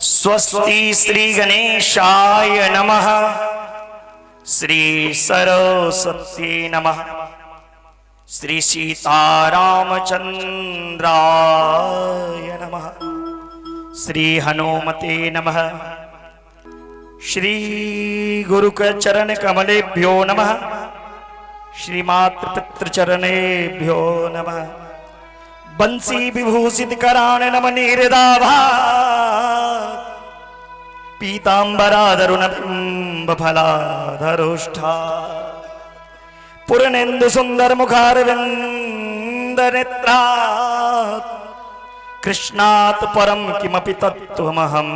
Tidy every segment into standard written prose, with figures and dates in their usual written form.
स्वस्ति श्री गणेशाय नमः। श्री सरस्वती नमः। श्री सीतारामचंद्राय नमः। श्री हनुमते नमः। श्री गुरुचरण कमलेभ्यो नमः। श्री मातृपितृचरणेभ्यो नमः। बंसी विभूषित करान नम निर्दाभा पीतांबराधरुण बिंब फलाधरुष्ठा पुरनेन्दु सुंदर मुखारविंद नेत्रा कृष्णात् परम किमपि तत्त्वमहं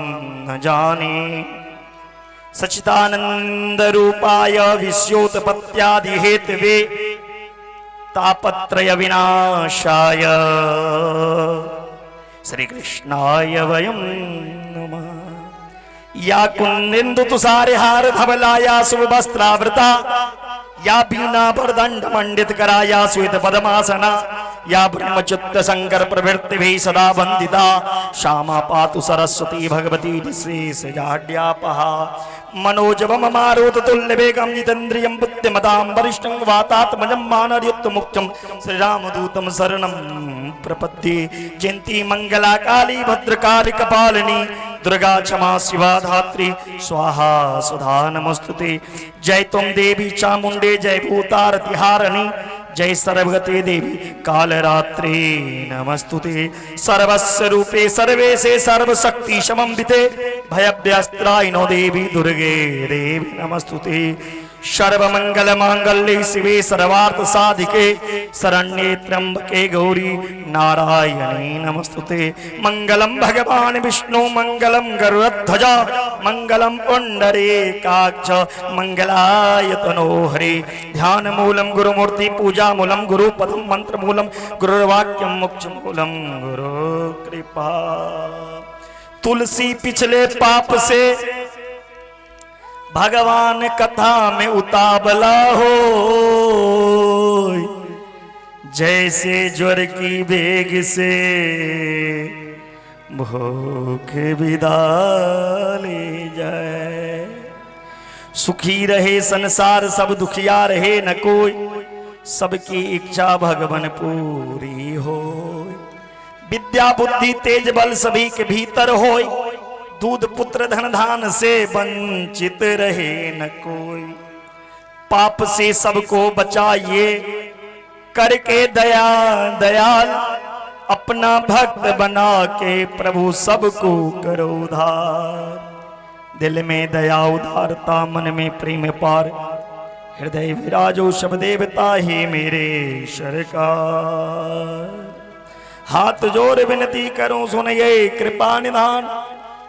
न जाने सच्चिदानंद रूपाय विश्योत्पत्त्यादि हेतवे तापत्रय विनाशाय श्री कृष्णाय वयं नमः। या कुंदेन्दु तुषार हार धवलाया शुभ वस्त्रावृता या बीना वरदंड मंडित कराया श्वेत पद्मासना या ब्रह्मचित्त शंकर प्रवृत्ति भी सदा वंदिता श्यामा पातु सरस्वती भगवती श्री जाड्यापहा मनोजवम मारुत तुल्य वेगम जितेन्द्रियं बुद्धिमतां वरिष्ठं वातात्मजं मानरयुक्त मुख्यं श्री रामदूतं शरणं प्रपद्ये। जयंती मंगला काली भद्रकाली कपालिनी दुर्गा क्षमा शिवा धात्री स्वाहा सुधा नमस्तुते। जय तुम देवी चामुंडे जय भूतारतिहारिणी जय सर्वगते देवी कालरात्रि नमस्तुते। सर्वस्व रूपे सर्वेशे सर्वशक्ति समन्विते भयभ्यस्त्रायिनो देवी दुर्गे देवी नमस्तुते। सर्वमंगल मांगल्ये शिवे सर्वार्थ साधिके शरण्ये त्र्यंबके गौरी नारायणी नमस्तुते। मंगलम भगवान विष्णु मंगलम गरुड़ध्वज मंगलम पुंडरीकाक्ष मंगलाय तनो हरे। ध्यान मूलम गुरुमूर्ति पूजा मूलम गुरु पदम मंत्र मूलम गुरुर्वाक्यम मोक्ष मूलम गुरु कृपा। तुलसी पिछले पाप से भगवान कथा में उतावला हो जैसे ज्वर की बेग से भूख विदा ले जाए। सुखी रहे संसार सब दुखिया रहे न कोई सबकी इच्छा भगवान पूरी हो। विद्या बुद्धि तेज बल सभी के भीतर होय दूध पुत्र धन धान से वंचित रहे न कोई। पाप से सबको बचाइए करके दया दयाल अपना भक्त बना के प्रभु सबको करो उधार। दिल में दया उदारता मन में प्रेम पार हृदय विराजो सब देवता ही मेरे सरकार। हाथ जोड़ विनती करूं सुनिए कृपा निधान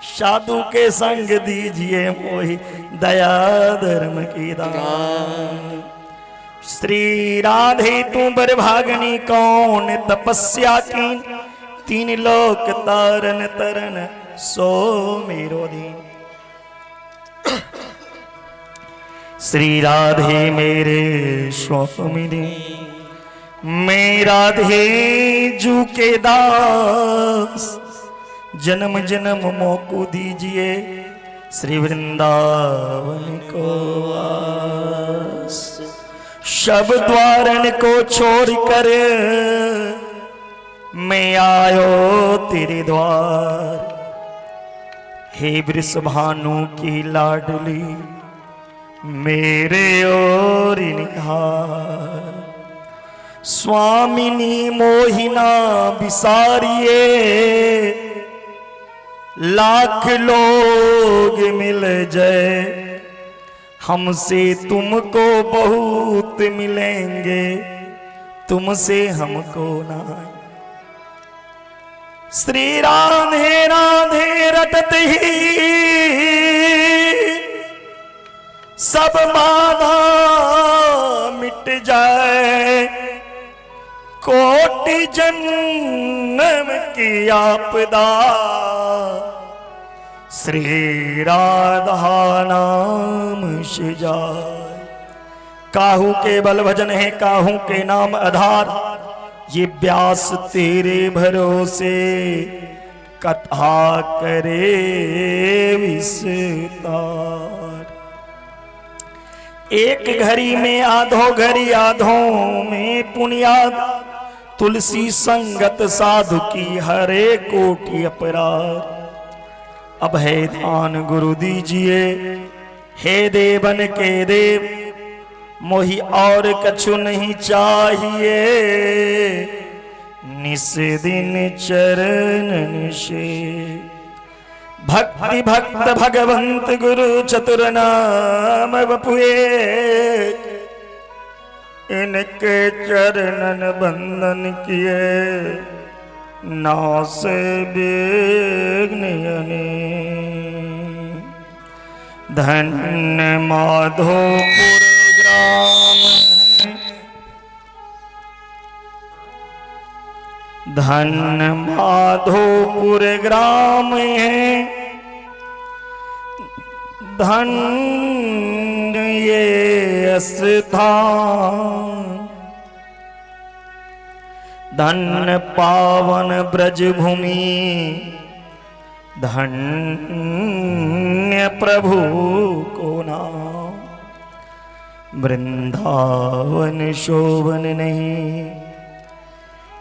साधु के संग दीजिए मोहि दया धर्म की दान। श्री राधे तू बरभागनी कौन तपस्या की तीन लोक तारन तरन सो मेरो दीन। श्री राधे मेरे स्वामिनी मैं राधे जू के दास जन्म जन्म मोको दीजिए श्री वृंदावन को वास। शब द्वारन को छोड़ कर मैं आयो तेरे द्वार। हे वृषभानु की लाडली मेरे ओर निहार। स्वामिनी मोहिना बिसारिए लाख लोग मिल जाए हमसे तुमको बहुत मिलेंगे तुमसे हमको ना। श्री राधे राधे रटत ही सब बाधा मिट जाए। कोटि जन्म की आपदा श्री राधा नाम से जाए। काहू के बल भजन है काहू के नाम आधार। ये व्यास तेरे भरोसे कथा करे विस्तार। एक घड़ी में आधो घड़ी आधों में पुण्याद, तुलसी संगत साधु की हरे कोटि अपराध। अब है दान गुरु दीजिए, हे देवन के देव, मोहि और कछु नहीं चाहिए, निस दिन चरणन से। भक्ति भक्त भगवंत गुरु चतुर नाम बपुए, इनके चरणन बंधन किए, नास विघ्न धन्य माधोपुर ग्राम है, धन्य माधोपुर ग्राम है, धन्य ये स्थान, धन्य पावन ब्रज भूमि, धन्य प्रभु को नाम। वृंदावन शोभन नहीं,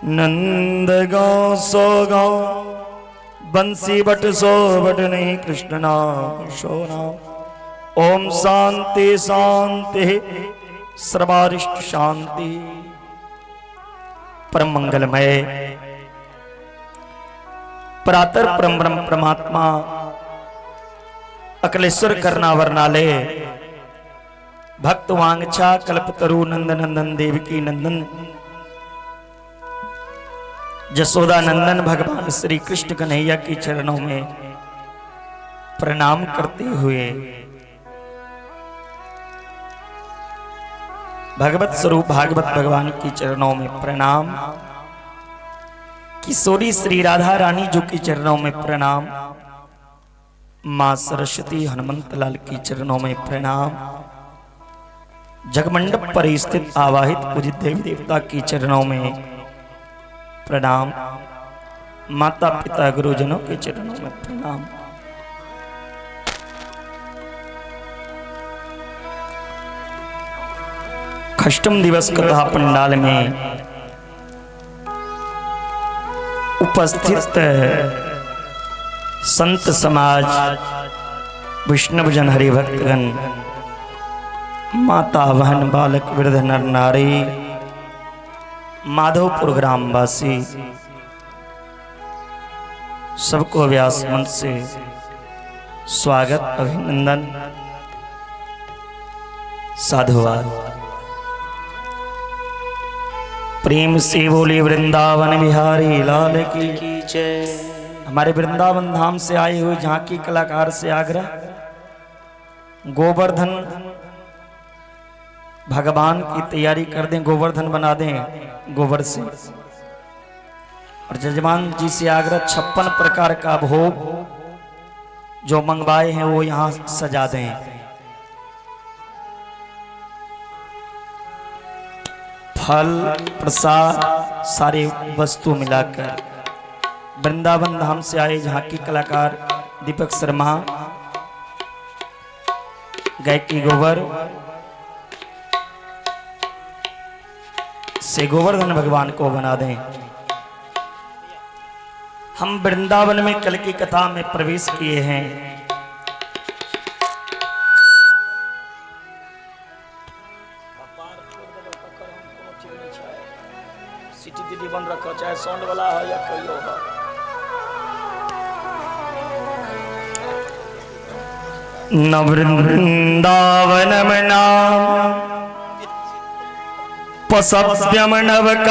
नंद गाँव सो गाँव, बंसी बट सो बट नहीं, कृष्ण नाम सो नाम। ओम शांति शांति सर्वारिष्ट शांति। परम मंगलमय परातर परम ब्रह्म परमात्मा अकलेश्वर करनावरनालय भक्त वांछा कल्पतरु नंदन नंदन देवकी नंदन जसोदा नंदन भगवान श्री कृष्ण कन्हैया की चरणों में प्रणाम करते हुए भगवत स्वरूप भागवत भगवान की चरणों में प्रणाम। किशोरी श्री राधा रानी जो की चरणों में प्रणाम। मां सरस्वती हनुमंत लाल की चरणों में प्रणाम। जगमंडप पर स्थित आवाहित पूजित देवी देवता की चरणों में प्रणाम। माता पिता गुरुजनों के चरणों में प्रणाम। अष्टम दिवस कथा पंडाल में उपस्थित संत समाज, वैष्णव जन, हरिभक्तगण, माता बहन, बालक वृद्ध नर नारी, माधोपुर ग्रामवासी सबको व्यास मंच से स्वागत अभिनंदन साधुवाद। प्रेम से बोले वृंदावन बिहारी लाल की जय। हमारे वृंदावन धाम से आए हुए झांकी कलाकार से आग्रह, गोवर्धन भगवान की तैयारी कर दें, गोवर्धन बना दें गोबर से। और जजमान जी से आग्रह 56 प्रकार का भोग जो मंगवाए हैं वो यहाँ सजा दें। फल प्रसाद सारे वस्तु मिलाकर। वृंदावन धाम से आए झांकी कलाकार दीपक शर्मा, गायकी गोबर से गोवर्धन भगवान को बना दें। हम वृंदावन में कल की कथा में प्रवेश किए हैं। बंद रखो, चाहे साउंड वाला हो या कोई हो। न वृंदावनम नाम पसव्यम नवकानन,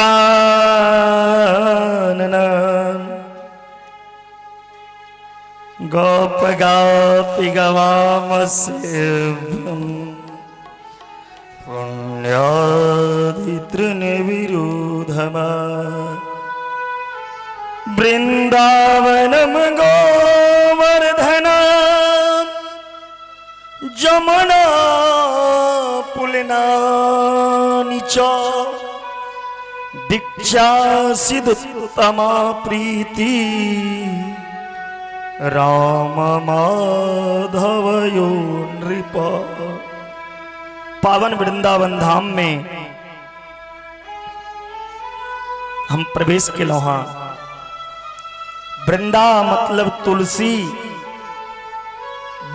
गोप गापि गवामस्यम् पुण्यादितृण विरोधमा। वृंदावनम गोवर्धना जमुना पुलनानि च, दीक्षा सिद्धोत्तमा प्रीति राम माधव यो नृप। पावन वृंदावन धाम में हम प्रवेश के लोहा। वृंदा मतलब तुलसी,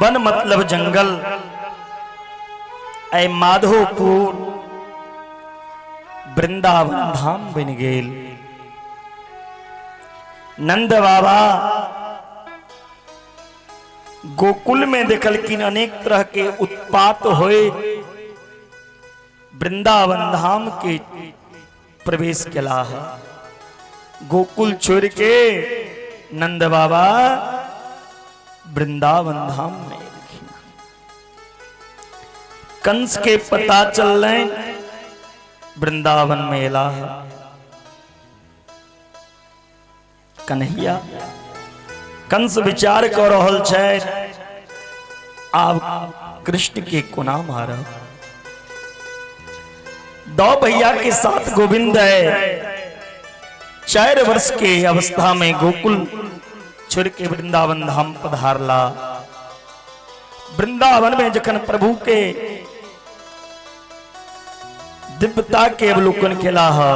वन मतलब जंगल, ऐ माधोपुर वृंदावन धाम बन गेल। नंद बाबा गोकुल में देखलकिन अनेक तरह के उत्पात होए, वृंदावन धाम के प्रवेश केला है। गोकुल छोड़ के नंद बाबा वृंदावन धाम में। कंस के पता चल रहे वृंदावन मेला है। कन्हैया कंस विचार कर रहल छै, आप कृष्ण के कोना मारब। दो भैया के साथ गोविंद है। 4 वर्ष के अवस्था में गोकुल छोड़ के वृंदावन धाम पधारला। वृंदावन में जखन प्रभु के दिव्यता के अवलोकन केला है,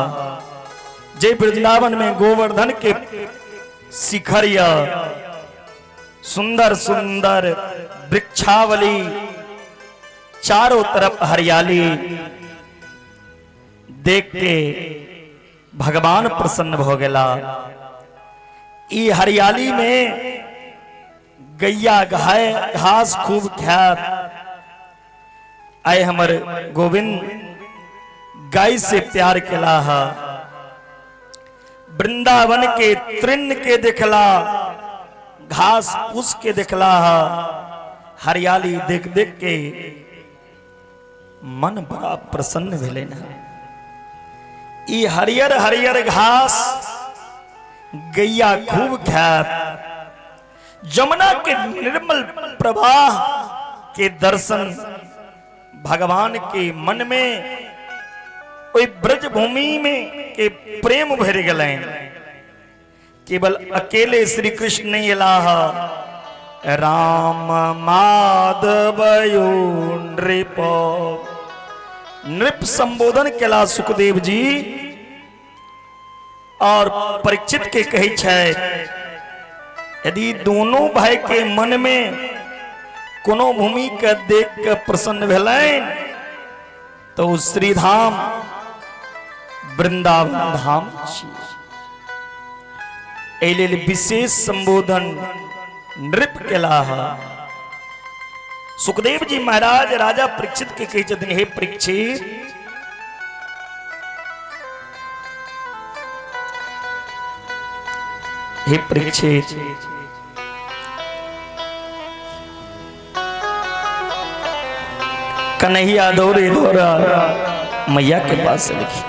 जे वृंदावन में गोवर्धन के शिखर या सुंदर सुंदर वृक्षावली, चारों तरफ हरियाली देख के भगवान प्रसन्न हो गया। ई हरियाली में गैया घास खूब खात। आए हमर गोविंद गाय से प्यार केला है। वृंदावन के तृण के देखला, घास फूस के देखला है, हरियाली देख देख के मन बड़ा प्रसन्न भेले ना। ई हरियर हरियर घास गैया खूब खात। जमुना के निर्मल प्रवाह के दर्शन भगवान के मन में, ओई ब्रज भूमि में के प्रेम भर गए। केवल अकेले श्री कृष्ण नहीं अलाह, राम माधव यो नृप। नृप संबोधन केला सुखदेव जी और परीक्षित के कहे छै, यदि दोनों भाई के मन में कोनो भूमि के देख के प्रसन्न भेलैन तो श्रीधाम वृंदावन धाम एहि विशेष संबोधन नृप केला है। सुखदेव जी महाराज राजा परीक्षित के कही छथिन, हे परीक्षित, हे परीक्षित, कन्हैया दौड़े दौड़ा मैया के पास लिखी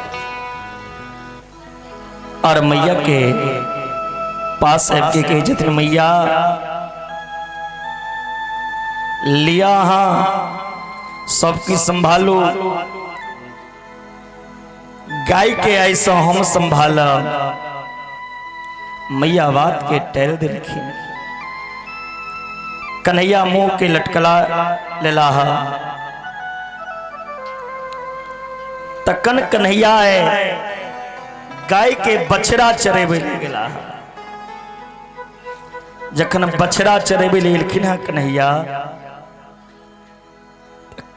और मैया के पास के कही छथिन, मैया लिया हाँ सबकी संभालो, गाय के ऐसा हम संभाला। मैया बात के टहल दिलखिन। कन्हैया मुंह के लटकला लेला तकन कन्हैया है गाय के बछड़ा चरेबे ले गेला। जखन बछड़ा चरेबे लेलखिन है कन्हैया,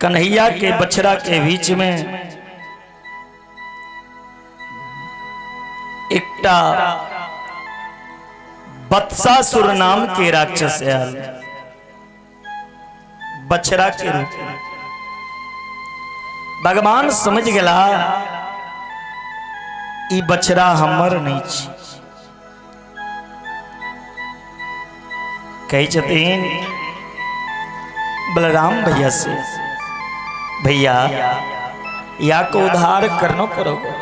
कन्हैया के बछड़ा के बीच में एकटा बत्सासुर नाम के राक्षस आयल बछड़ा के रूप में। भगवान समझ गया ई बछड़ा हमर नहीं छी। कही छथिन बलराम भैया से, भैया या को उद्धार करनो पड़ोगे।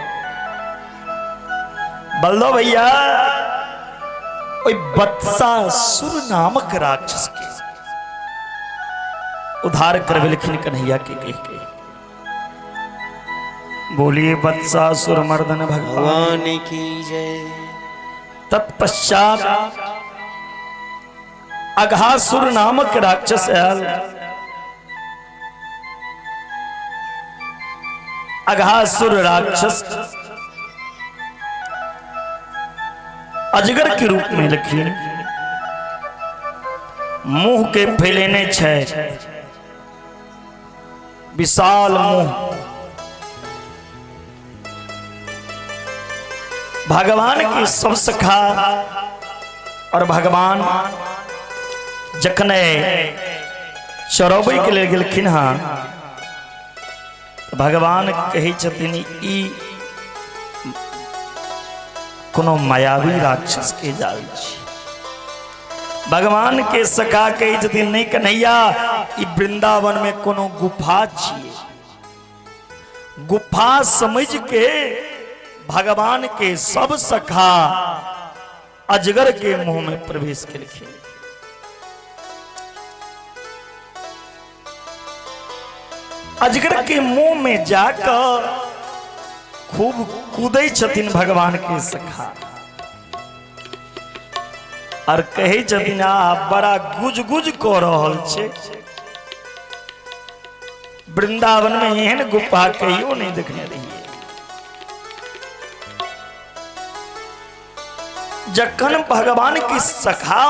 बल्लो भैया ओई बत्सासुर नामक राक्षस के उद्धार करवे लिखिन कन्हैया के कह के। बोलिए बत्सासुर मर्दन भगवान की जय। तत्पश्चात अघासुर नामक राक्षस आयल। अघासुर राक्षस अजगर के रूप में लिखी, मुंह के फैलेने छह, विशाल मुंह। भगवान की सब सखा और भगवान जखने चरबै के लिए गेलखिन हाँ, भगवान कहे छथिन ई कोनो मायावी राक्षस के जाल छी। भगवान के सखा कहे छथिन नहीं कन्हैया, ई वृंदावन में कोनो गुफा छिए। गुफा समझ के भगवान के सब सखा अजगर के मुंह में प्रवेश केलखिन। अजगर के मुंह में जाकर खूब कूदै छथिन भगवान के सखा और कहे छथिन आ बड़ा गुज गुज कऽ रहल छै, वृंदावन में एहन गुफा कहियो नहीं देखने रहिए। जखन भगवान की सखा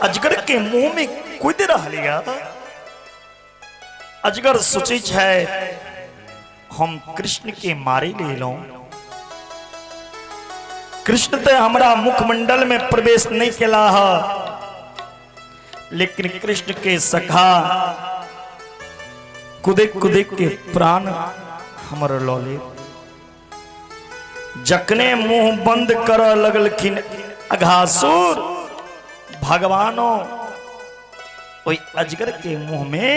अजगर के मुंह में कूद रहा, अजगर सोचे है हम कृष्ण के मारे ले लो। कृष्ण तो हमारा मुखमंडल में प्रवेश नहीं केला है, लेकिन कृष्ण के सखा कुदे कुदे के प्राण हमर लौले। जखने मुंह बंद कर लगलखिन अघासुर, भगवानो ओई अजगर के मुंह में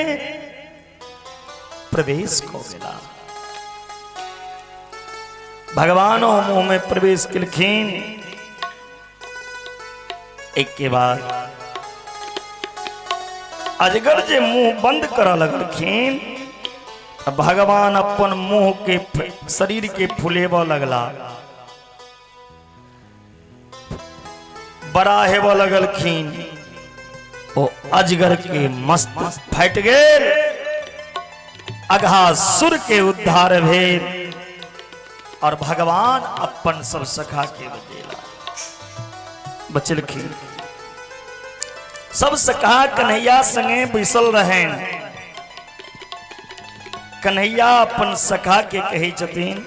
प्रवेश को मिला। भगवानो मुंह में प्रवेश किलखिन। एक के बाद अजगर जे मुंह बंद कर लगलखिन, भगवान अपन मुंह के शरीर के फुलेब लगला, बड़ा हेब लगलखिन। ओ अजगर के मस्त फट गेल, अघासुर के उद्धार भेल और भगवान अपन सब सखा के बचलखिन। सब सखा कन्हैया संगे बैसल रहे। कन्हैया अपन सखा के कहे छथिन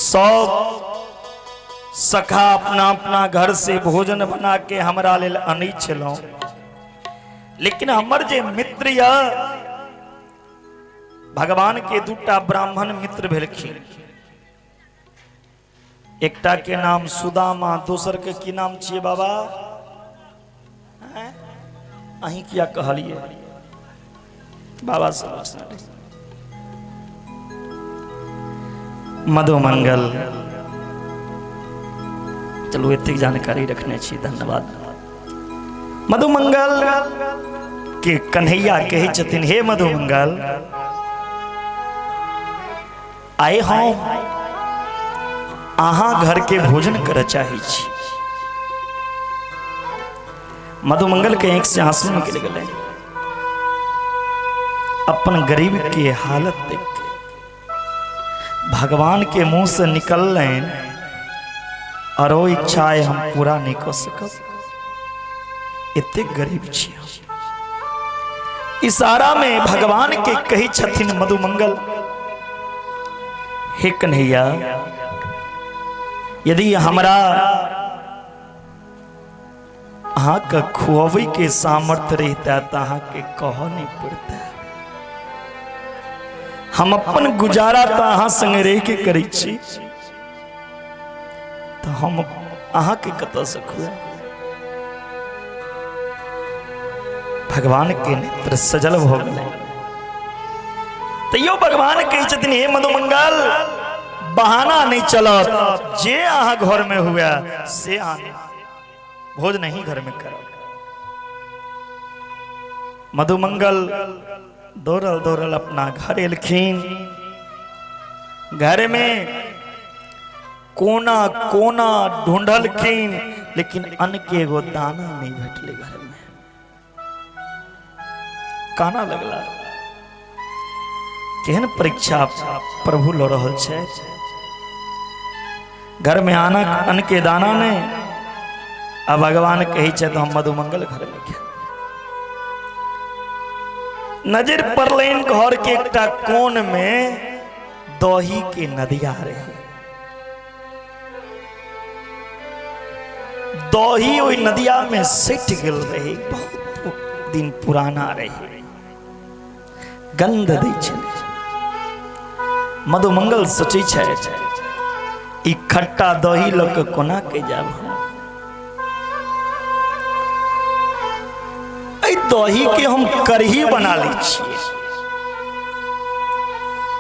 सब सखा अपना अपना घर से भोजन बना के हमरा लेल आनै छलौ, लेकिन हमर जे मित्र या भगवान के दूटा ब्राह्मण मित्र भेलखिन। एकटा के नाम सुदामा, दोसर के की नाम छिए बाबा? अहीं किया कहलिए बाबा सब? मधुमंगल। चलो इतनी जानकारी रखने छी, धन्यवाद। मधुमंगल के कन्हैया कहे छथिन हे मधुमंगल, आए हम अहाँ घर के भोजन कर चाहे छी। मधुमंगल के आंख से आंसू निकल गए। अपन गरीब के हालत देख के भगवान के मुंह से निकल रहे और वो इच्छाएं हम पूरा नहीं कर सकब। इतने गरीब छी। इशारा में भगवान के कही छथिन मधुमंगल, हे कन्हैया, यदि हमरा अहाँ का खुआवे के सामर्थ्य रहता तो अहाँ के कह नहीं पड़ता। हम अपन गुजारा तो अहाँ संगे रह के करै छी, तो हम अहाँ के कत से खुआ। भगवान के नेत्र सजल भ गए। तैयो भगवान कहे छथिन हे मधुमंगल, बहाना नहीं चलत, जे अहाँ घर में हुआ से आने, भोज नहीं घर में करो। मधुमंगल दौड़ल दौड़ल अपना घर एलखिन। घर में कोना कोना ढूंढलखिन, लेकिन अन्न के एगो दाना नहीं भेटले घर में। काना लगला केहन परीक्षा प्रभु लो रहल छे। घर में आना अन्न के दाना ने अब भगवान कही छे तो हम मधुमंगल घर में क्या नजर पड़लैन घर के एकटा कोन में दही के नदिया रहे। दही ओई नदिया में सट गेल रहे, बहुत दिन पुराना रहे, गंध दै छले। मधुमंगल सोचे छे ई खट्टा दही ल के कोना के जाब। ऐ दही के हम करही बना लै छिए।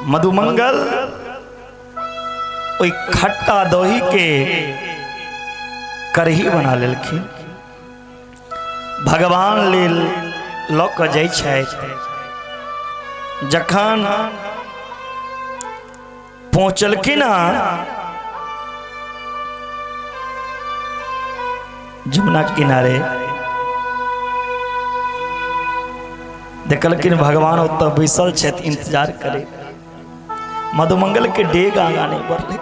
मधुमंगल ओई खट्टा दही के करही बना लेलखिन। भगवान लेल ल के जाइ छथि। जखन पहुंचलखिन जमुना किनारे, देखलखिन भगवान उत्तर बैसल छथि, इंतजार करे। मधुमंगल के डेग आगा नहीं बढ़ले।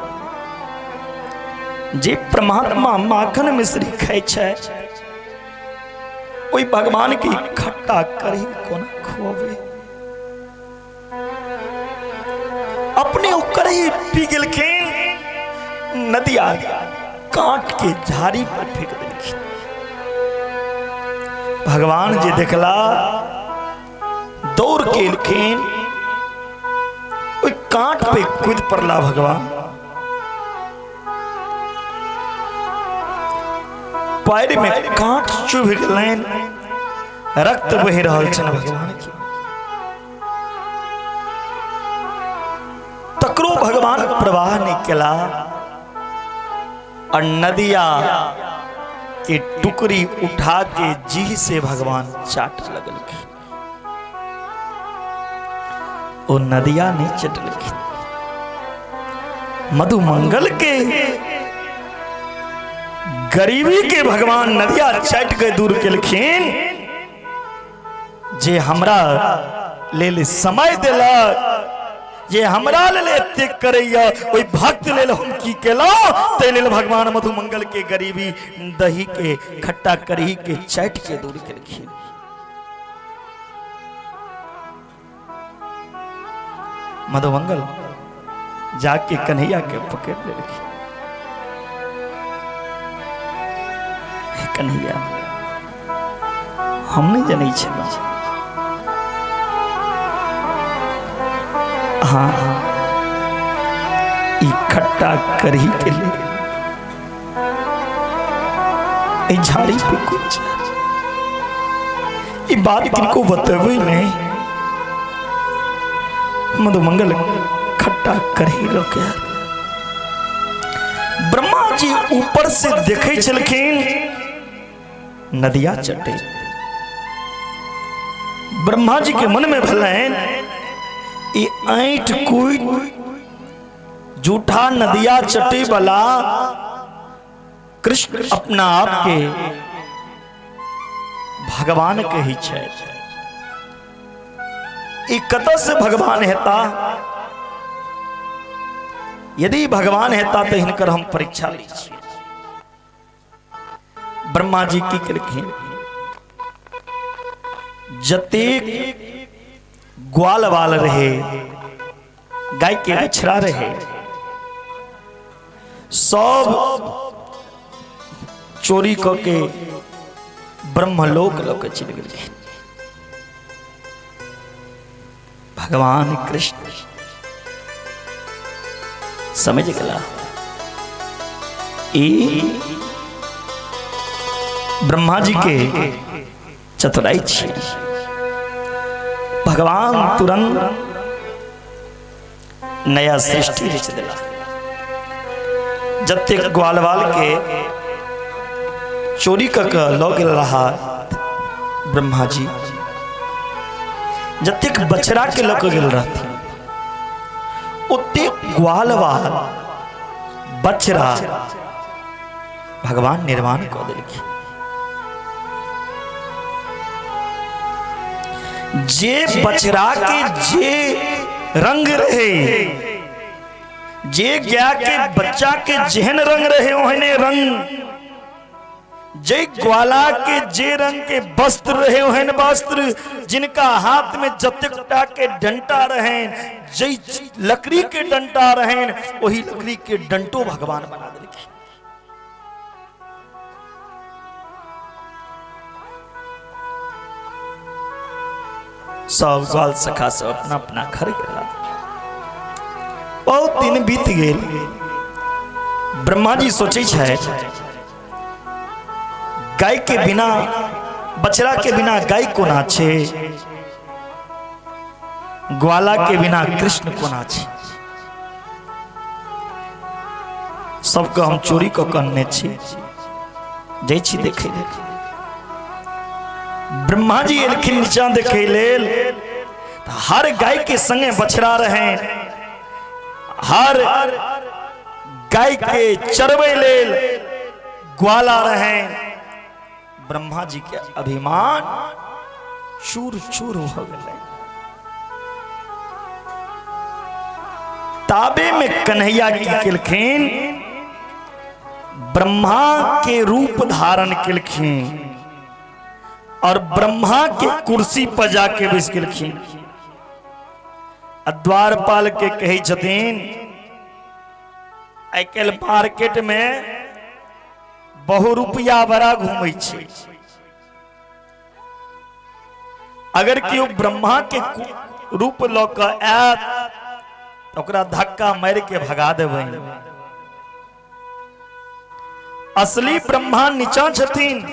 जे परमात्मा माखन मिश्री खाए छै ओई भगवान की खट्टा करी कोना खुआवे। अपने कढ़ी पी गेलखिन, नदिया काट के झाड़ी पर फेंक देलखिन। भगवान जी देखला दौड़ के एलखिन, ओई काट पे कूद पड़ला। भगवान पैर में काट चुभ गेलैन, रक्त बहि रहल छन भगवान के। तकरो भगवान प्रवाह नहीं केला और नदिया के टुकड़ी उठा के जी से भगवान चाट लगल की। वो नदिया नहीं चटल की। मधुमंगल के गरीबी के भगवान नदिया चाट के दूर केलखिन। जे हमरा लेल समय देला, जे हमरा लेल एते करैया, ओई भक्त लेल हम की केला। ते लेल भगवान मधुमंगल के गरीबी दही के खट्टा करही के चाट के दूर केलखिन। मधुमंगल जाके कन्हैया के पकड़ लेलखिन। कन्हैया हम नहीं जानै छलहुँ। हाँ ई खट्टा करही के लिए ई झाड़ी पे कुछ ई बात किनको बतेबै नहीं। मधुमंगल खट्टा करही लो के ब्रह्मा जी ऊपर से देखे छलखिन, नदिया चटे। ब्रह्मा जी के मन में भलैन ई ऐंठ कूद जूठा नदिया चटे वाला कृष्ण अपना आप के भगवान के ही छै। ई कतऽ से भगवान हेता? यदि भगवान हेता तो हिनकर हम परीक्षा ली छी। ब्रह्मा जी की केलखिन, जतेक ग्वाल वाल रहे, गाय के बछड़ा रहे, सब चोरी करके ब्रह्मलोक लोक चल गए। भगवान कृष्ण समझ गला ब्रह्मा जी के चतुराई छी। भगवान तुरंत नया सृष्टि रच दिला। जतेक ग्वालवाल के चोरी कक लऽ गेल रहा ब्रह्मा जी, जतेक बछड़ा के लऽ गेल रहथिन, ओतेक ग्वालवाल बछड़ा भगवान निर्माण कर दिलखिन। जे बछड़ा के जे रंग रहे, जे गाय के बच्चा के जेहन रंग रहे ओहने रंग, जे ग्वाला के जे रंग के वस्त्र रहे ओहन वस्त्र, जिनका हाथ में जतकटा के डंटा रहे, जे लकड़ी के डंटा रहे वही लकड़ी के डंटो भगवान बना दिलखिन। सब ग्वाल सखा सब अपना अपना घर गया। बहुत दिन बीत गए। ब्रह्मा जी सोचे छे गाय के बिना, बछड़ा के बिना गाय कोना छे, ग्वाला के बिना कृष्ण कोना छे। सबको हम चोरी को करने छी, जय छी देखे ले। ब्रह्मा जी एलखिन नीचा देखे लेल। हर गाय के संगे बछड़ा रहे, हर गाय के चरवे लेल ग्वाला रहे। ब्रह्मा जी के अभिमान चूर चूर हो गए। ताबे में कन्हैया की केलखिन, ब्रह्मा के रूप धारण केलखिन और ब्रह्मा के कुर्सी पर जाके बैस गेलखिन। द्वारपाल के कही छथिन, आइ काल्हि मार्केट में बहु रुपया बड़ा घूमै छै। अगर केओ ब्रह्मा के रूप लऽ कऽ आयत तो ओकरा धक्का मार के भगा देबै। असली ब्रह्मा नीचा छथिन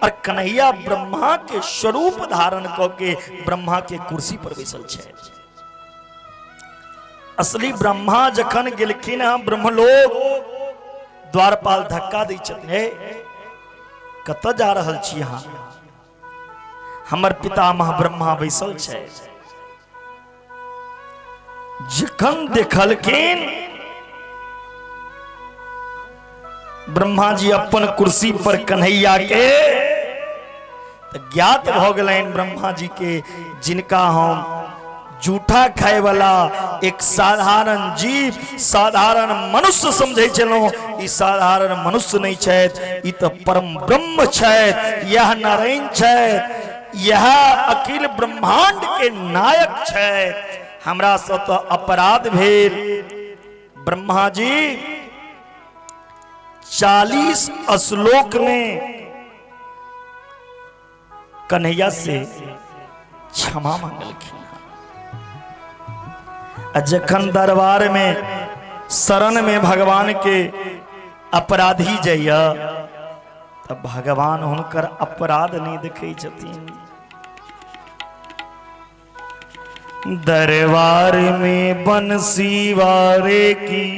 और कन्हैया ब्रह्मा के स्वरूप धारण करके ब्रह्मा के कुर्सी पर बैसल छे। असली ब्रह्मा जखन गेलखिन हैं ब्रह्मलोक, द्वारपाल धक्का दै छथिन, कतऽ जा रहल छी अहाँ? हमर पितामह ब्रह्मा बैसल छे। जखन देखलखिन ब्रह्मा जी अपन कुर्सी पर कन्हैया के, तो ज्ञात भ गलैन ब्रह्मा जी के, जिनका हम जूठा खाए वाला एक साधारण जीव, साधारण मनुष्य समझे चलो, ई साधारण मनुष्य नहीं छथि, ई तो परम ब्रह्म छथि, यह नारायण छथि, यह अखिल ब्रह्मांड के नायक छथि। हमरा से तो अपराध भेल। ब्रह्मा जी 40 श्लोक में कन्हैया से क्षमा मांगलखिन। जखन दरबार में शरण में भगवान के अपराधी जाइया, तब भगवान हुनकर अपराध नहीं देखे छथिन। दरबार में बंसी वारे की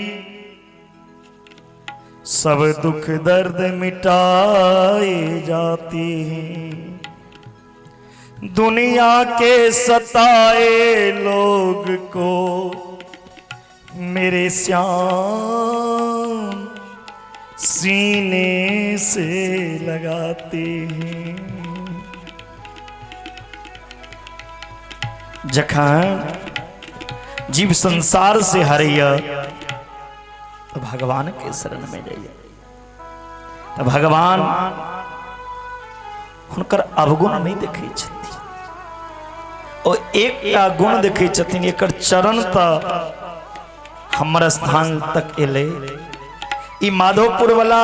सब दुख दर्द मिटाए जाते हैं। दुनिया के सताए लोग को मेरे श्याम सीने से लगाते हैं। जखन जीव संसार से हरैया तो भगवान के शरण में जाइए, तो भगवान हुनकर अवगुण नहीं देखे छथिन, और एक गुण देखे छथिन, एकर चरण तक हमर स्थान तक एले। ई माधोपुर वाला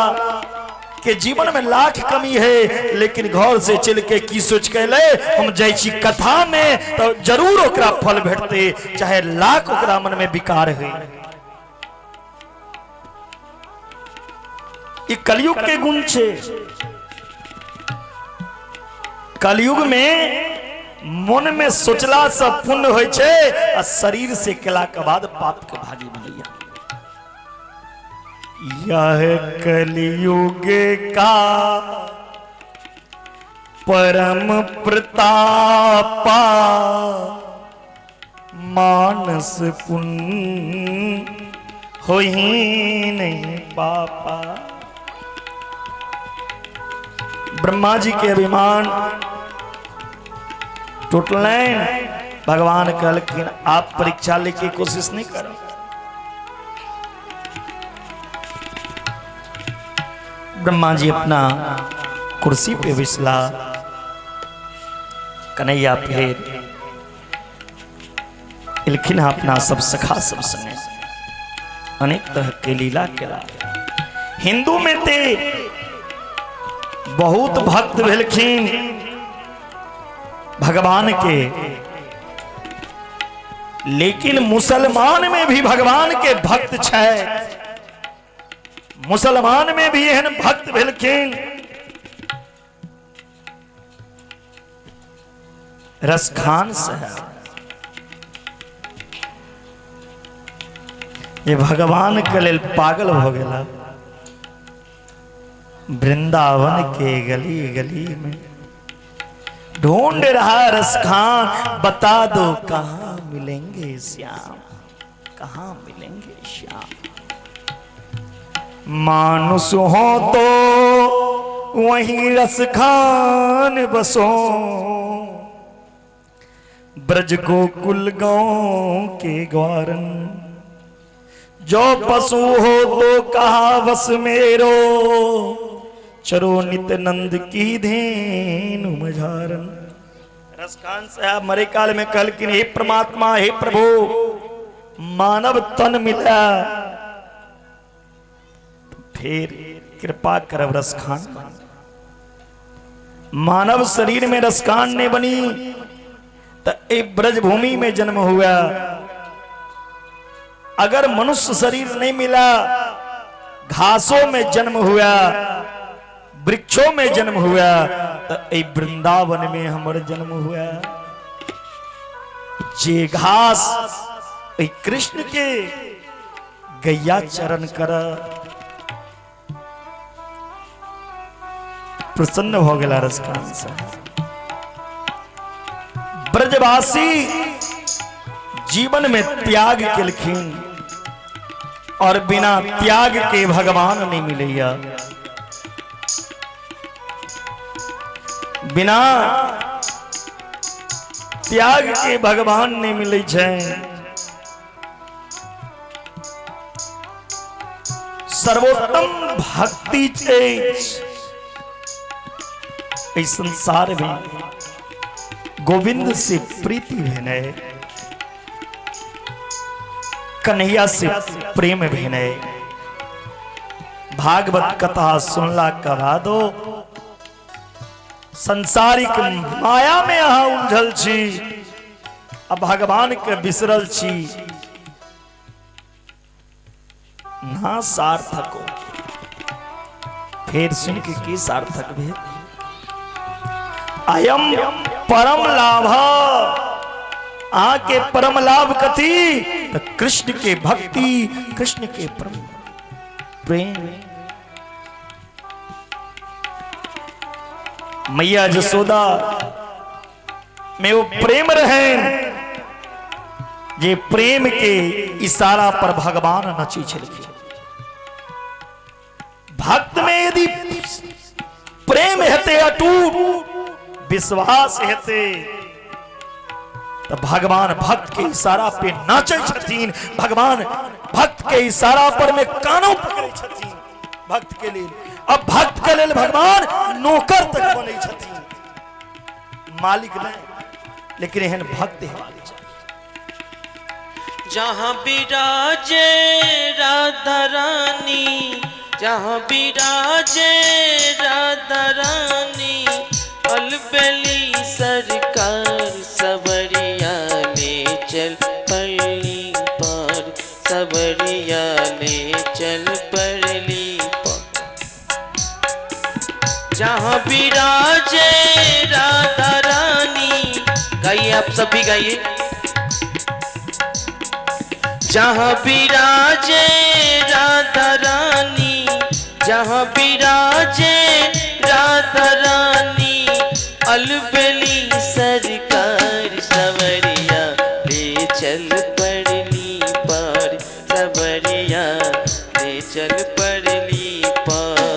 के जीवन में लाख कमी है, लेकिन घर से चल के की सोच के ले, हम जाय छी कथा में तो जरूर ओकरा फल भेटते, चाहे लाख ओकरा मन में विकार है। ई कलयुग के गुण छे। कलयुग में मन में सोचला से पुण्य होय छे, आ शरीर से केला के बाद पाप के भागी बनैया। यह कलयुग का परम प्रतापा, मानस पुण्य हो ही नहीं पापा। ब्रह्मा जी के अभिमान टूटले। भगवान कहलखिन आप परीक्षा लेके कोशिश नहीं करो। ब्रह्मा जी अपना कुर्सी पे विसला। कन्हैया फिर इलखिन अपना सब सखा सब संगे अनेक तरह के लीला केला। हिंदू में ते बहुत भक्त भेलखिन भगवान के, लेकिन मुसलमान में भी भगवान के भक्त छै। मुसलमान में भी एहन भक्त भेलखिन रसखान साहब। ये भगवान के लेल पागल हो गया। वृंदावन के गली गली में ढूंढ रहा रसखान, बता दो कहां मिलेंगे श्याम, कहां मिलेंगे श्याम। मानुष हो तो वहीं रसखान बसो, ब्रज गोकुल गांव के ग्वारन। जो पशु हो तो कहा बस मेरो, चरो नित नंद की धेनु मझारन। रसखान साहब मरे काल में कहलखिन हे परमात्मा, हे प्रभु, मानव तन मिला फिर कृपा करब रसखान। मानव शरीर में रसखान ने बनी तो एक ब्रजभूमि में जन्म हुआ। अगर मनुष्य शरीर नहीं मिला, घासों में जन्म हुआ, वृक्षों में जन्म हुआ, तो वृंदावन में हमारे जन्म हुआ। जे घास कृष्ण के गैया चरण कर प्रसन्न हो गया रसखान से। ब्रजवासी जीवन में त्याग केलखिन और बिना त्याग के भगवान नहीं मिलैया। बिना त्याग के भगवान नहीं मिले छै। सर्वोत्तम भक्ति छै इस संसार में। गोविंद से प्रीति भेने, कन्हैया से प्रेम भेने। भागवत कथा सुनला करा दो, संसारिक माया में अहाँ उलझल छी, अब भगवान के बिसरल छी, ना सार्थक हो। फिर सुन के की सार्थक भेल। अयम परम लाभ, आके परम लाभ कथी? तो कृष्ण के भक्ति, कृष्ण के प्रेम। मैया जसोदा में वो प्रेम रहे, जे प्रेम के इशारा पर भगवान नची छलखिन। भक्त में यदि प्रेम हेते, अटूट विश्वास हेते, तो भगवान भक्त के इशारा पे नाचे छथिन। भगवान भक्त के इशारा पर में कानों पकड़े छथिन भक्त के लिए। अब भक्त के लिए भगवान नौकर तक बने छथिन, मालिक नहीं, लेकिन एहन भक्त हेबाक चाहिए। जहाँ विराजे राधा रानी, जहाँ विराजे राधा रानी, अलबेली सरकार सबरिया ले चल परली पार, सबरिया ले चल परली पार। जहाँ विराजे राधा रानी, गाइए आप सभी गाइए। जहाँ विराजे राधा रानी, जहाँ विराजे राधा रानी, अलबेली सरकार सबरिया ले चल परली पार, सबरिया ले चल परली पार।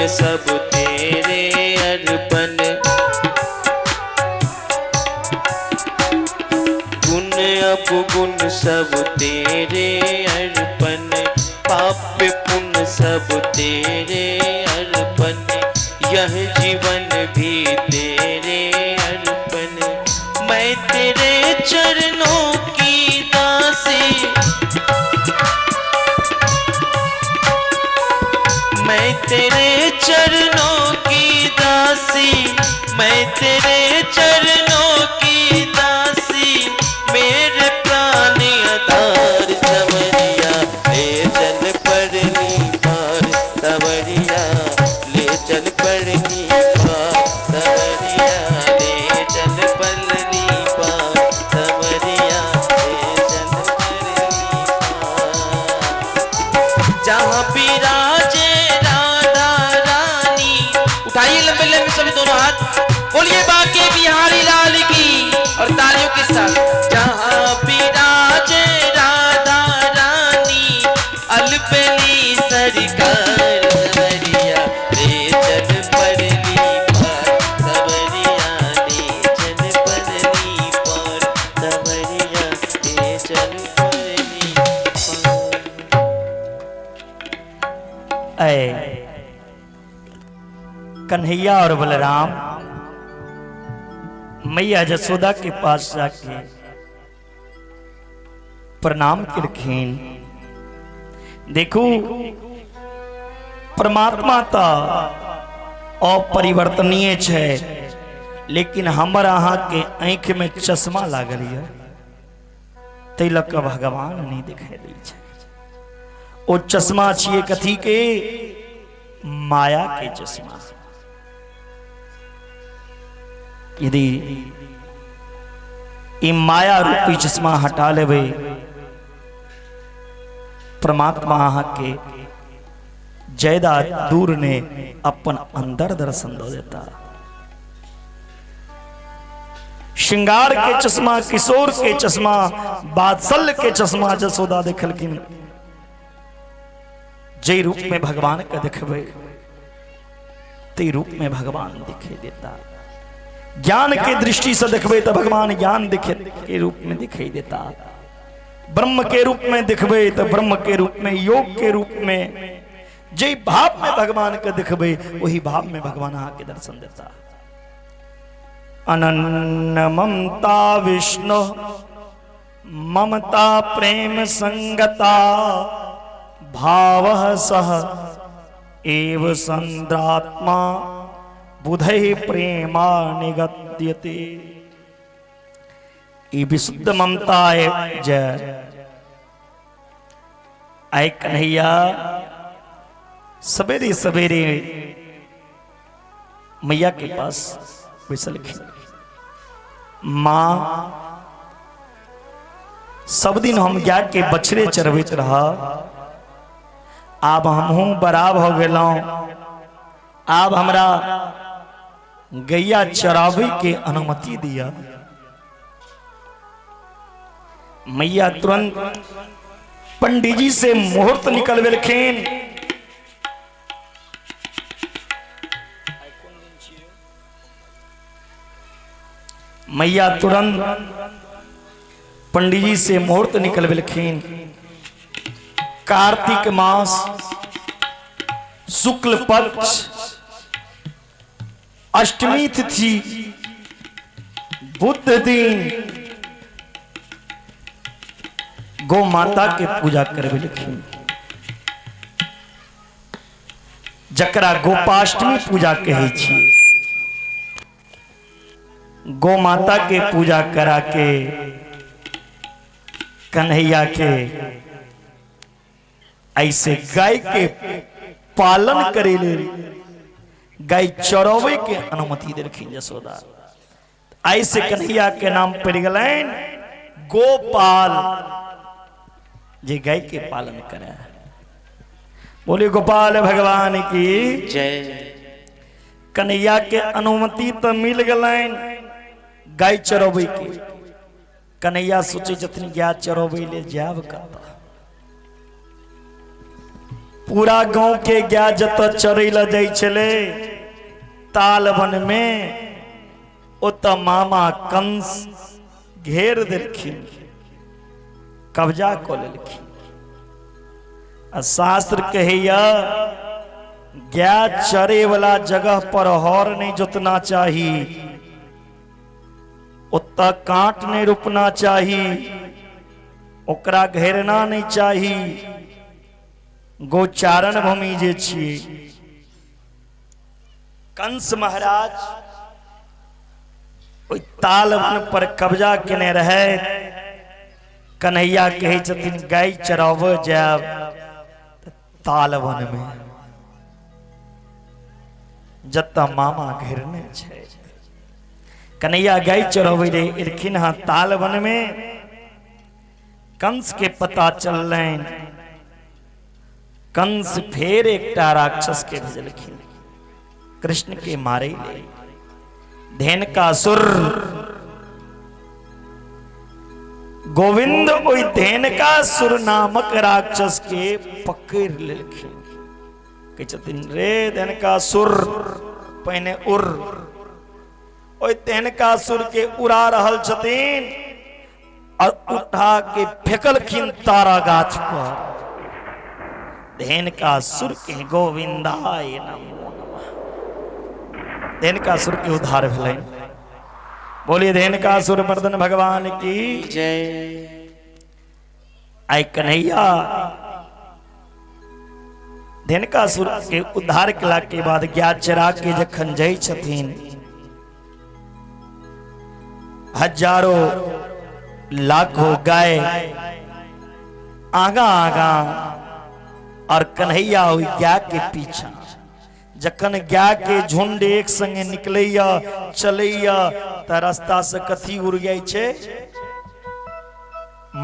सब तेरे अर्पण, गुण अपगुण सब तेरे अर्पण, पाप पुण्य सब तेरे अर्पण, यह जीवन भी तेरे अर्पण। मैं तेरे चरणों की दासी, मैं तेरे चरणों की दासी, मैं तेरे चरणों की दासी, मेरे प्राण आधार संवरिया, ले चल पड़नी पार संवरिया, ले चल पड़नी पार संवरिया, ले चल पड़नी पार संवरिया, ले चल पड़नी पार। जहाँ विराजे उठाइए लंबे लंबे सभी दोनों हाथ, बोलिए बाके बिहारी लाल की, और तालियों के साथ। जहाँ विराजे राधा रानी, अलबेली सरकार संवरिया, ले चल पड़नी पार संवरिया, ले चल पड़नी पार संवरिया, ले चल पड़नी ऐ कन्हैया और बलराम मैया जसोदा के पास जाके प्रणाम किरखीन। देखो परमात्मा तो अपरिवर्तनीय है, लेकिन हमर अहाँ के आंख में चश्मा लागल है, तैलक भगवान नहीं दिखाई दै छै। ओ चश्मा छिए कथी के? माया के चश्मा। यदि ये माया रूपी चश्मा हटा लेवे, परमात्मा अहाँ के ज्यादा दूर ने अपन अंदर दर्शन दो देता। श्रृंगार के चश्मा, किशोर के चश्मा, बात्सल्य के चश्मा जसोदा देखलखिन, जे रूप में भगवान का देखबे ते रूप में भगवान दिखाई देता। ज्ञान के दृष्टि से देखबे तो भगवान ज्ञान दिखे के रूप में दिखाई देता। ब्रह्म के रूप में देखबे तो ब्रह्म के रूप में, योग के रूप में, जे भाव में भगवान का देखबे वही भाव में भगवान आके दर्शन देता। अनन्य ममता विष्णु ममता प्रेम संगता, भाव सह एव संद्रात्मा बुधै प्रेमा निगद्यते। ये विशुद्ध ममता है जय। आए कन्हैया सवेरे सवेरे मैया के पास बैसल माँ, सब दिन हम जा के बछड़े चरबैत रहा, आब हमहू बराब हो गेलौं, आब हमरा गैया चरावे के अनुमति दिया। मैया तुरंत पंडित जी से मुहूर्त निकलवेलखिन। मैया तुरंत पंडित जी से मुहूर्त निकलवेलखिन। कार्तिक मास शुक्ल पक्ष अष्टमी तिथि बुध दिन गौ माता के पूजा करवेलखिन, जकरा गोपाष्टमी पूजा कहै छी। गौ माता के पूजा करा के कन्हैया के ऐसे गाय के पालन करे ले, गाय चरवे के अनुमति देलखिन जसोदा। ऐसे कन्हैया के नाम पड़ गलन गोपाल, जे गाय के पालन करे। बोले गोपाल भगवान की जय। कन्हैया के अनुमति तो मिल गलन गाय चरवे के। कन्हैया सोचे जतनी गाय चरवे ले जाब का पूरा गांव के गया जत चरै ला जाइ छले ताल वन में, ओत मामा कंस घेर देलखिन, कब्जा क लेलखिन। आ शास्त्र कहैया गाय चरे वाला जगह पर हर नहीं जोतना चाही, उत्ता कांट नहीं रोपना चाही, ओकरा घेरना नहीं चाही। गोचारण भूमि जे छिए। कंस महाराज ओइ तालवन पर कब्जा केने रहे। कन्हैया कहे छथिन गाय चराव जाब तालवन में, जत्ता मामा घेरने छे। कन्हैया गाय चरावे रे एलखिन हाँ तालवन में। कंस के पता चललैन। कंस फेर एकटा राक्षस के भेजलखिन कृष्ण के मारे ले। धेनकासुर गोविंद ओइ धेनकासुर नामक राक्षस के पकड़ लेलखिन। कहे छथिन रे धेनकासुर पहिने उड़। ओइ धेनकासुर के उड़ा रहल छथिन और उठा के फेंकलखिन तारा गाछ पर। धेनकासुर के गोविंदाय नमो नमः। धेनकासुर के उद्धार भेलैन। बोलिए धेनकासुर मर्दन भगवान की जय। आई कन्हैया धेनकासुर के उद्धार केला के बाद गाय चरा के जखन जाइ छथिन, हजारों लाखों गाय आगा आगा और कन्हैया हुई गाय के पीछा। जखन गाय के झुंड एक संगे निकलैया चलैया त रास्ता से कथी उड़ जाय छे?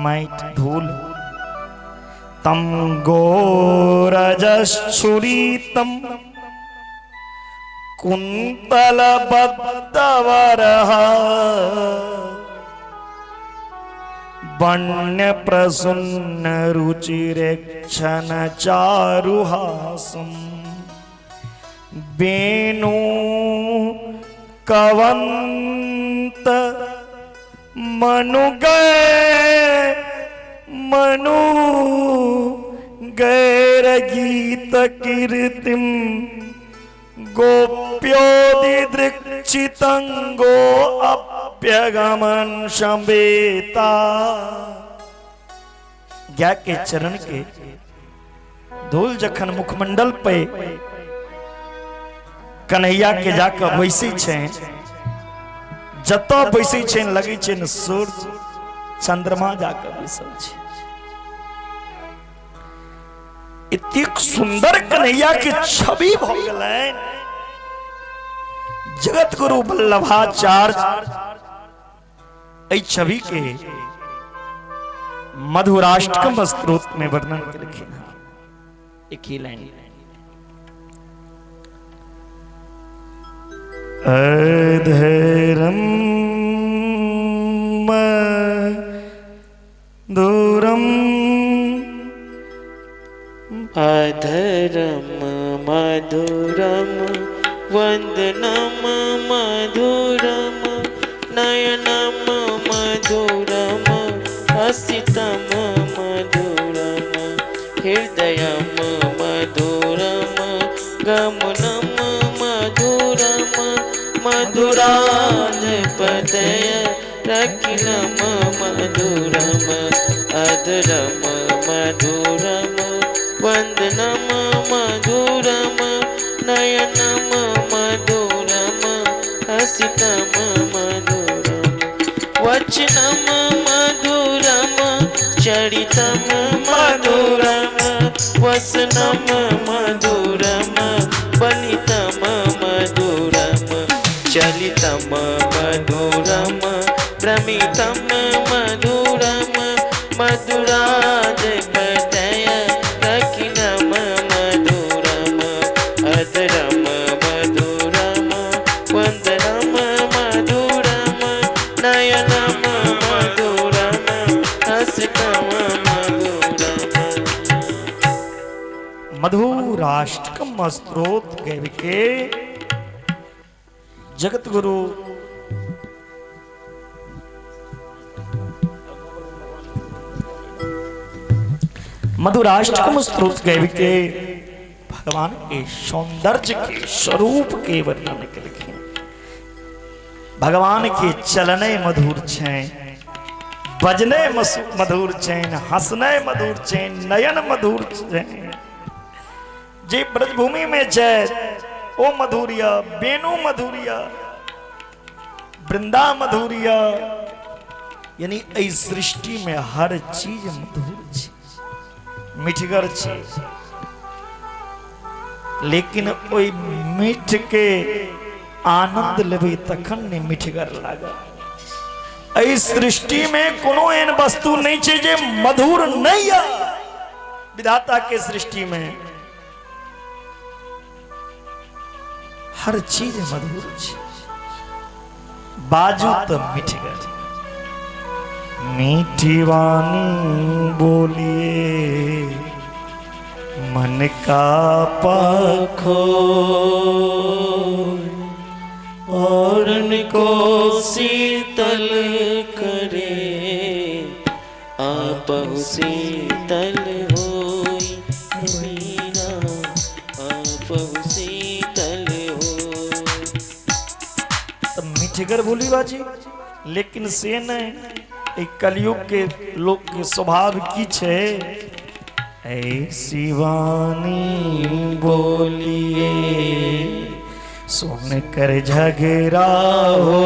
माइट धूल। तम गोरजश्छुरीतम कुंतल बद्धवरः वन्य प्रसन्न रुचिरेक्षण चारुहासम वेणु कवंत मनु गैर गीत कीर्तिम गोप्योदिदृक्षितंगो अप्यगमन शंबेता। गाय के चरण के धूल जखन मुखमंडल पे कन्हैया के जाकर बैसी छे, जतऽ बैसी छे लगे छे न सूर्य चंद्रमा जाकर बैसल छे। इतनी सुंदर कन्हैया की छवि भ गेलैन। जगत गुरु वल्लभाचार्य छवि के मधुराष्टकम स्तोत्र में वर्णन करके एक ही लाइन अधरम मधुरम अधरम मधुरम वंदनम मधुरम नयनम मधुरम हसितम मधुरम हृदयम मधुरम गमनम मधुरम मधुराधिपतय रकिनम मधुरम अधरम मधुरम वंदनम मधुरम नयनम मधुरम हसितम मधुरम वचनम मधुरम चरितम मधुरम वसनम मधुरम बलितम मधुरम चलितम मधुरम भ्रमितम मधुरम मधुराधिपतय रकिनम मधुरम अधरम मधुरम वंदनम मधुरम नयनम मधुरम हसितम मधुरम। मधुर मधुराष्टकम स्तोत्र गैव के जगत गुरु मधुराष्टकम स्तोत्र गैव के भगवान के सौंदर्य के स्वरूप के वर्णन के लिखे। भगवान के चलने मधुर छैन, बजने मधुर छैन, हंसने मधुर छैन, नयन मधुर छैन। जे ब्रजभूमि में जय ओ मधुरिया, बेनु मधुरिया, वृंदा मधुरिया, यानी इस सृष्टि में हर चीज मधुर छे, मिठगर छे। लेकिन ओई मीठ के आनंद लेबे तखन ने मिठगर लागा। इस सृष्टि में कोनो एन वस्तु नहीं छे जे मधुर नहीं है। विधाता के सृष्टि में हर चीज मधुर छे, बाजू तो मिठगर। मीठी वाणी बोलिए मन का पाखो, और को शीतल करे, आपहु शीतल होई मीरा, आपहु शीतल होई। तो मिठगर बोली बाजी, लेकिन से न एक कलयुग के लोग के स्वभाव की छे। ऐसी वाणी बोलिए सुन कर झगड़ा हो,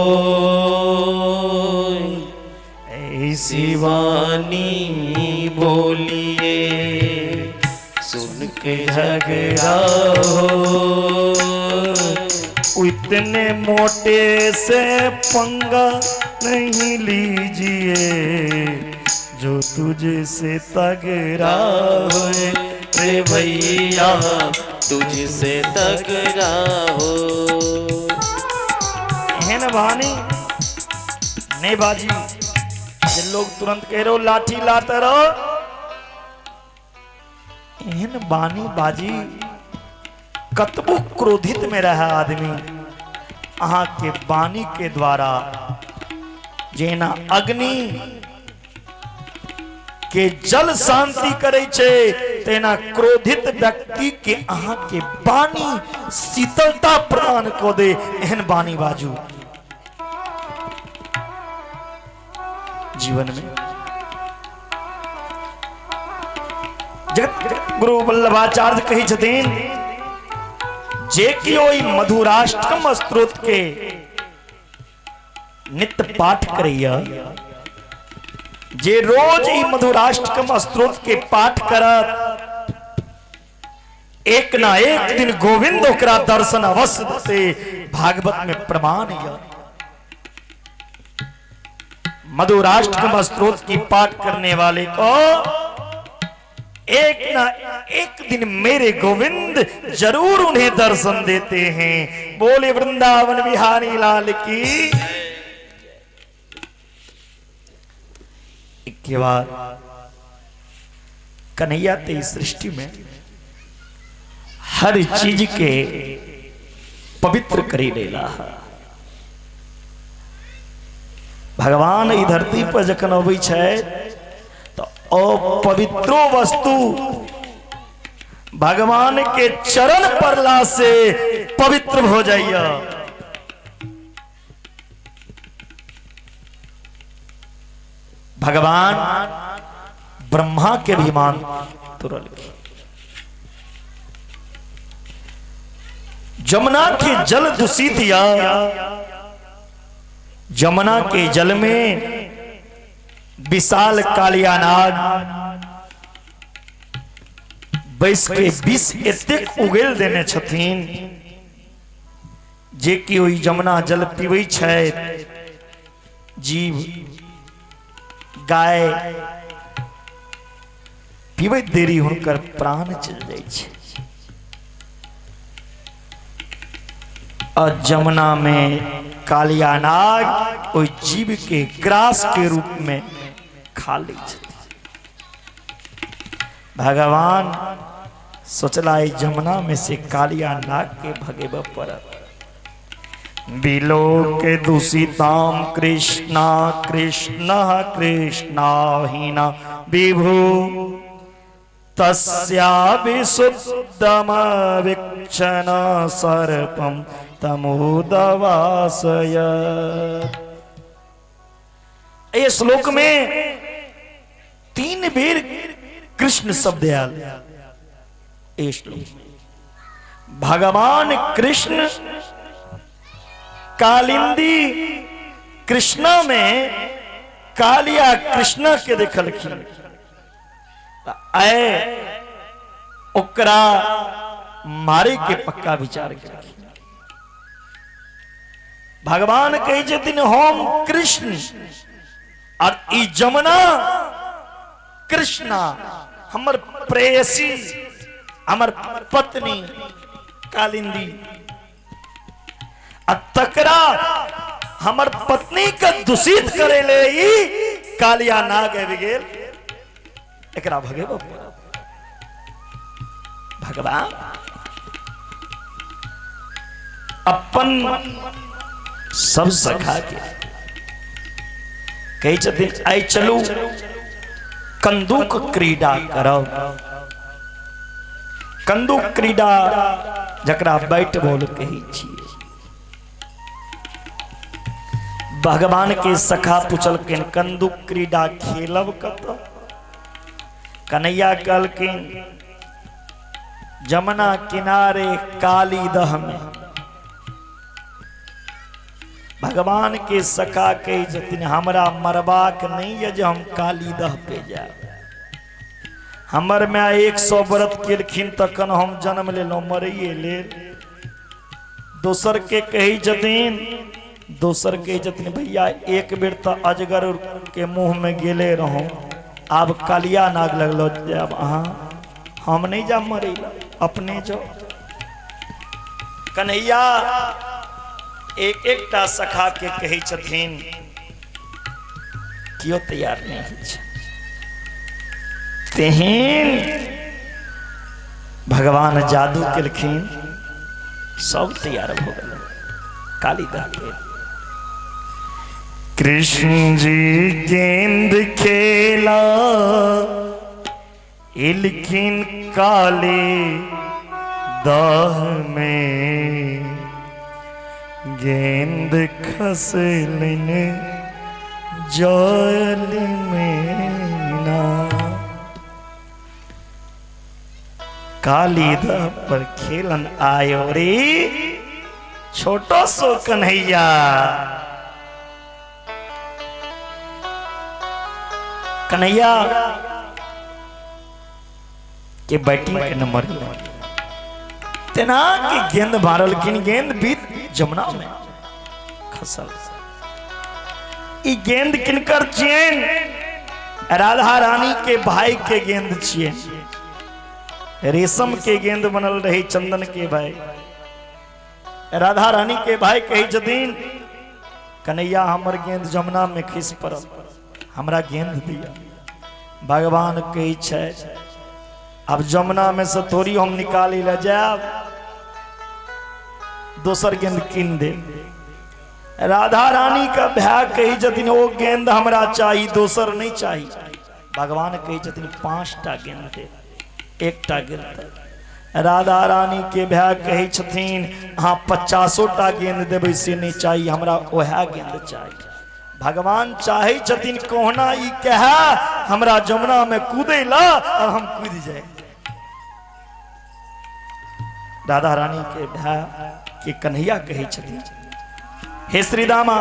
ऐसी वाणी बोलिए सुन के झगड़ा हो। इतने मोटे से पंगा नहीं लीजिए, जो तुझे से तगड़ा होए रे भैया, तुझसे तगड़ा हो। है ना भानी नहीं बाजी, जिन लोग तुरंत कह रहे हो लाठी लाते रहो, एहन बानी बाजी कतबो क्रोधित में रहा आदमी अहाँ के बानी के द्वारा जेना अग्नि के जल शांति करे छे, तेना क्रोधित व्यक्ति के अहाँ के बानी शीतलता प्रदान को दे। एहन बानी बाजू जीवन में। जगत गुरु वल्लभाचार्य कही छथिन, जे कि ओई मधुराष्टकम स्तोत्र के नित्य पाठ करैया, जे रोज ई मधुराष्टकम स्तोत्र के पाठ करत, एक ना एक दिन गोविंद ओकरा दर्शन अवश्य देते। भागवत में प्रमाण है। मधुराष्टकम स्तोत्र की पाठ करने वाले को एक ना एक दिन मेरे गोविंद जरूर उन्हें दर्शन देते हैं। बोले वृंदावन बिहारी लाल की। के बाद कन्हैया ते सृष्टि में हर चीज के पवित्र करी लेला। भगवान ई धरती पर जखन अबै छै तो अपवित्रो वस्तु भगवान के चरण परला से पवित्र हो जाइया। भगवान ब्रह्मा के भी मान तुरल। जमुना के जल दूषित या जमुना के जल में विशाल कालियानाग बैस के विष एतेक उगेल देने छथिन जे कि ओई जमुना जल पीबै छै जीव गाय पीबै देरी हुनकर प्राण चल जाय छै। और जमुना में कालियानाग ओई जीव के ग्रास के रूप में खा लै छै। भगवान सोचला जमुना में से कालिया नाग के भगे पर बिलो के दूषिताम कृष्णा कृष्ण कृष्णा हीना विभु तस्या विशुद्धम वीक्षण सर्पम तमोदवासय। ये श्लोक में 3 बेर कृष्ण शब्द आया। भगवान कृष्ण कालिंदी कृष्णा में कालिया कृष्णा के देखलखिन आए ओकरा मारे के पक्का विचार कर। भगवान कहे जतिन हम कृष्ण और ई जमुना कृष्णा हमर प्रेयसी हमर पत्नी कालिंदी तकरा हमर पत्नी का दूषित करे ले कालिया नाग गेल एकरा भगे भगवान अपन सब सखा के कही छथिन आई चलू कंदूक क्रीड़ा करो। कंदूक क्रीड़ा जकरा बैट बॉल कही छी। भगवान के सखा पूछलकिन कंदूक क्रीड़ा खेलब कत। कन्हैया कहलकिन जमुना किनारे काली दह में। भगवान के सखा कही जतिन हमरा मरबाक नहीं है जो हम काली दह पे जाए। हमर में 100 व्रत केलखिन तखन हम जन्म लेलो मरिए ले। दोसर के कही जतिन भैया एक बेर तो अजगर के मुंह में गेले रहो अब कालिया नाग लगलो जब अहाँ हम नहीं जा मरे अपने जो। कन्हैया एक सखा के कही छथिन क्यों तैयार नहीं तेहन भगवान जादू केलखिन सब तैयार हो गए कालिदाह के। कृष्ण जी गेंद खेला इलखिन काले दाह में गेंद खसलिन जल में ना। कालिदाह पर खेलन आयो रे छोटो सो कन्हैया। कन्हैया के बैटिंग के नंबर तेना की गेंद मारल किन गेंद बीत जमुना में खसल। ई गेंद किनकर चेन राधा रानी के भाई के गेंद छिए। रेशम के गेंद बनल रही चंदन के भाई। राधा रानी के भाई कही जदीन कन्हैया हमर गेंद जमुना में खिस पड़ल हमरा गेंद दिया। भगवान कही छै अब जमुना में से थोड़ी हम निकाली ले जाब दोसर गेंद किन दे। राधा रानी का भाई कही जतिन वो गेंद हमरा चाहिए दोसर नहीं चाहिए। भगवान कही जतिन 5टा गेंद दे 1टा गेंद। राधा रानी के भाई कही छथिन हाँ 50टा गेंद देवे से नहीं चाहिए हमरा वह गेंद चाहिए। भगवान चाहे छथिन कोहना ई कह हमरा जमुना में कूदे ला और हम कूद जाए। राधा रानी के भाई के कन्हैया कही छथिन हे श्री दामा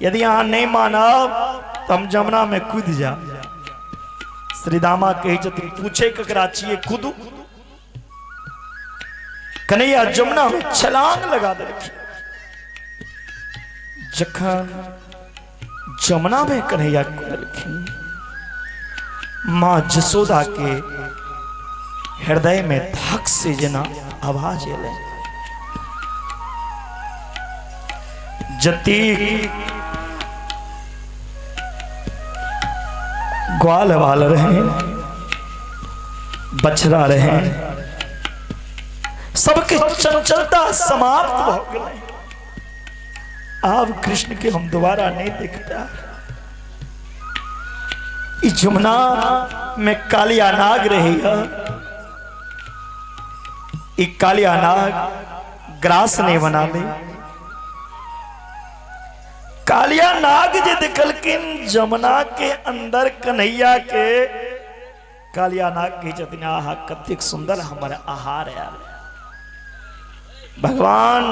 यदि यहाँ नहीं मानब तो हम जमुना में कूद जा। श्री दामा कही छथिन पूछे ककरा चाहिए कूदू। कन्हैया जमुना में छलांग लगा दे। जखन जमुना में कन्हैया कूदलखिन मां जसोदा के हृदय में धक से जना आवाज एले। जती ग्वाल वाल रहे बछड़ा रहे सबके चंचलता समाप्त हो गए। अब कृष्ण के हम दोबारा नहीं देखता। इस जमुना में कालिया नाग रहेगा, एक कालिया नाग ग्रास ने बना ले। कालिया नाग जे देखलकिन जमुना के अंदर कन्हैया के, कालिया नाग के जतिन आहा कतिक सुंदर हमारा आहार है। भगवान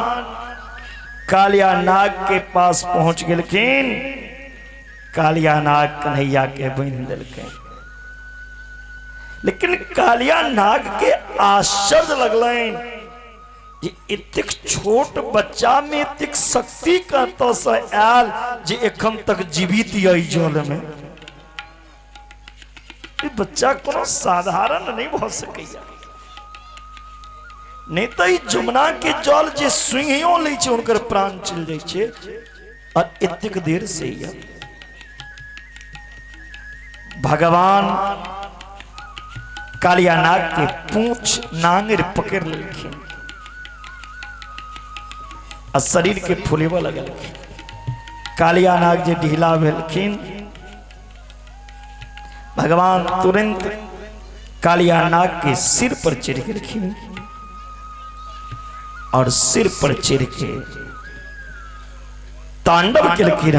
कालिया नाग के पास पहुंच गेलखिन, कालिया नाग कन्हैया के बांध देलखिन। लेकिन कालिया नाग के आश्चर्य लगलन जे इतक छोट बच्चा में इतक शक्ति का तो से आयल जे एखन तक जीवित है जल में। ये बच्चा कोनो साधारण नहीं भ सकैया, नहीं तो जमुना के जल जे सुइयो ले छे उनकर प्राण चल जाय छे। और इतक देर से ही भगवान कालिया नाग के पूंछ नांगर पकड़ लेलखिन और शरीर के फुलेवा लगल। कालिया नाग जे ढीला भेलखिन, भगवान तुरंत कालिया नाग के सिर पर चढ़ गेलखिन और सिर पर चढ़ के तांडव केलखिन।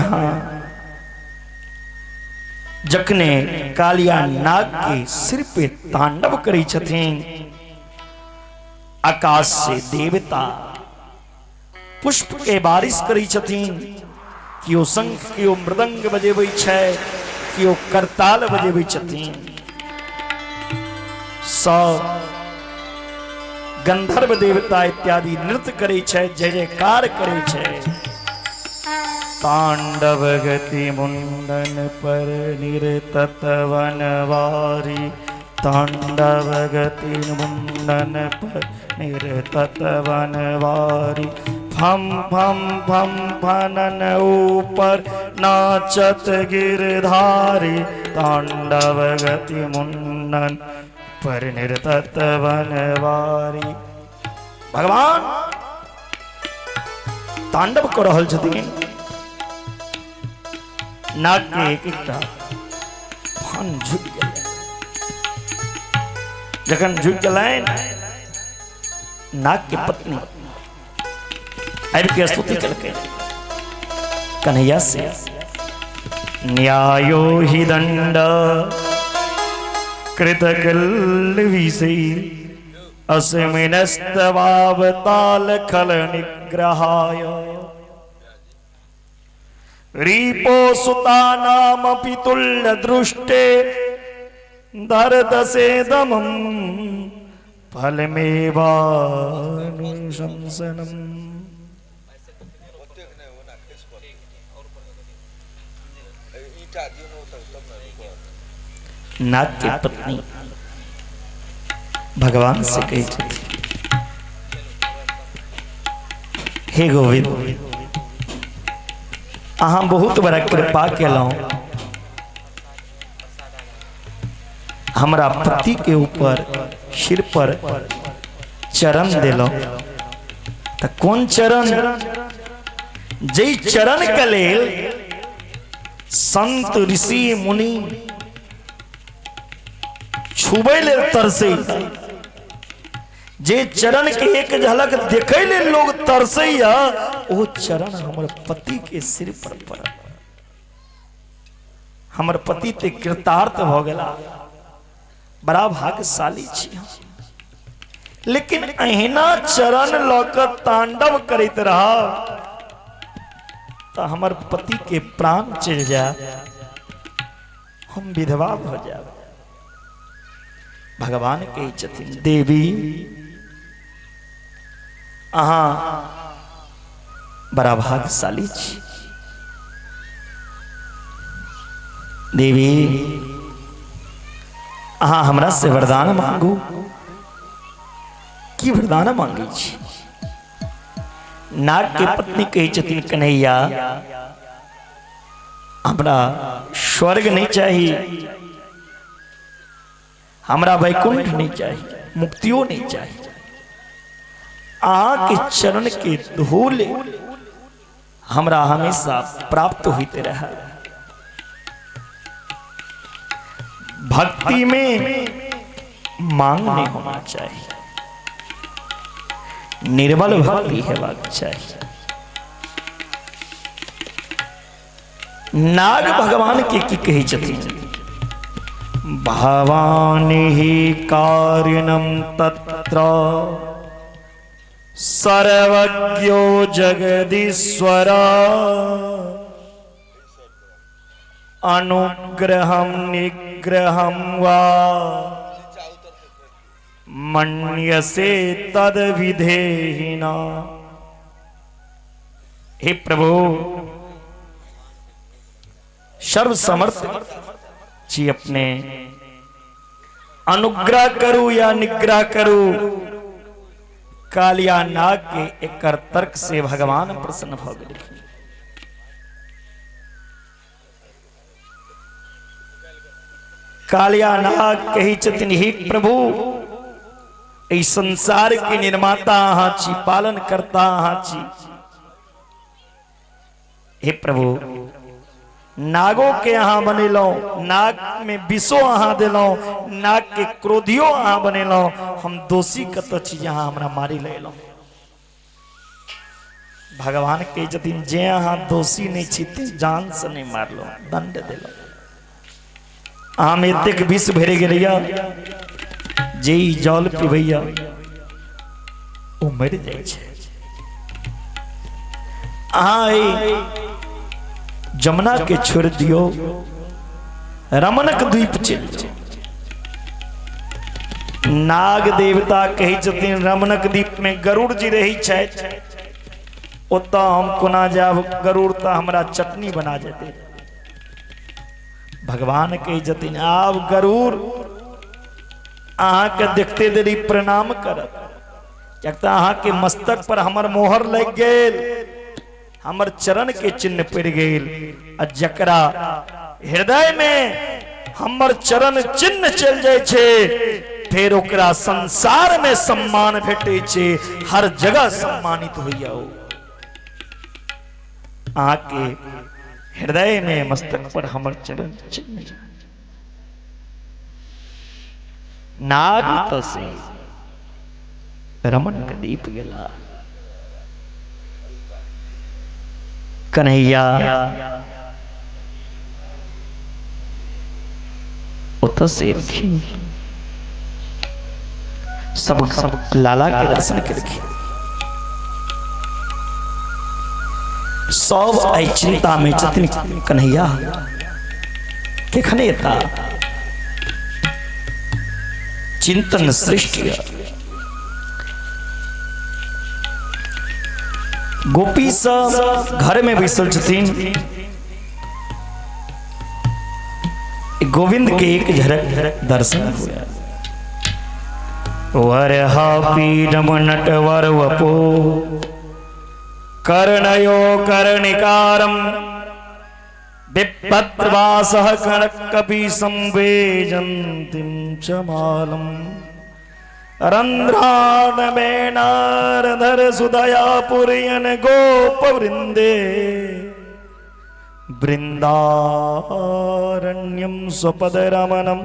जखने कालिया नाग के सिर पे तांडव करै छथिन, आकाश से देवता पुष्प के बारिश करै छथिन। कियो शंख, कियो मृदंग बजेबै छै, कियो करताल बजेबै छथिन। सब गंधर्व देवता इत्यादि नृत्य करै छै, जय जयकार करै छै। तांडव गति मुंडन पर निरतत वनवारी, तांडव गति मुंडन पर निरतत वनवारी। फम फम फम फनन ऊपर नाचत गिरधारी, तांडव गति मुंडन पर निरतत वनवारी। भगवान तांडव कर रहल छथिन। नाग के एक एकटा फन झुक गेलै। जखन झुक गेलैन, नाग के पत्नी आबि के स्तुति केलकै कन्हैया से। न्यायो हि दंड कृतकल्विषै, अस्मिनस्तवावताल खल निग्रहाय। रीपो सुता नाम पितुल्य दृष्टे, धरदसेदमं फलमेवानुशंसनम्। नाग की पत्नी भगवान से कही थी, हे गोविंद, अहाँ बहुत बड़ा कृपा केलौं। हमरा पति के ऊपर सिर पर चरण देलौं। तो कौन चरण? जय चरण के लेल संत ऋषि मुनि छुबै लेल तरसै, जे चरण के एक झलक देखै लेल लोग तरसैया, ओ चरण हमर पति के सिर पर पड़ल। हमर पति ते कृतार्थ भ गेला, बड़ा भाग्यशाली छी हम। लेकिन अहिना चरण ल क तांडव करैत रहा तो हमर पति के प्राण चल जाए, हम विधवा भ जाए। भगवान कही छथिन, देवी अहाँ बड़ा भाग्यशाली छी। देवी अहाँ हमरा से वरदान मांगू। की वरदान मांगी छी? नाग के पत्नी कही छथिन, कन्हैया हमरा स्वर्ग नहीं चाहिए, हमरा वैकुंठ नहीं चाहिए, मुक्तियों नहीं चाहिए। आ के चरण के धूल हमरा हमेशा प्राप्त होते रहा। भक्ति में मांग नहीं होना चाहिए, निर्बल भक्ति हेबाक चाहिए। नाग भगवान के की कही छथिन, भवानी ही कारणम तत्र सर्वज्ञो जगदीश्वर अनुग्रहम निग्रहम वा मन्यसे तद विधेहिना। हे प्रभु, सर्व समर्थ जी अपने अनुग्रह करूं या निग्रह करूं, कालिया नाग के एक तर्क से भगवान प्रसन्न हो गए। कालिया नाग कही छथिन, हे प्रभु, इस संसार के निर्माता अहाँ छी, पालन करता अहाँ छी। हे प्रभु, नागों के अहाँ बनेलो, नाग में विषो अहाँ दिलो, नाग के क्रोधियो अहाँ बनेलो, हम दोषी कत छी जहाँ हमरा मारी लेलो। भगवान के जतिन जे अहाँ दोषी नहीं छी ते जान से नहीं मारलो, दंड दिलो। आम एतेक विष भरे गेलैया, जे जल पीबैया ओ मर जाय छै। अहाँ जमुना के छोड़ दियो, रमणक द्वीप चल। नाग देवता कही छथिन, रमणक द्वीप में गरुड़ जी रही छथि, ओतऽ हम कोना जाब, गरुड़ तऽ हमरा चटनी बना जेते। भगवान कही छथिन, आब गरुड़ अहाँ के देखते देरी प्रणाम करत, कियाक तऽ अहाँ के मस्तक पर हमर मोहर लग गेल, हमर चरण के चिन्ह पड़ गेल। आ जकरा हृदय में हमर चरण चिन्ह चल जाय छे, फिर ओकरा संसार में सम्मान भेटे छे, हर जगह सम्मानित होइया। आके हृदय में मस्तक पर हमर चरण चिन्ह। नाग तो से रमन के दीप गेला। कन्हैया उत से सब लाला के दर्शन करके सब आई चिंता में छथिन। कन्हैया केखने था चिंतन सृष्टि। गोपी सब घर में बैसल छथिन। गोविंद के एक झलक दर्शन हुआ। वरहा पीडम नटवर वपो कर्णयो कर्णिकारम विपत्रवासः कनकपि संवेजन्तिं च मालम रंध्रानमेनारधर सुदया पुरयन गोपवृंदे वृंदारण्यम स्वपदरमणम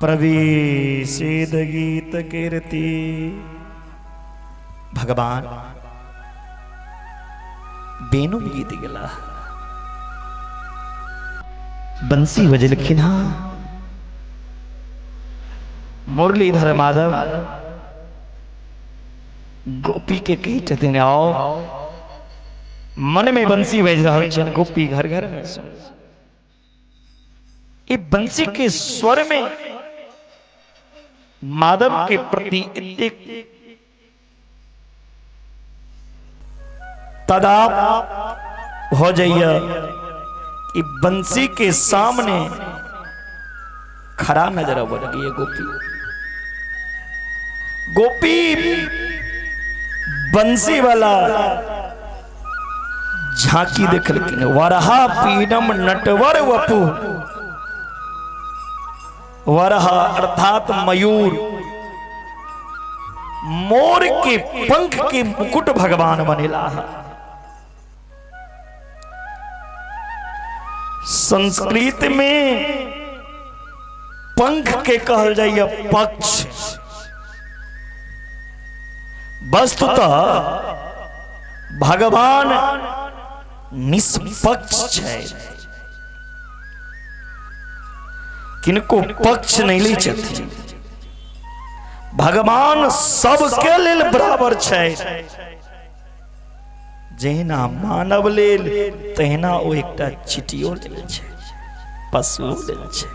प्रवेशेद गीत कीर्ति। भगवान बेनु गीत गेला, बंसी बजलखिन। हाँ, मुरलीधर माधव गोपी के कही छथिन, आओ। मन में बंसी बज रहा है, गोपी घर घर में सुन। ये बंसी के स्वर में माधव के प्रति इतने तदाप हो जाइए कि बंसी के सामने खरा नजर बढ़ गई है गोपी। गोपी बंसी वाला झांकी देख लेकिन वरहा पीडम नटवर वपु। वरहा अर्थात मयूर, मोर के पंख के मुकुट भगवान बनेला है। संस्कृत में पंख के कहल जाइए पक्ष। वस्तुतः भगवान निष्पक्ष है, किनको पक्ष नहीं ली छथिन। भगवान सबके लेल बराबर छै। जहिना मानव लेल तहिना ओ एकटा चिटियो लेल छै, पशु लेल छै।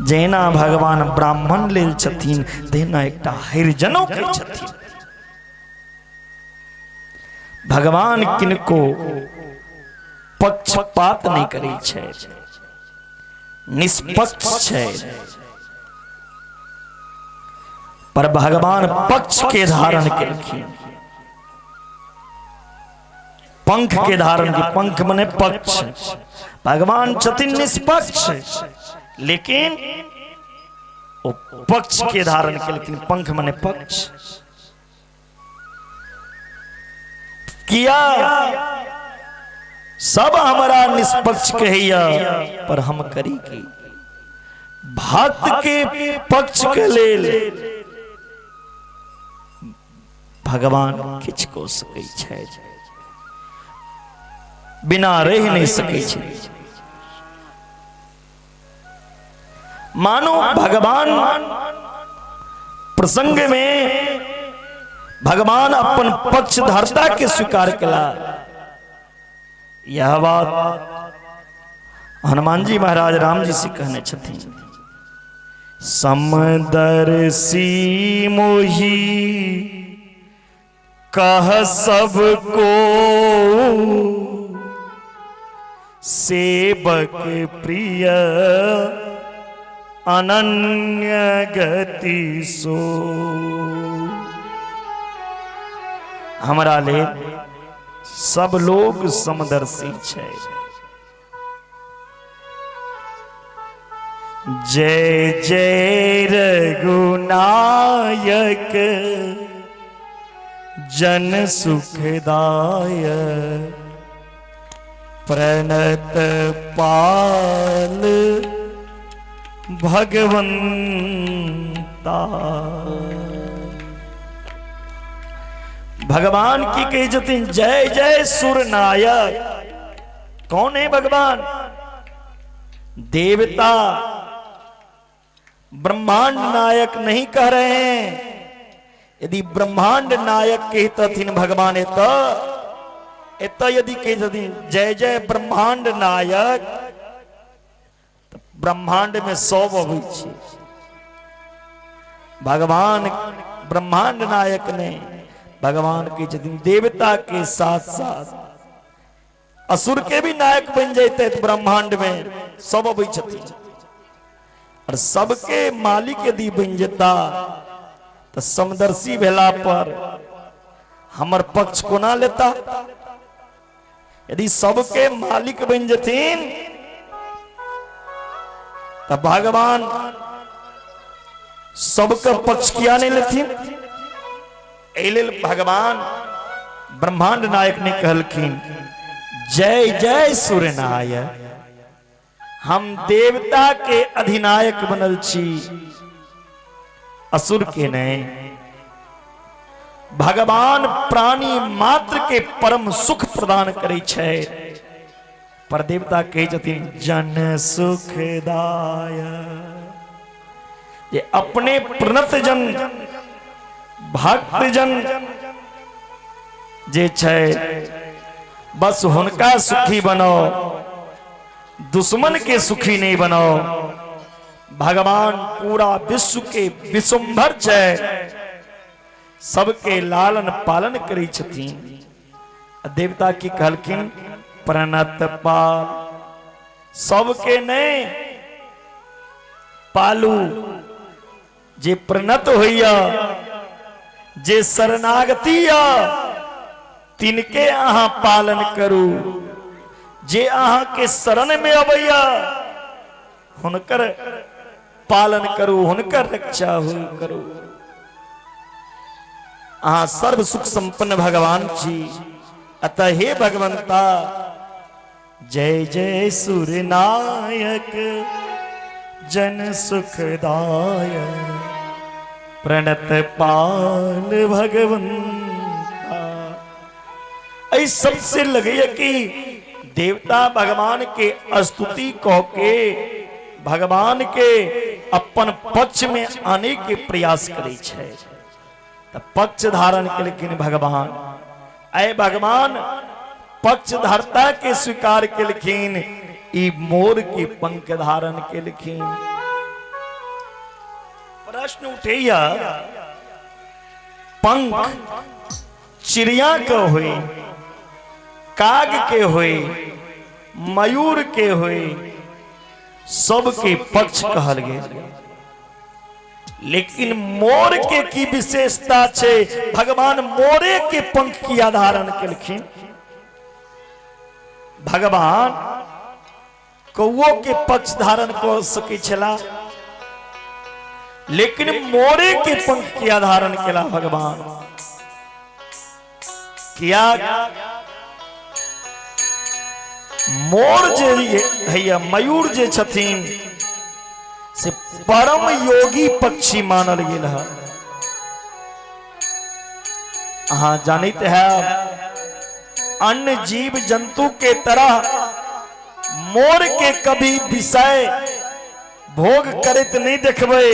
जहिना भगवान ब्राह्मण लेल छथिन तहिना एकटा हरिजनों के छथिन। भगवान किनको पक्षपात नहीं करै छै, निष्पक्ष छै। पर भगवान पक्ष के धारण केलखिन, पंख के धारण के। पंख मने पक्ष। भगवान छथिन निष्पक्ष, लेकिन वो पक्ष के धारण केलखिन। पंख मने पक्ष किया। सब हमारा निष्पक्ष कहिया, पर हम करी की भक्त के पक्ष के लेल भगवान किछ को सकै छै, बिना रह नहीं सकै छै। मानो भगवान प्रसंग में भगवान अपन पक्षधरता के स्वीकार कला। यह बात हनुमान जी महाराज राम जी से कहने छथिन। समदर्शी मोही कह सबको, सेवक प्रिय अनन्य गति सो। हमरा ले सब लोग समदर्शी छै। जय जय रघुनायक जन सुखदाय, प्रणत पाल भगवंता। भगवान की कही जतिन जय जय सुर नायक। कौन है भगवान? देवता ब्रह्मांड नायक नहीं कह रहे हैं। यदि ब्रह्मांड नायक कहतथिन भगवान एत यदि कहतथिन जय जय ब्रह्मांड नायक, तो ब्रह्मांड में 100 अबै छै। भगवान ब्रह्मांड नायक ने भगवान के जतिन देवता के साथ साथ असुर के भी नायक बन जाते तो ब्रह्मांड में 100 अबै छथिन। और सबके मालिक यदि बन जता तो समदर्शी भेला पर हमर पक्ष कोना लेता। यदि सबके मालिक बन जथिन तो भगवान सबका पक्ष किया नहीं लेथिन। एलेल भगवान ब्रह्मांड नायक ने कहलखिन जय जय सूर्यनायक। हम देवता के अधिनायक बनल छी, असुर के नहीं। भगवान प्राणी मात्र के परम सुख प्रदान करे छै, पर देवता कहे छथिन जन सुखदाय। ये अपने प्रणत जन भक्त जन जे छै बस हुनका सुखी बनो, दुश्मन के सुखी नहीं बनो। भगवान पूरा विश्व के विश्वभर छै, सबके लालन पालन करै छथिन। देवता की कहलखिन प्रणत पाल, सबके नहीं पालू। जे प्रणत होइया, जे शरणागति तिनके अहाँ पालन करू। जे अहाँ के शरण में अबैया हुनकर पालन करू, हुनकर रक्षा हो करू। अहाँ सर्व सुख संपन्न भगवान छी। अतः हे भगवंता जय जय सूर्यनायक जन सुखदायक प्रणत पाल भगवंता। ऐ सबसे लगे कि देवता भगवान के स्तुति कह के भगवान के अपन पक्ष में आने के प्रयास करे छे। तो पक्ष धारण के लेकिन भगवान ऐ भगवान पक्ष धारता के स्वीकार के लेकिन ई मोर के पंख धारण के लेकिन। प्रश्न उठैया पंख चिड़िया के हुए, काग के हुए, मयूर के हुए, सबके पक्ष कहल गए, लेकिन मोर के की विशेषता छे। भगवान मोरे के पंख की धारण केलखिन। भगवान कौओ के पक्ष धारण कर सके छला, लेकिन मोरे के पंख की धारण केला भगवान। किया मोर जे हैया मयूर जे छथिन से परम योगी पक्षी मानल गेल है। अहाँ जानित है अन्य जीव जंतु के तरह मोर के कभी विषय भोग करत नहीं देखबे।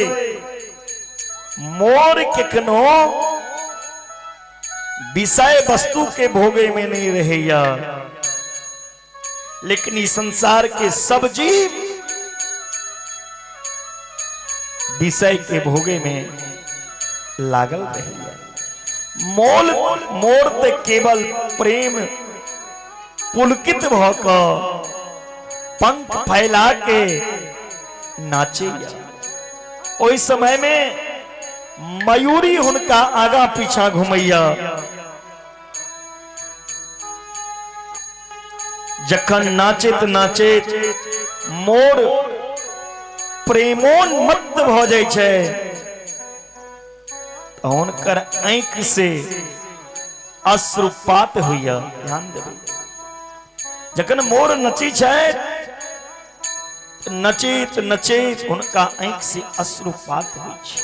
मोर केकनो विषय वस्तु के भोगे में नहीं रहेया, लेकिन इस संसार के सब जीव विषय के भोगे में लागल रही। मोर ते केवल प्रेम पुलकित भक पंख फैला के नाचे। ओई समय में मयूरी हुनका आगा पीछा घुमैया। जखन नाचेत नाचेत मोर प्रेमोन्मत्त भ जाय छै, हुनकर आंख से अश्रुपात होइया। ध्यान देबै, जखन मोर नची छै नचेत नचेत हुनका आंख से अश्रुपात होइ छै,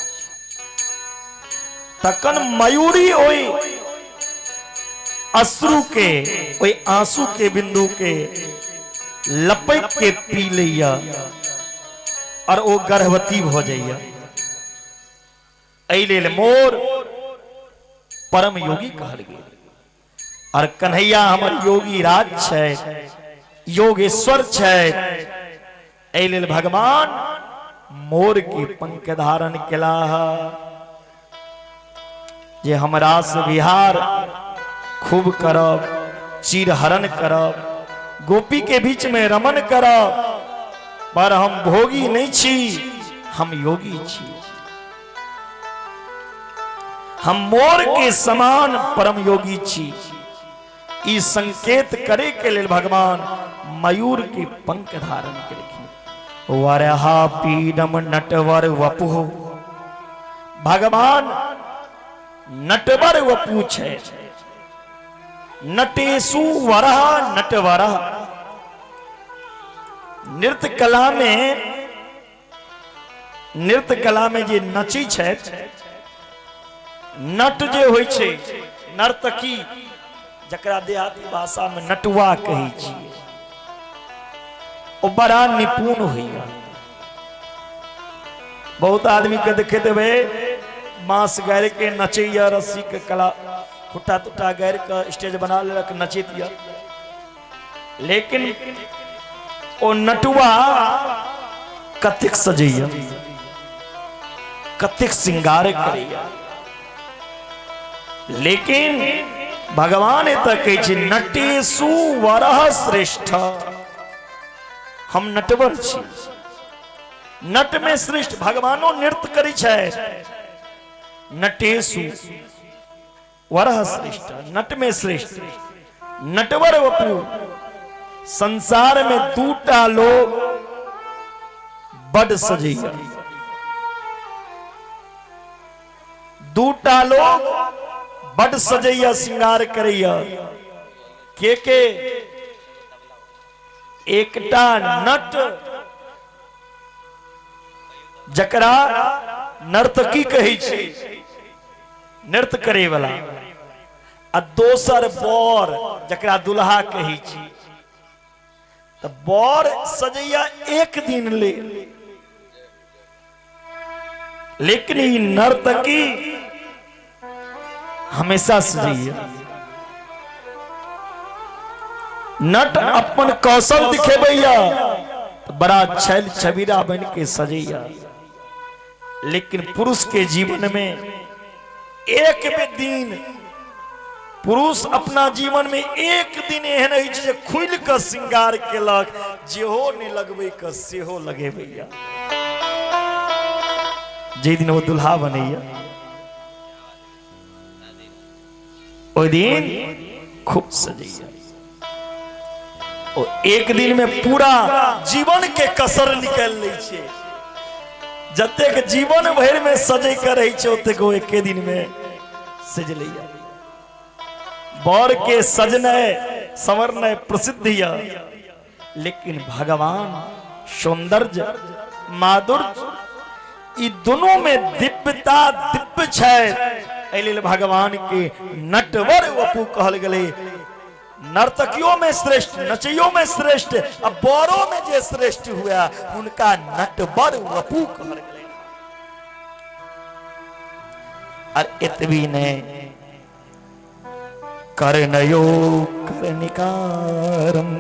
तखन मयूरी ओई अश्रु के ओई आंसू के बिंदु के लपक के पी लिया और वो गर्भवती हो जाइया। ऐलेल मोर परम योगी कहल गेल। और कन्हैया हमर योगी राज छै, योगेश्वर छै। ऐलेल भगवान मोर के पंख धारण केला जे हमरा से विहार खूब करब, चिरहरण करब, गोपी के बीच में रमन करब, पर हम भोगी नहीं छी, हम योगी छी। हम मोर के समान परम योगी छी। ई संकेत करे के लिए भगवान मयूर के पंख धारण केलखिन। वरहा पीडम नटवर वपुः, भगवान नटवर वपु छै। नटेशु वरह नटवरः, नृत्य कला में जे नची छै, नट जे होइ छै, नर्तकी जकरा देहाती भाषा में नटुआ कही छी, ओ बड़ा निपुण होइया। बहुत आदमी के देखे देवे बांस गाड़ के नचैया, रस्सी के कला खुट्टा तुट्टा गाड़ के स्टेज बना लेलक नचितिया, लेकिन ओ नटुआ कतेक सजैया, कतेक श्रृंगार करैया। लेकिन भगवान एतऽ कहै छै नटेशु वरः श्रेष्ठ। हम नटवर छी, नट में श्रेष्ठ। भगवानो नृत्य करै छै। नटेशु वरः श्रेष्ठ, नट में श्रेष्ठ। नटवर वपु, संसार में दूटा लोग बड़ सजैया, दूटा लोग बड़ सजैया श्रृंगार करैया के एकटा नट जकरा नर्तकी कहै छै, नृत्य करे वाला, आ दोसर बर जकरा दुल्हा कहै छै। तो बर सजैया एक दिन ले, लेकिन ई नर्तकी हमेशा सजैया। नट अपन कौशल दिखेबैया तो बड़ा छैल छबीरा बन के सजैया, लेकिन पुरुष के जीवन में एक भी दिन, पुरुष अपना जीवन में एक दिन एहन है जे खुल के श्रृंगार केलक, जेहो नहीं लगबे के सेहो लगेबैया। जे दिन वो दुल्हा बनैया ओ दिन खूब सजैया, और एक दिन में पूरा जीवन के कसर निकल लै छै। जतेक जीवन भर में सजे के रही छै ओतेक एके दिन में सज लैया। बर के सजने संवरने प्रसिद्ध या, लेकिन भगवान सौंदर्य माधुर्य ई दोनों में दिव्यता दिव्य छै। एहि भगवान के नटवर वपु कहल गले। नर्तकियों में श्रेष्ठ, नचैयों में श्रेष्ठ, अब बरों में जे श्रेष्ठ हुआ उनका नटवर वपु कहल गले। और इतवी ने कर्णयो कर्णिकारम,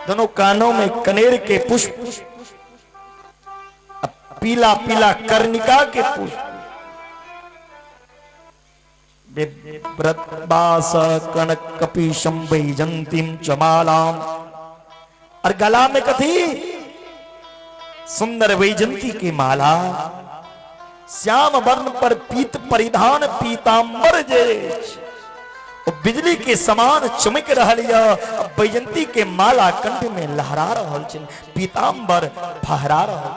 दोनों कानों में कनेर के पुष्प, पीला पीला कर्णिका के पुष्प, व्रतबास कनक कपीशम वैजंतीम चमालाम, और गला में कथी सुंदर वैजंती की माला, श्याम वर्ण पर पीत परिधान पीतांबर जे, बिजली के समान चमक रहा। वैजंती के माला कंठ में लहरा रहा, पीतांबर फहरा रहा।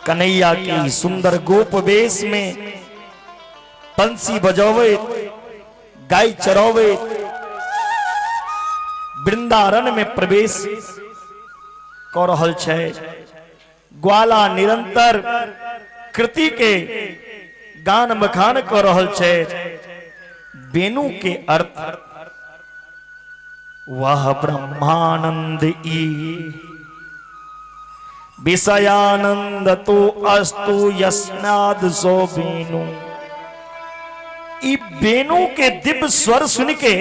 कन्हैया की सुंदर गोप वेश में बंसी बजावे, गाय चरावे, वृंदारन में प्रवेश कर रहल छै। ग्वाला निरंतर कृति के गान बखान कर रहल छै। वेणु के अर्थ वह ब्रह्मानंद ई, विषयानंद तो अस्तु यस्नाद सो वेणु। वेणु के दिव्य स्वर सुन के,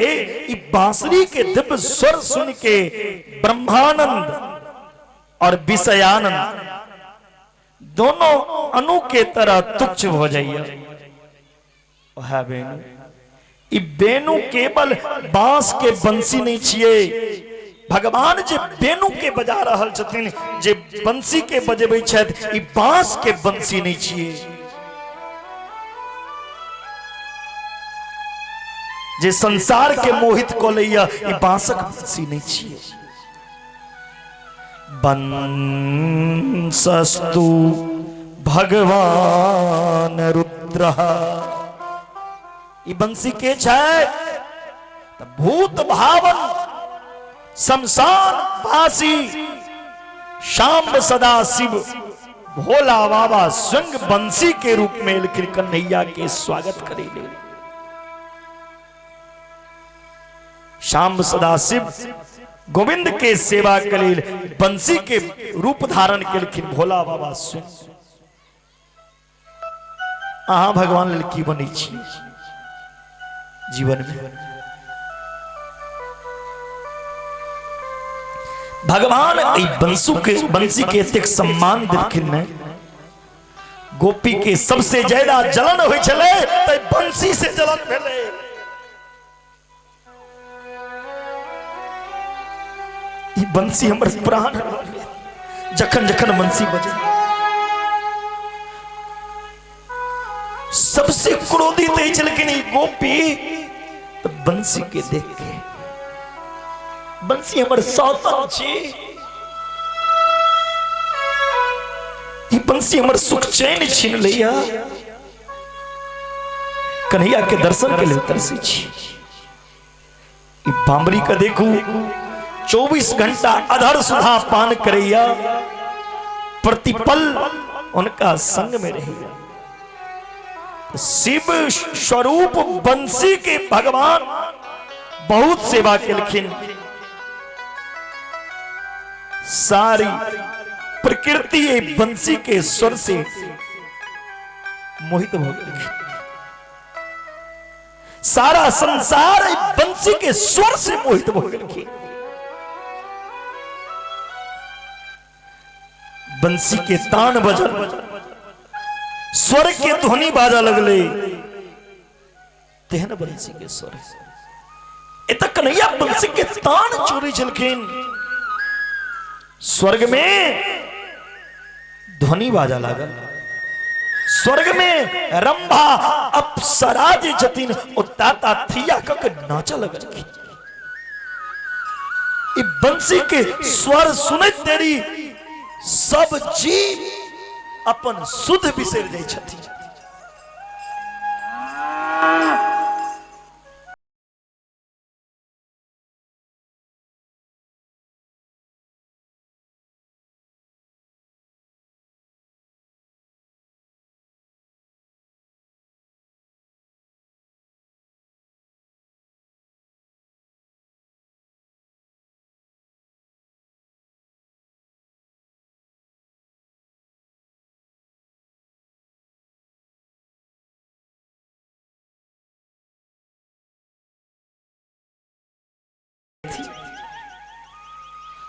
बांसुरी के दिव्य स्वर सुन के ब्रह्मानंद और विषयानंद दोनों अणु के तरह तुच्छ हो जाइए। वेणु केवल बांस के बंसी नहीं छिए, भगवान जे वेणु के बजा रहल छथिन, जे बंसी के बजेबै छथि, ई बांस के बंसी नहीं छिए। जे संसार के मोहित को लैया, ई बांसक बंसी नहीं छिए। बंसस्तु भगवान रुद्र, ई बंसी के छै भूत भावन शमशान वासी शाम सदा शिव भोला बाबा स्वयं बंसी के रूप में लेकिन कन्हैया के स्वागत करे। शाम सदा शिव गोविंद के सेवा के लिए बंसी के रूप धारण केलखिन भोला बाबा स्वयं। अहाँ भगवान लेल की बनै छी जीवन में? भगवान बंसी के एतेक सम्मान देलखिन ने, गोपी के सबसे ज्यादा जलन होइ छलै त बंसी से जलन भेलै। ई बंसी हमर प्राण, जखन जखन बंसी बजे सबसे क्रोधित है लेकिन गोपी तो बंसी के देख के, बंसी हमर सौतन छी, ई बंसी हमर सुख चैन छीन लिया। कन्हैया के दर्शन के लिए तरसी छी। ई बामरी का देखू 24 घंटा अधर सुधा पान करैया, प्रतिपल उनका संग में रहिया। शिव स्वरूप बंसी के भगवान बहुत सेवा केलखिन। सारी प्रकृति ये बंसी के स्वर से मोहित हो गई। सारा संसार बंसी के स्वर से मोहित हो गई। बंसी के तान बजल, स्वर के ध्वनि बाजा लगले, तेहन बंसी के स्वर इतना कन्हैया बंसी के तान चोरी चलखिन। स्वर्ग में ध्वनि बाजा लागल, स्वर्ग में रंभा अप्सरा जे जतिन उताता थिया कक नाचा लगल। ई बंसी के स्वर सुनत देरी सब जीव अपन सुध बिसर जाय छथि।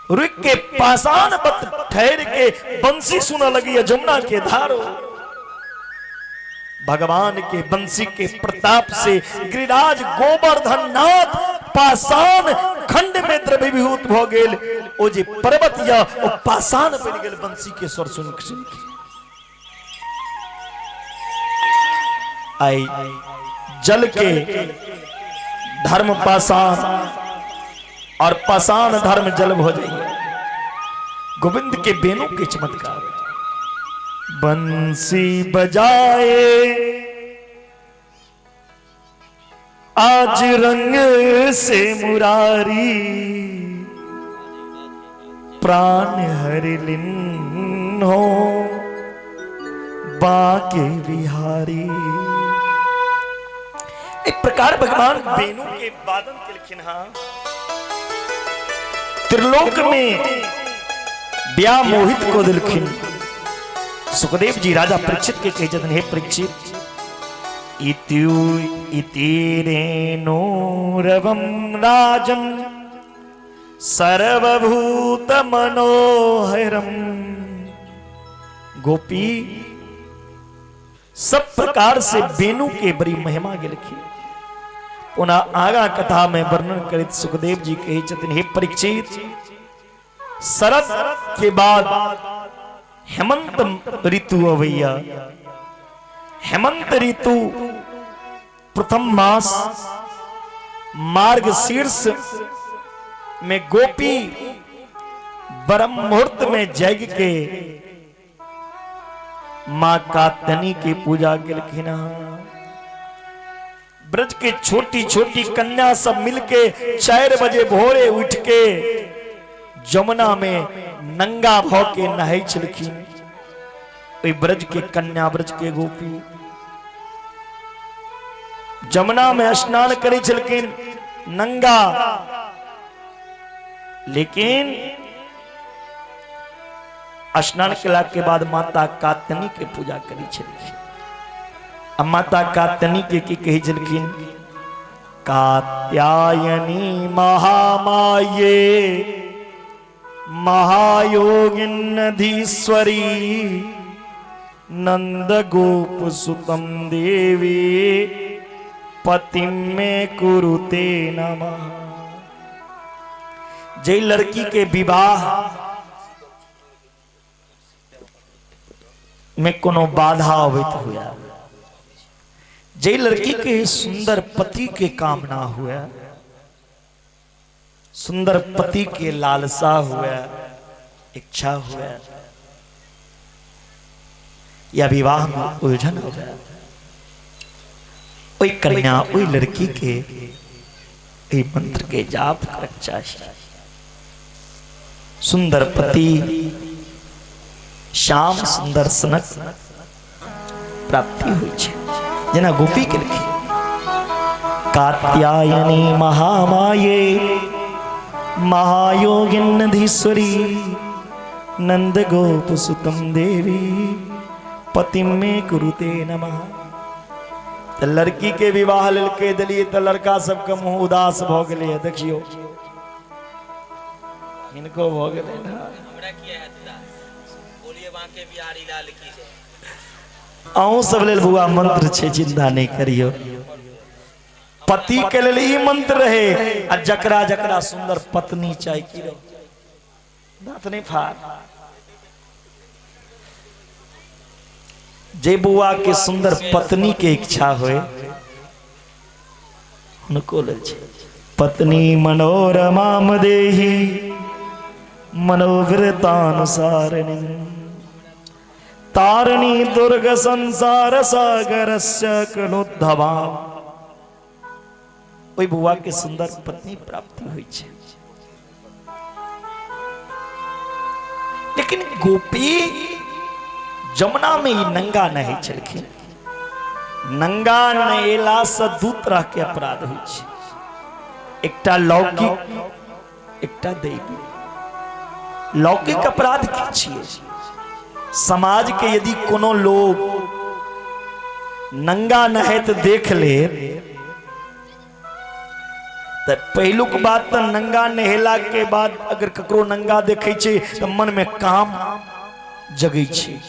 रुक के पाषाण बत ठहर के बंसी सुना लगी यमुना के धारो। भगवान के बंसी के प्रताप से गिरिराज गोवर्धन नाथ पाषाण खंड में द्रवीभूत हो गेल। ओ जे पर्वत या ओ पाषाण बन गेल बंसी के स्वर सुन के। आई जल के धर्म पाषाण और पाषाण धर्म जल हो जाइए। गोविंद के बेनों के चमत्कार। बंसी बजाए आज रंग से मुरारी, प्राण हरिलिन हो बाके बिहारी। एक प्रकार भगवान बेनू के वादन के लिखिन। हाँ, त्रिलोक में व्यामोहित को दिलखिन। सुखदेव जी राजा परीक्षित के कहे जतन, हे परीक्षित, इतिरेनो रवम राजन सर्वभूत मनोहरम। गोपी सब प्रकार से बेनू के बड़ी महिमा गिलखी। पुनः आगा कथा में वर्णन करित सुखदेव जी कहे जतन, हे परीक्षित, शरद के बाद हेमंत ऋतु अवैया। हेमंत ऋतु प्रथम मास मार्गशीर्ष में गोपी ब्रह्म मुहूर्त में जग के मां कात्यायनी की पूजा केलखिन। ब्रज के छोटी छोटी कन्या सब मिलके 4 बजे भोरे उठ के जमुना में नंगा भौ के नहाई छलखिन। ब्रज के कन्या, ब्रज के गोपी जमुना में स्नान करे छलखिन नंगा। लेकिन स्नान केला के बाद माता कात्यायनी के पूजा करी छलखिन। अब माता कात्यायनी के कही छलखिन, कात्यायनी महामाये महायोगिनधीश्वरी नंद गोप सुतम देवी पतिम में कुरुते नमः। जे लड़की के विवाह में कोनो बाधा अवैत हुआ, जे लड़की के सुंदर पति के कामना हुआ, सुंदर पति के लालसा हुआ, इच्छा हुआ, या विवाह में उलझन हो गया, वही कन्या वही लड़की के ये मंत्र के जाप कर चाहिए। सुंदर पति श्याम सुंदर सनक प्राप्ति हुई छे। जेना गोपी के लिखी कात्यायनी महामाये महायोगिन्नधीश्वरी नंद गोप सुतम देवी पतिम में कुरुते नमः। तो लड़की के विवाह ललके दिलिए तो लड़का सबके मुंह उदास भ गए। देखियो इनको भ गए ना, हमरा किया है उदास, बोलिए बांके बिहारी लाल की जय। आऊं सब लेल बुआ मंत्र छे, चिंता नहीं करियो। पति के लेल ई मंत्र रहे, आ जकरा जकरा सुंदर पत्नी चाहे की रहो दांत नहीं फाड़। जे बुआ के सुंदर पत्नी के इच्छा होए उनको ले छे। पत्नी मनोरमा देहि मनोवृतानुसारिणी तारिणी दुर्ग संसार सागरस्य कलोद्धवा। वही बुआ के सुंदर पत्नी प्राप्ति हुई छे। लेकिन गोपी जमुना में ही नंगा नहीं चलखिन। नंगा नहेला से दू तरह के अपराध हुई छे, एकटा लौकिक एकटा दैवी। लौकिक अपराध की छिए? समाज के यदि कोनो लोग नंगा नहैत देख ले तो पहलुक बात तो नंगा नहेला के बाद अगर ककरो नंगा देखे छे तो मन में काम जगै छे,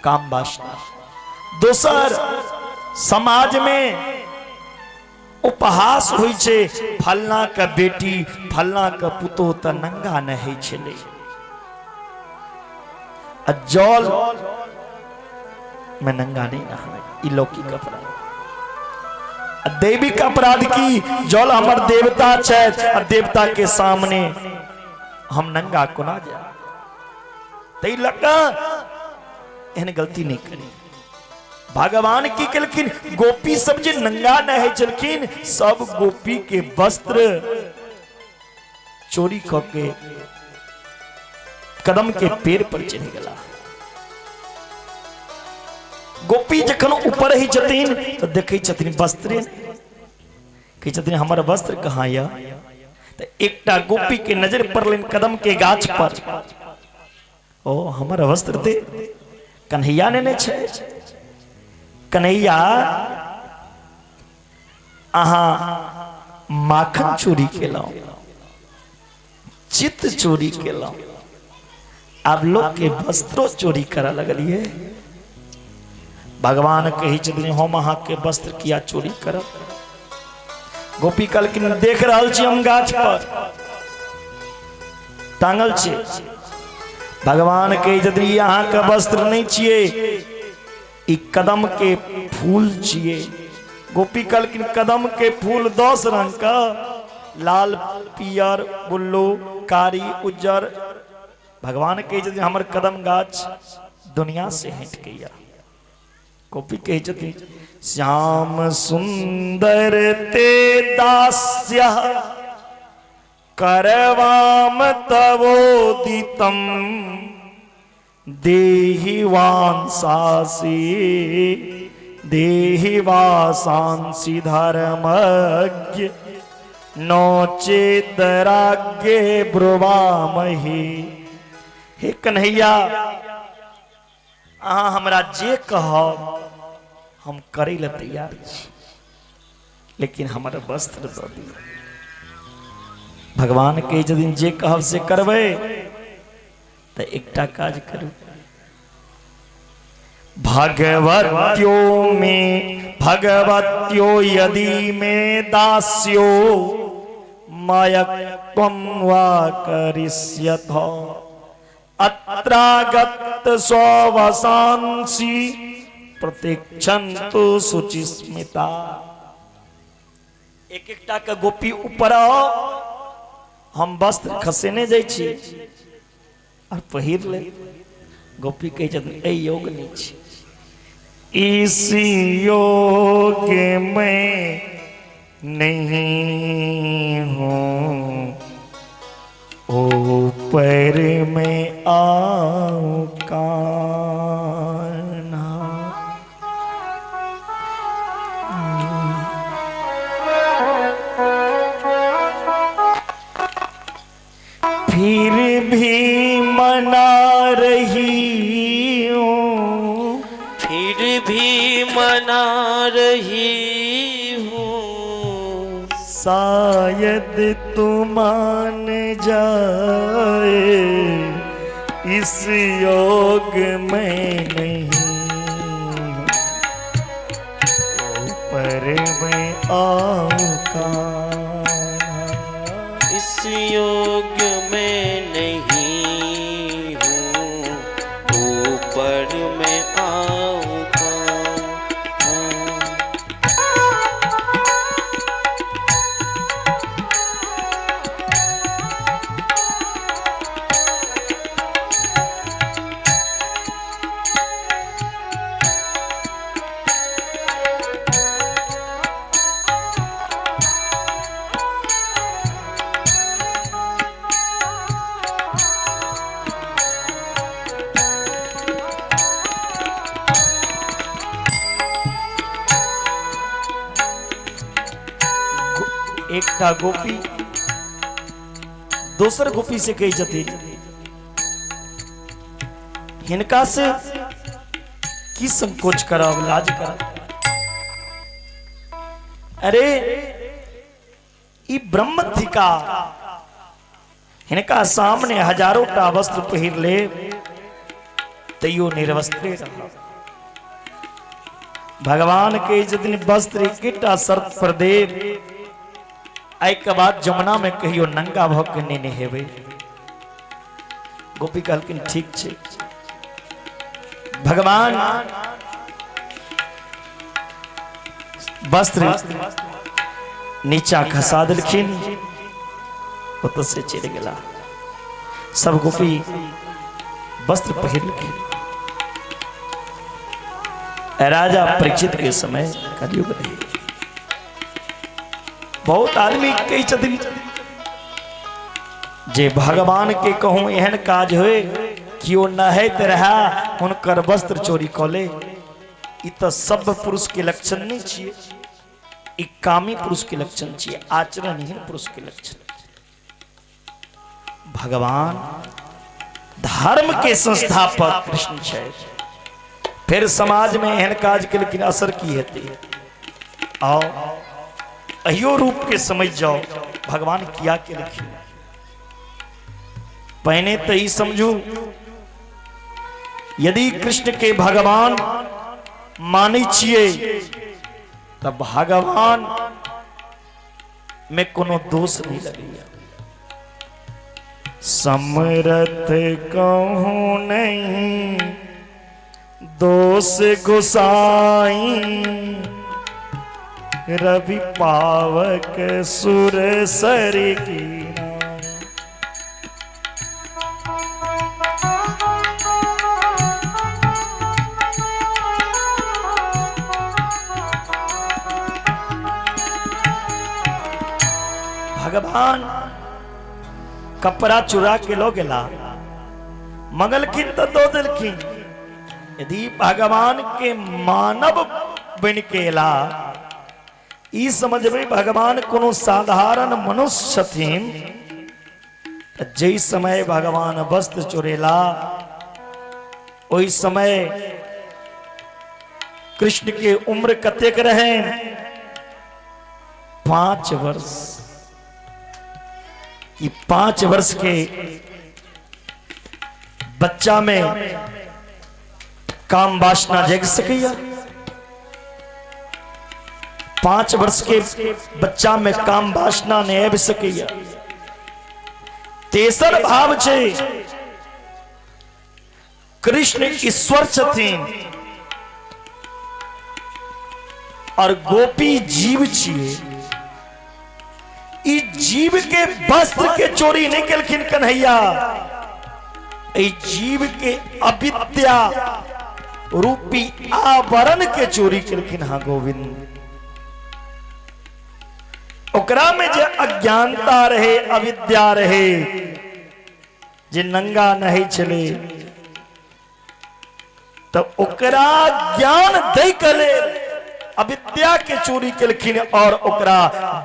काम वासना। दोसर समाज में उपहास हुई छे, फलना का बेटी फलना का पुतो तो नंगा नहे छले। जल में नंगा नहीं नहाए, लौकिक अपराध। दैविक अपराध की जल हमर देवता छे और देवता के सामने हम नंगा कोना जा। तई लगा एहन गलती नहीं करी। भगवान की कलखिन गोपी सब जे नंगा नहे चलखिन, सब गोपी के वस्त्र चोरी करके कदम के पेड़ पर चढ़ गला। गोपी जखन ऊपर ही छथिन तो देखे छथिन वस्त्र, कहे छथिन हमर वस्त्र कहाँ या? तो एकटा गोपी के नजर पड़लन कदम के गाछ पर। ओ हमर वस्त्र दे, कन्हैया ने छे। कन्हैया अहाँ माखन चोरी केलौ, चित्त चोरी केलौ, आप लोग के वस्त्रों चोरी करा लगलिए। भगवान कही छथिन हम अहाँ के वस्त्र किया चोरी करब? गोपी कहलखिन देख रहल छी हम गाछ पर टांगल छे। भगवान कही छथिन अहाँ के वस्त्र नहीं छिए, ई कदम के फूल छिए। गोपी कहलखिन कदम के फूल 10 रंग का, लाल पियर बुल्लू कारी उज्जर। भगवान कहे छथिन हमर कदम गाछ दुनिया से हट गया। गोपी कहे छथिन श्याम सुंदर ते दास्य करवाम तवोदितम देहि वांसासी देहि वासांसी धर्मज्ञ नोचेतराज्ञे ब्रुवामहि। हे कन्हैया अहाँ हमरा जे कहब हम करे ला तैयार छी, लेकिन हमारा वस्त्र दो दी। भगवान के यदि जे कहब से करबे तो एकटा काज करू। भगवत्यो में भगवत्यो यदि में दास्यो मयक्त्वं वा करिष्यथ अत्रागत स्ववसांसि प्रतीक्षन्तु शुचिस्मिता। एक एकटा के गोपी ऊपर हम वस्त्र खसेने जाइ छी और पहिर ले। गोपी कहे छथिन ए योग नहीं छी, इस योग में नहीं हूँ, ऊपर में आऊं कान्हा। फिर भी मना रही हूँ, फिर भी मना रही हूँ, शायद तू मान जाए, इस योग में नहीं, ऊपर में आऊं कान्हा। इस योग में नहीं हूँ, ऊपर में आऊँगा। एकटा गोपी दोसर गोपी से कही जती, हिनका से की संकोच कराव, लाज कराव। अरे ई ब्रह्म थिका, हिनका सामने हजारों टा वस्त्र पहिर ले तैयो निर्वस्त्रे रहा। भगवान के जतन वस्त्र किटा शर्त पर दे, आई के बाद जमुना में कहियो नंगा भऽ के नहीं नहेबे। गोपी कहलकिन ठीक छे। भगवान वस्त्र नीचा खसा देलखिन, ओत से चल गेला। सब गोपी वस्त्र पहिरलखिन। राजा परीक्षित के समय कलयुग रहे। बहुत आदमी कही छथिन जे भगवान के कहूं एहन काज होए कियो नहैत रहा हुनकर वस्त्र चोरी क ले, ई तो सब पुरुष के लक्षण नहीं छिए, ई कामी पुरुष के लक्षण छिए, आचरणहीन पुरुष के लक्षण। भगवान धर्म के संस्थापक कृष्ण छे, फिर समाज में एहन काज के लेकिन असर की हेतै। आओ अहियो रूप के समझ जाओ भगवान किया के लिखी। पहले तो ही समझू, यदि कृष्ण के भगवान माने छिए तब भगवान में कोनो दोष नहीं लगेगा। समरथ कहूं नहीं दोष गोसाई, रवि पावक सुर सर की भगवान कपड़ा चुरा के लो गेला, मंगलखिन तो दो दिलखिन। यदि भगवान के मानव बन के ला, ई समझबे भगवान कोनो साधारण मनुष्य छथिन। जै समय भगवान वस्त्र चोरेला, ओई समय कृष्ण के उम्र कतेक रहे? 5 वर्ष। कि 5 वर्ष के बच्चा में काम वासना जग सकैया? 5 वर्ष के बच्चा में काम वासना नहीं आबि सकैया। तेसर भाव छे कृष्ण ईश्वर छथिन और गोपी जीव छिए। ई जीव के वस्त्र के चोरी नहीं केलखिन कन्हैया, ए जीव के अविद्या रूपी आवरण के चोरी करकिन हाँ गोविंद। ओकरा में जे अज्ञानता रहे, अविद्या रहे, जे नंगा नहीं चले, तो ओकरा ज्ञान दे कले अविद्या के चोरी केलखिन और ओकरा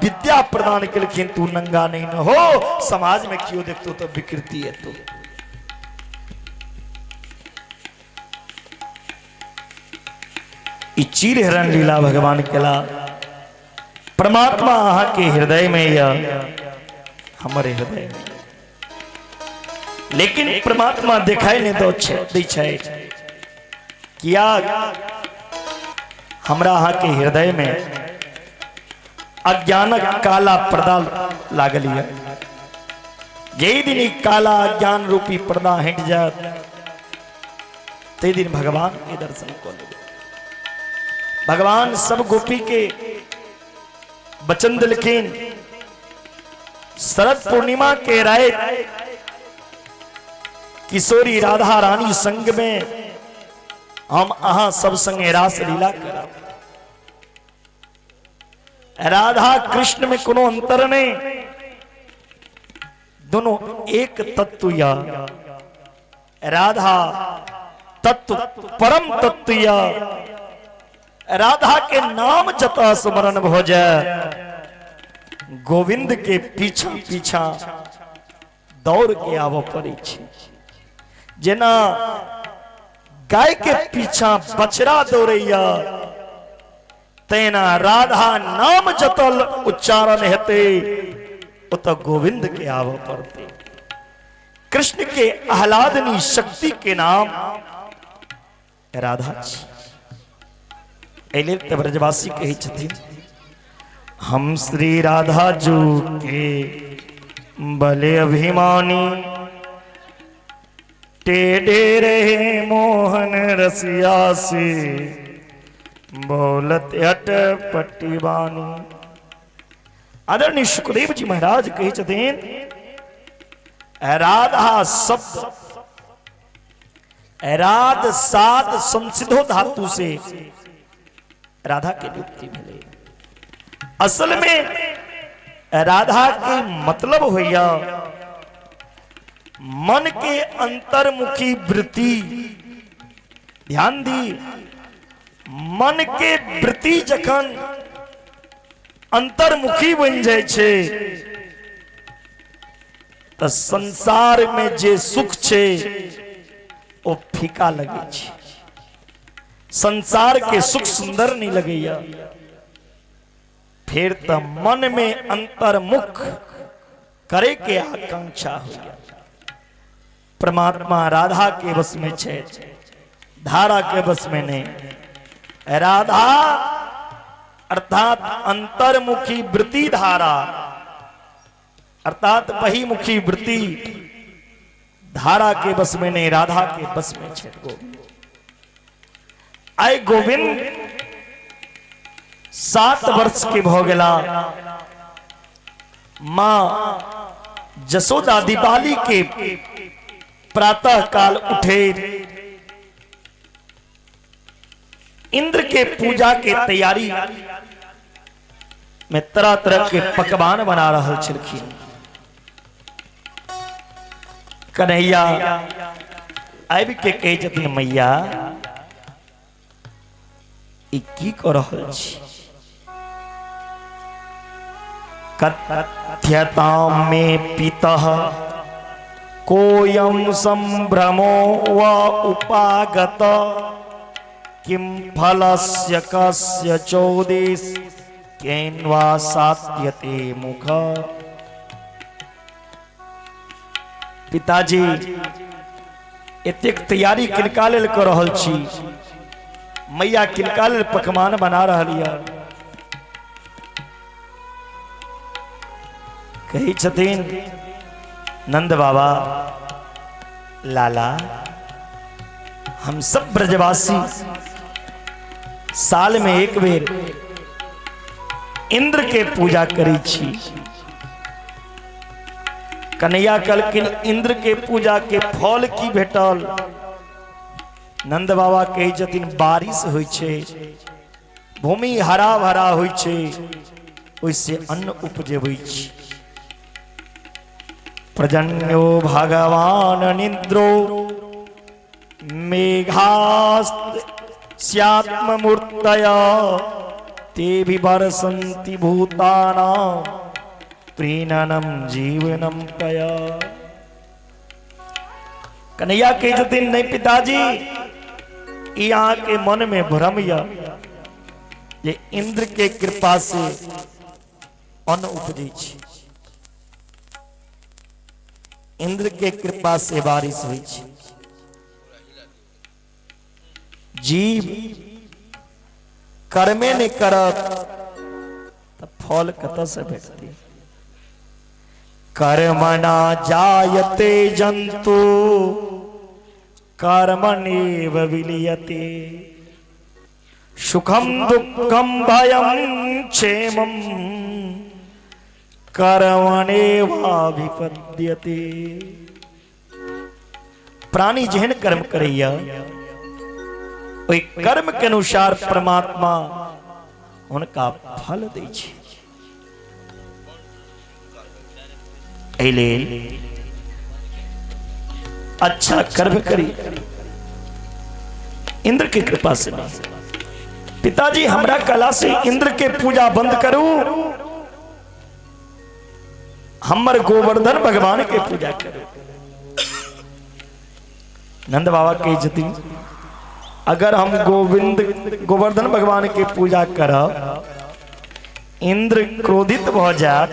विद्या प्रदान केलखिन। तू नंगा नहीं न हो, समाज में क्यों देखतो तो विकृति है। तो चीर हिरण लीला भगवान केला परमात्मा अहा के हृदय में या हमारे हृदय में, लेकिन परमात्मा दिखाई नहीं दो दी छै किया हमरा अहा के हृदय में अज्ञानक काला पर्दा लागल है। यही दिन काला अज्ञान रूपी पर्दा हट जात, ते दिन भगवान के दर्शन को ले। भगवान सब गोपी के वचन दिलखिन, शरद पूर्णिमा के राय किशोरी राधा रानी संग में हम अहा सब संगे रास लीला करब। राधा कृष्ण में कोनो अंतर नहीं, दोनों एक तत्व या राधा तत्व परम तत्व या राधा के नाम जता स्मरण हो जाए, गोविंद के पीछा पीछा दौड़ के आवो पड़ी छे। जेना गाय के पीछा बछड़ा दौड़ैया, तेना राधा नाम जतल उच्चारण हेते उत गोविंद के आवो पड़ते। कृष्ण के आह्लादनी शक्ति के नाम राधा जी। एले ब्रजवासी कही छथिन, हम श्री राधा जू के बले अभिमानी, टेढ़े रहे मोहन रसिया से, बोलत अट पट्टी बानी। आदरणीय सुखदेव जी महाराज कही छथिन, राधा शब्द राध सात संसिधो धातु से राधा के युक्ति मिले। असल में राधा के मतलब होया मन के अंतर्मुखी वृत्ति। ध्यान दी, मन के वृत्ति जखन अंतर्मुखी बन जाए छे तो संसार में जे सुख छे वो फीका लगे छे। संसार के सुख सुंदर नहीं लगेया, फिर तो मन में अंतर्मुख करे के आकांक्षा हो। परमात्मा राधा के बस में छे, धारा के बस में नहीं। राधा अर्थात अंतर्मुखी वृत्ति धारा, अर्थात बहिमुखी वृत्ति धारा के बस में नहीं, राधा के बस में छे। गोविंद आए गोविंद 7 वर्ष के भोगला। मां जसोदा दिवाली के प्रातः काल उठे, इंद्र के पूजा के तैयारी में तरह तरह के पकवान बना रहा छिलखिन। कन्हैया आबि के कहे छथिन, मैया ई की कर रहल छी? कथ्यताम में पितः कोयम संभ्रमो व उपागत, किम फलस्य कस्य चौदिस केन्वा सात्यते मुख। पिताजी एतेक तैयारी किनका लेल कर रहल छी? मैया किनका लेल पकवान बना रही है? कही छथिन, नंद बाबा लाला हम सब ब्रजवासी साल में एक बेर इंद्र के पूजा करी छी। कन्हैया कलकिन इंद्र के पूजा के फल की भेटल। नंद बाबा कहे छथिन बारिश होइ छै, भूमि हरा भरा होइ छै, ओइसे अन्न उपजेबै छै। प्रजन्यो भगवान निद्रो मेघास्त्यात्ममूर्तया ते विवर्षन्ति भूतानां प्रीणनम जीवनम पया। कन्हैया के दिन नहीं पिताजी, यहाँ के मन में भ्रम या ये इंद्र के कृपा से अन्न उपजे छै, इंद्र के कृपा से बारिश हुई छै। जीव कर्मे नहीं करत तो फल कत से भेटते। कर्मणा जायते जंतु कर्मणेव विलीयते। सुखम दुखम भयम क्षेमम कर्मणेवाभिपद्यते। प्राणी जेहन कर्म करैया ओई कर्म के अनुसार परमात्मा उनका फल दै छै। अच्छा कर्म करी इंद्र की कृपा से नहीं। पिताजी हमरा कला से इंद्र के पूजा बंद करू, हमर गोवर्धन भगवान के पूजा करू। नंद बाबा के जति अगर हम गोवर्धन भगवान के पूजा करब, इंद्र क्रोधित हो जात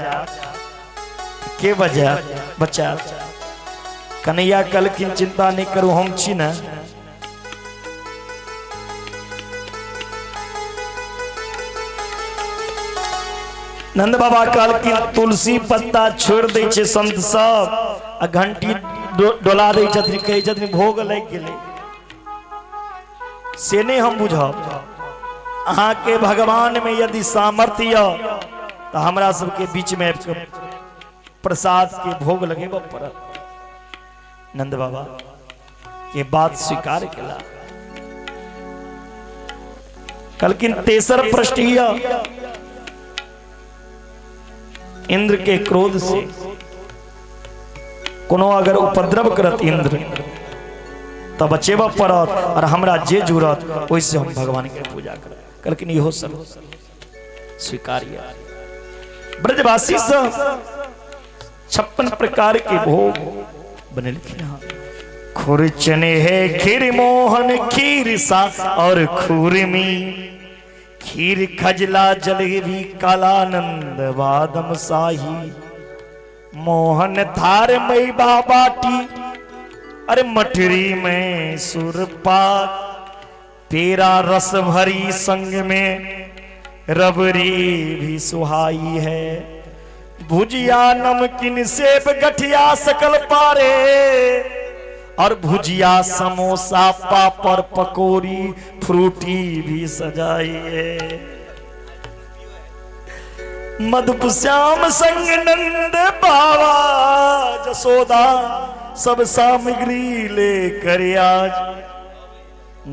के वजह बचा। कन्हैया कल की चिंता नहीं करू, हम छी ना। नंद बाबा काल की तुलसी पत्ता छोड़ दे छे संत सब, आ घंटी डोला दे छथिन, कहे छथिन भोग लग गेले। से नहीं हम बुझब। अहाँ के भगवान में यदि सामर्थ्य तो हमरा सबके बीच में प्रसाद के भोग लगे पड़त। नंद बाबा के बात स्वीकार केला। कलकिन तेसर प्रश्न इंद्र के क्रोध से कोनो अगर उपद्रव करत इंद्र तब बचेब पड़त, और हमरा जे जुड़त वैसे हम भगवान के पूजा करब। कलकिन इहो सब स्वीकार्य। ब्रजवासी सब 56 प्रकार के भोग बने लिखे। खुरचने है खीर मोहन खीर सा और खूरमी, खीर खजला जलेबी कालानंद बादम शाही, मोहन थार मई बाबाटी, अरे मठरी में सुरपाक, तेरा रस भरी संग में रबरी भी सुहाई है। भुजिया नमकीन सेब गठिया सकल पारे, और भुजिया समोसा पापड़ पकौड़ी फ्रूटी भी सजाई है। मधुप श्याम संग नंद बाबा जसोदा सब सामग्री लेकर आज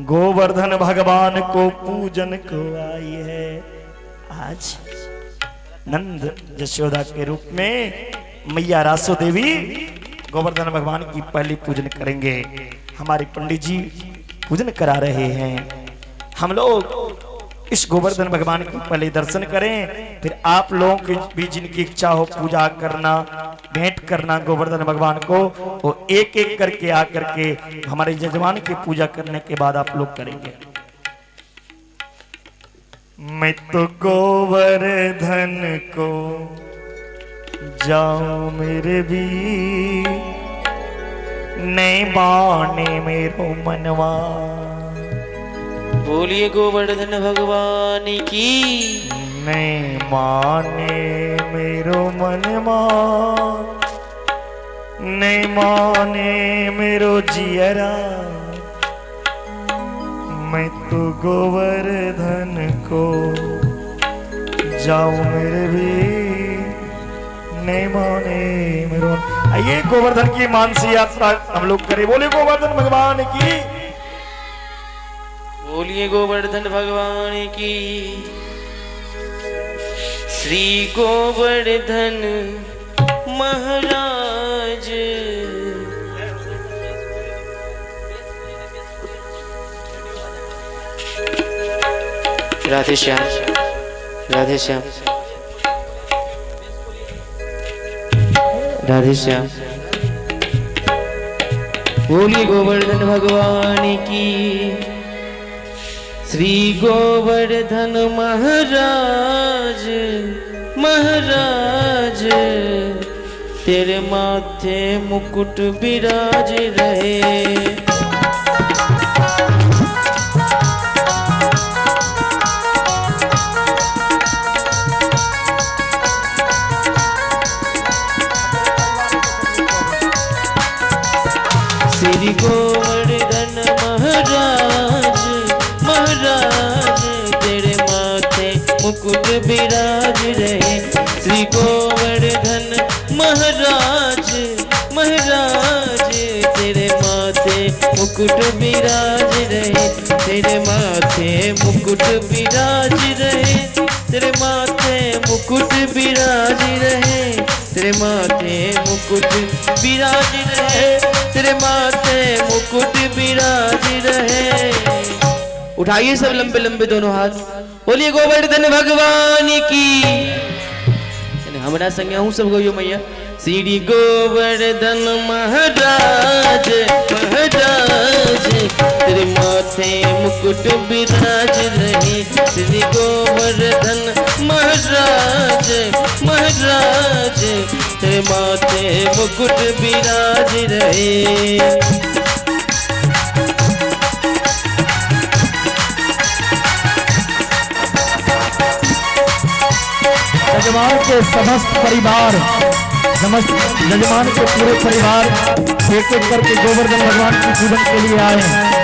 गोवर्धन भगवान को पूजन को आई है। आज नंद यशोदा के रूप में मैया रासो देवी गोवर्धन भगवान की पहली पूजन करेंगे। हमारे पंडित जी पूजन करा रहे हैं। हम लोग इस गोवर्धन भगवान की पहले दर्शन करें, फिर आप लोगों की भी जिनकी इच्छा हो पूजा करना, भेंट करना गोवर्धन भगवान को, वो एक एक करके आकर के हमारे यजमान की पूजा करने के बाद आप लोग करेंगे। मैं तो गोवर्धन को जाऊं मेरे भी, नहीं माने मेरो मनवा। बोलिए गोवर्धन भगवान की। नहीं माने मेरो मनवा, नहीं माने मेरो जियरा, मैं तो गोवर्धन को जाऊं मेरे भी, नेमो नेम। आइए गोवर्धन की मानसी यात्रा हम लोग करें। बोले गोवर्धन भगवान की। बोलिए गोवर्धन भगवान की। श्री गोवर्धन महाराज। राधे श्याम, राधे श्याम, राधे श्याम। बोलिए गोवर्धन भगवान की। श्री गोवर्धन महाराज, महाराज तेरे माथे मुकुट विराज रहे। श्री गोवर्धन महाराज, महाराज तेरे माथे मुकुट विराज रहे। श्री गोवर्धन महाराज, महाराज तेरे माथे मुकुट विराज रहे। तेरे माथे मुकुट विराज रहे। तेरे माथे मुकुट विराज रहे। तेरे माथे मुकुट विराज रहे। तेरे माथे मुकुट विराज रहे। उठाइए सब लंबे लंबे दोनों हाथ। बोलिए गोवर्धन भगवान की। हमारा संगे हूँ सब गयो मैया। श्री गोवर्धन महाराज, महाराज तेरे माथे मुकुट विराज रहे। श्री गोवर्धन महाराज, महाराज तेरे माथे मुकुट विराज रहे। यजमान के समस्त परिवार, समस्त यजमान के पूरे परिवार एक एक करके गोवर्धन भगवान की पूजन के लिए आए हैं।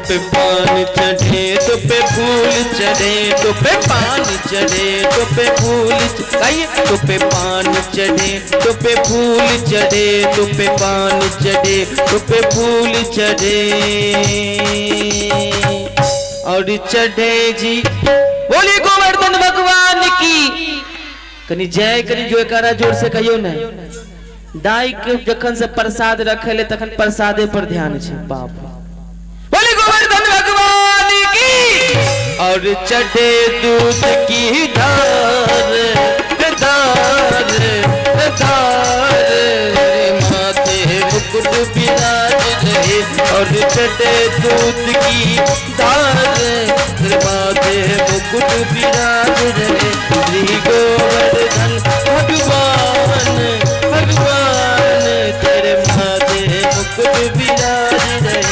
पे पान चढ़े तो पे फूल चढ़े, तो पे पान चढ़े तो पे फूल गाइए। तो पे पान चढ़े तो पे फूल चढ़े, तो पे पान चढ़े तो पे फूल चढ़े। और चढ़े जी बोलिए गोवर्धन भगवान की। कनी जय कनी जो करा जोर से कहियो ना। दाई के जखन से प्रसाद रखेले तखन प्रसादे पर ध्यान छे। बाप बोले गोवर्धन भगवान की। और चढ़े दूध की धार, धार, धार माथे मुकुट विराज रहे। और चढ़े दूध की धार माथे मुकुट विराज रहे। श्री गोवर्धन भगवान, भगवान तेरे माथे मुकुट विराज रहे।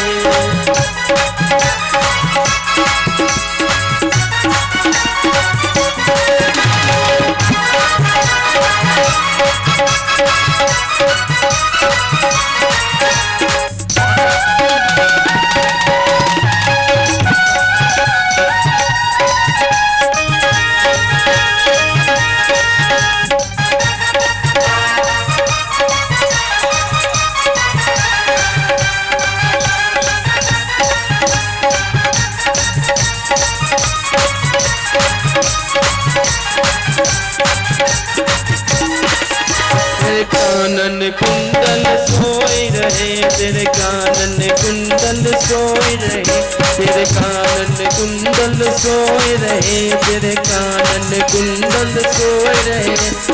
कानन कुंडल सोए रहे, तेरे कानन कुंडल सोए रहे, तेरे कानन कुंडल सोए रहे, तेरे कानन कुंडल सोए रहे।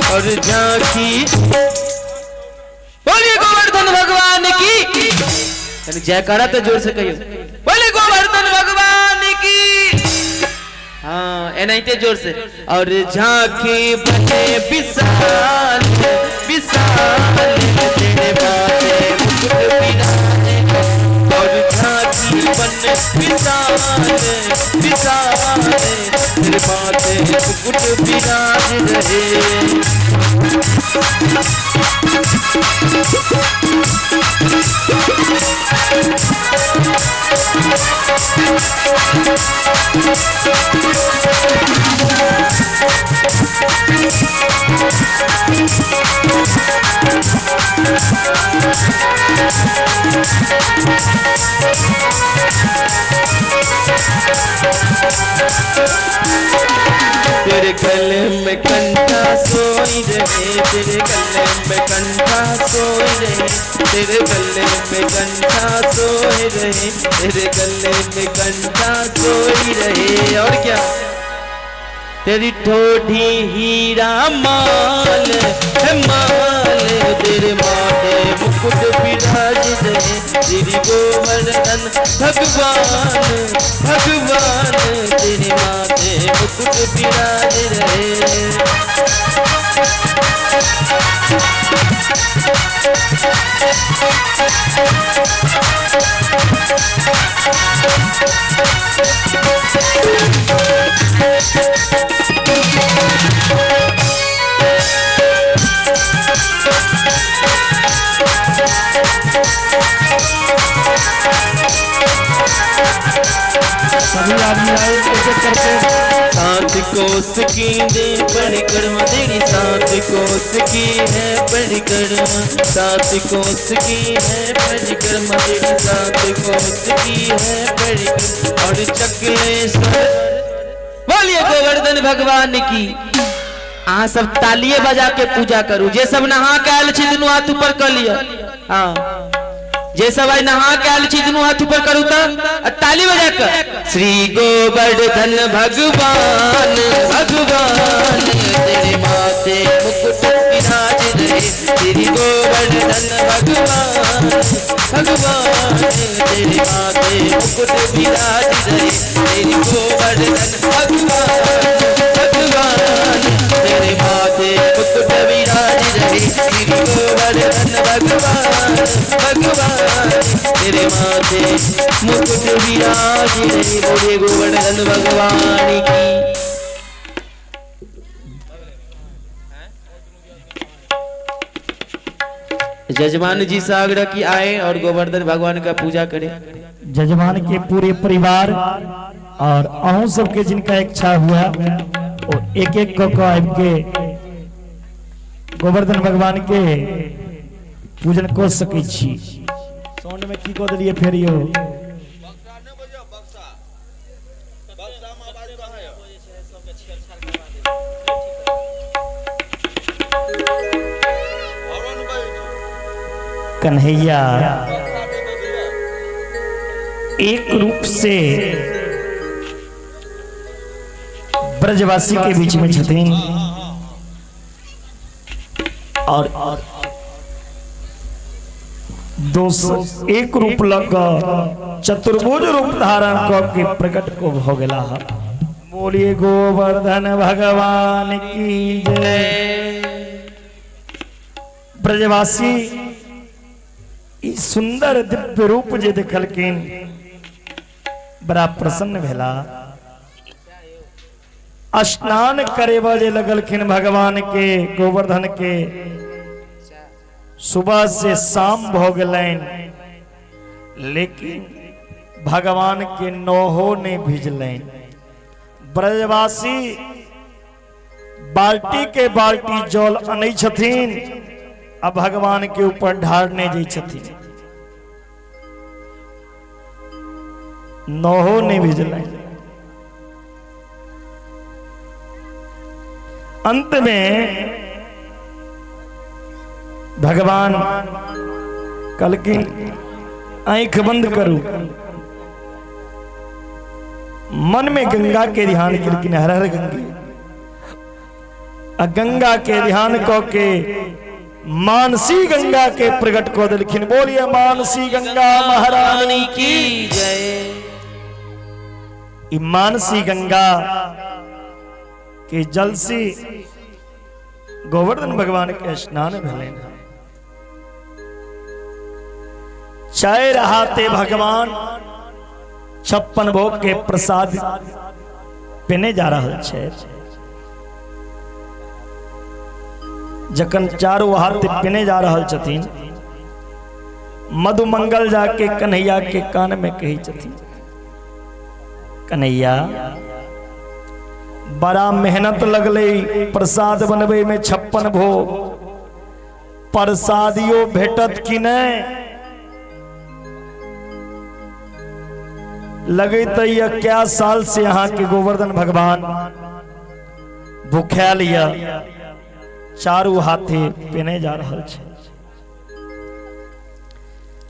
और झांकी बोलिए गोवर्धन भगवान की। जयकारा तो जोर से कहियो, बोले गोवर्धन भगवान की। हाँ एनाइते जोर से। और झांकी बने विशाल, विशाल तेरे तेरे गले में कंठा सोई रहे, तेरे गले में कंठा सोई रहे, तेरे गले में कंठा सोई रहे, तेरे गले में कंठा सोई रहे। और क्या, तेरी ठोड़ी हीरा माल है माल, तेरे माथे मुकुट विराज रहे, तेरी गोवर्धन भगवान भगवान, तेरे माथे मुकुट विराज रहे। सभी आदमी आए एक-एक करके। सात कोस की दे परिक्रमा तेरी, सात कोस की है परिक्रमा, सात कोस की है परिक्रमा तेरी, सात कोस की है परिक्रमा। और चक्लेश्वर बोलिए गोवर्धन भगवान की। आ सब तालिये बजा के पूजा करू। जे सब नहा के आयल छी दुनू हाथ ऊपर कर लिया। हाँ, जे सब आई नहा के आयल छी दुनू हाथ ऊपर करू तो ताली बजा कर। श्री गोवर्धन भगवान भगवान, तेरे माथे मुकुट विराज रहे, श्री गोवर्धन भगवान भगवान, तेरे माथे मुकुट विराज रहे, श्री गोवर्धन भगवान भगवान, तेरे माथे मुकुट विराज रहे, श्री गोवर्धन भगवान भगवान, तेरे माथे मुकुट विराज रहे। बोले गोवर्धन भगवान की। जजमान जी से आग्रह की आए और गोवर्धन भगवान का पूजा करें। जजमान के पूरे परिवार और अहू सबके जिनका इच्छा हुआ और एक एक को के गोवर्धन भगवान के पूजन को सकै छी। साउंड में की कह दिलिए फेर यो कन्हैया एक रूप से ब्रजवासी के बीच में छथिन और एक रूप लग चतुर्भुज रूप धारण के प्रकट को हो गया। बोलिए गोवर्धन भगवान की जय। ब्रजवासी सुंदर दिव्य रूप जे देखलकिन बड़ा प्रसन्न भेला। स्नान करे बजे लगलखिन भगवान के गोवर्धन के। सुबह से शाम हो गलन लेकिन भगवान के नौहो ने भिजलन। ब्रजवासी बाल्टी के बाल्टी जल अनै छथिन अब भगवान के ऊपर ढारने जाइ छथिन, नौहो ने भिजलन। अंत में भगवान कलकिन आंख बंद करू, मन में गंगा के ध्यान किलकिन हर हर गंगे। गंगा के ध्यान को के मानसी गंगा के प्रकट को दिलखिन। बोलिए मानसी गंगा महारानी की जय। मानसी गंगा के जल से गोवर्धन भगवान के स्नान भेले। चाय हाथे भगवान 56 भोग के प्रसाद पीने जा रहा है। जखन चारों हाथ पिने जा रहल छथिन, मधुमंगल जाके कन्हैया के कान में कही छथिन, कन्हैया बड़ा मेहनत लगले प्रसाद बनबे में 56 भोग, प्रसादियो भेटत कि नहीं? लगे तो यह क्या साल से यहाँ के गोवर्धन भगवान भूखा लिया चारू हाथे पीने जा रहा है।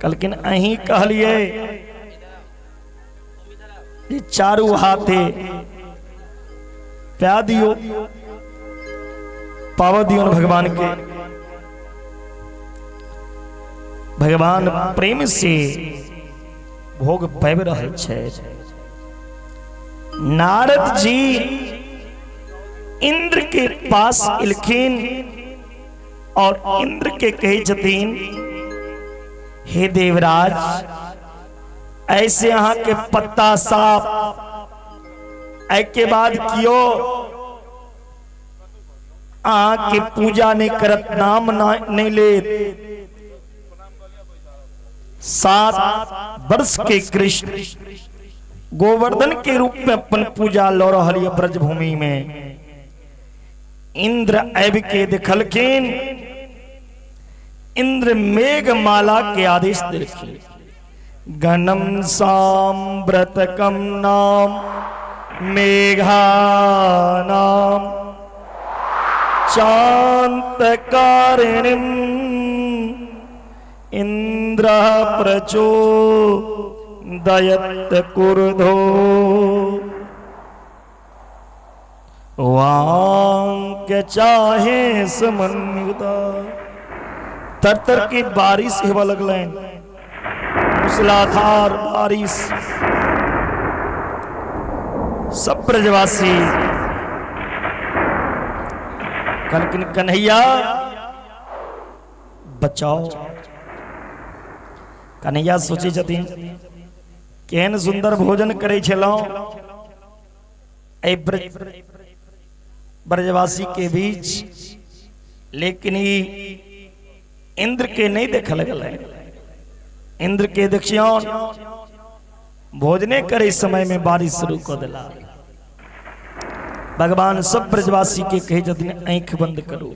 लेकिन अही कहलिए कि चारू हाथे प्या दियो, पाव दियो भगवान के। भगवान प्रेम से भोग पाबि रहल छै। नारद जी इंद्र के पास इलखिन और इंद्र के कहे छथिन, हे देवराज, ऐसे यहाँ के पत्ता साफ एक के बाद कियो, अहाँ के पूजा नहीं करत, नाम नहीं ले। 7 वर्ष के कृष्ण गोवर्धन के रूप में अपन पूजा लो रही ब्रजभूमि में। इंद्र ऐब के देखलखिन, इंद्र मेघमाला के आदेश देलखिन, गणम सांव्रतकम नाम मेघा नाम चांतकारिणीम इंद्र प्रचोदयत कुर्धो वांग चाहे समन्विता। तर की बारिश हेवा लगलन, मूसलाधार बारिश। सब ब्रजवासी कहलखिन, कन्हैया बचाओ। कन्हैया सोचे छथिन, केहन सुंदर भोजन करे छलहुं एहि ब्रजवासी के बीच, लेकिन इंद्र के नहीं देखल गए। इंद्र के देखियौन भोजने करे समय में बारिश शुरू कर दिला। भगवान सब ब्रजवासी के कहे छथिन, आंख बंद करो।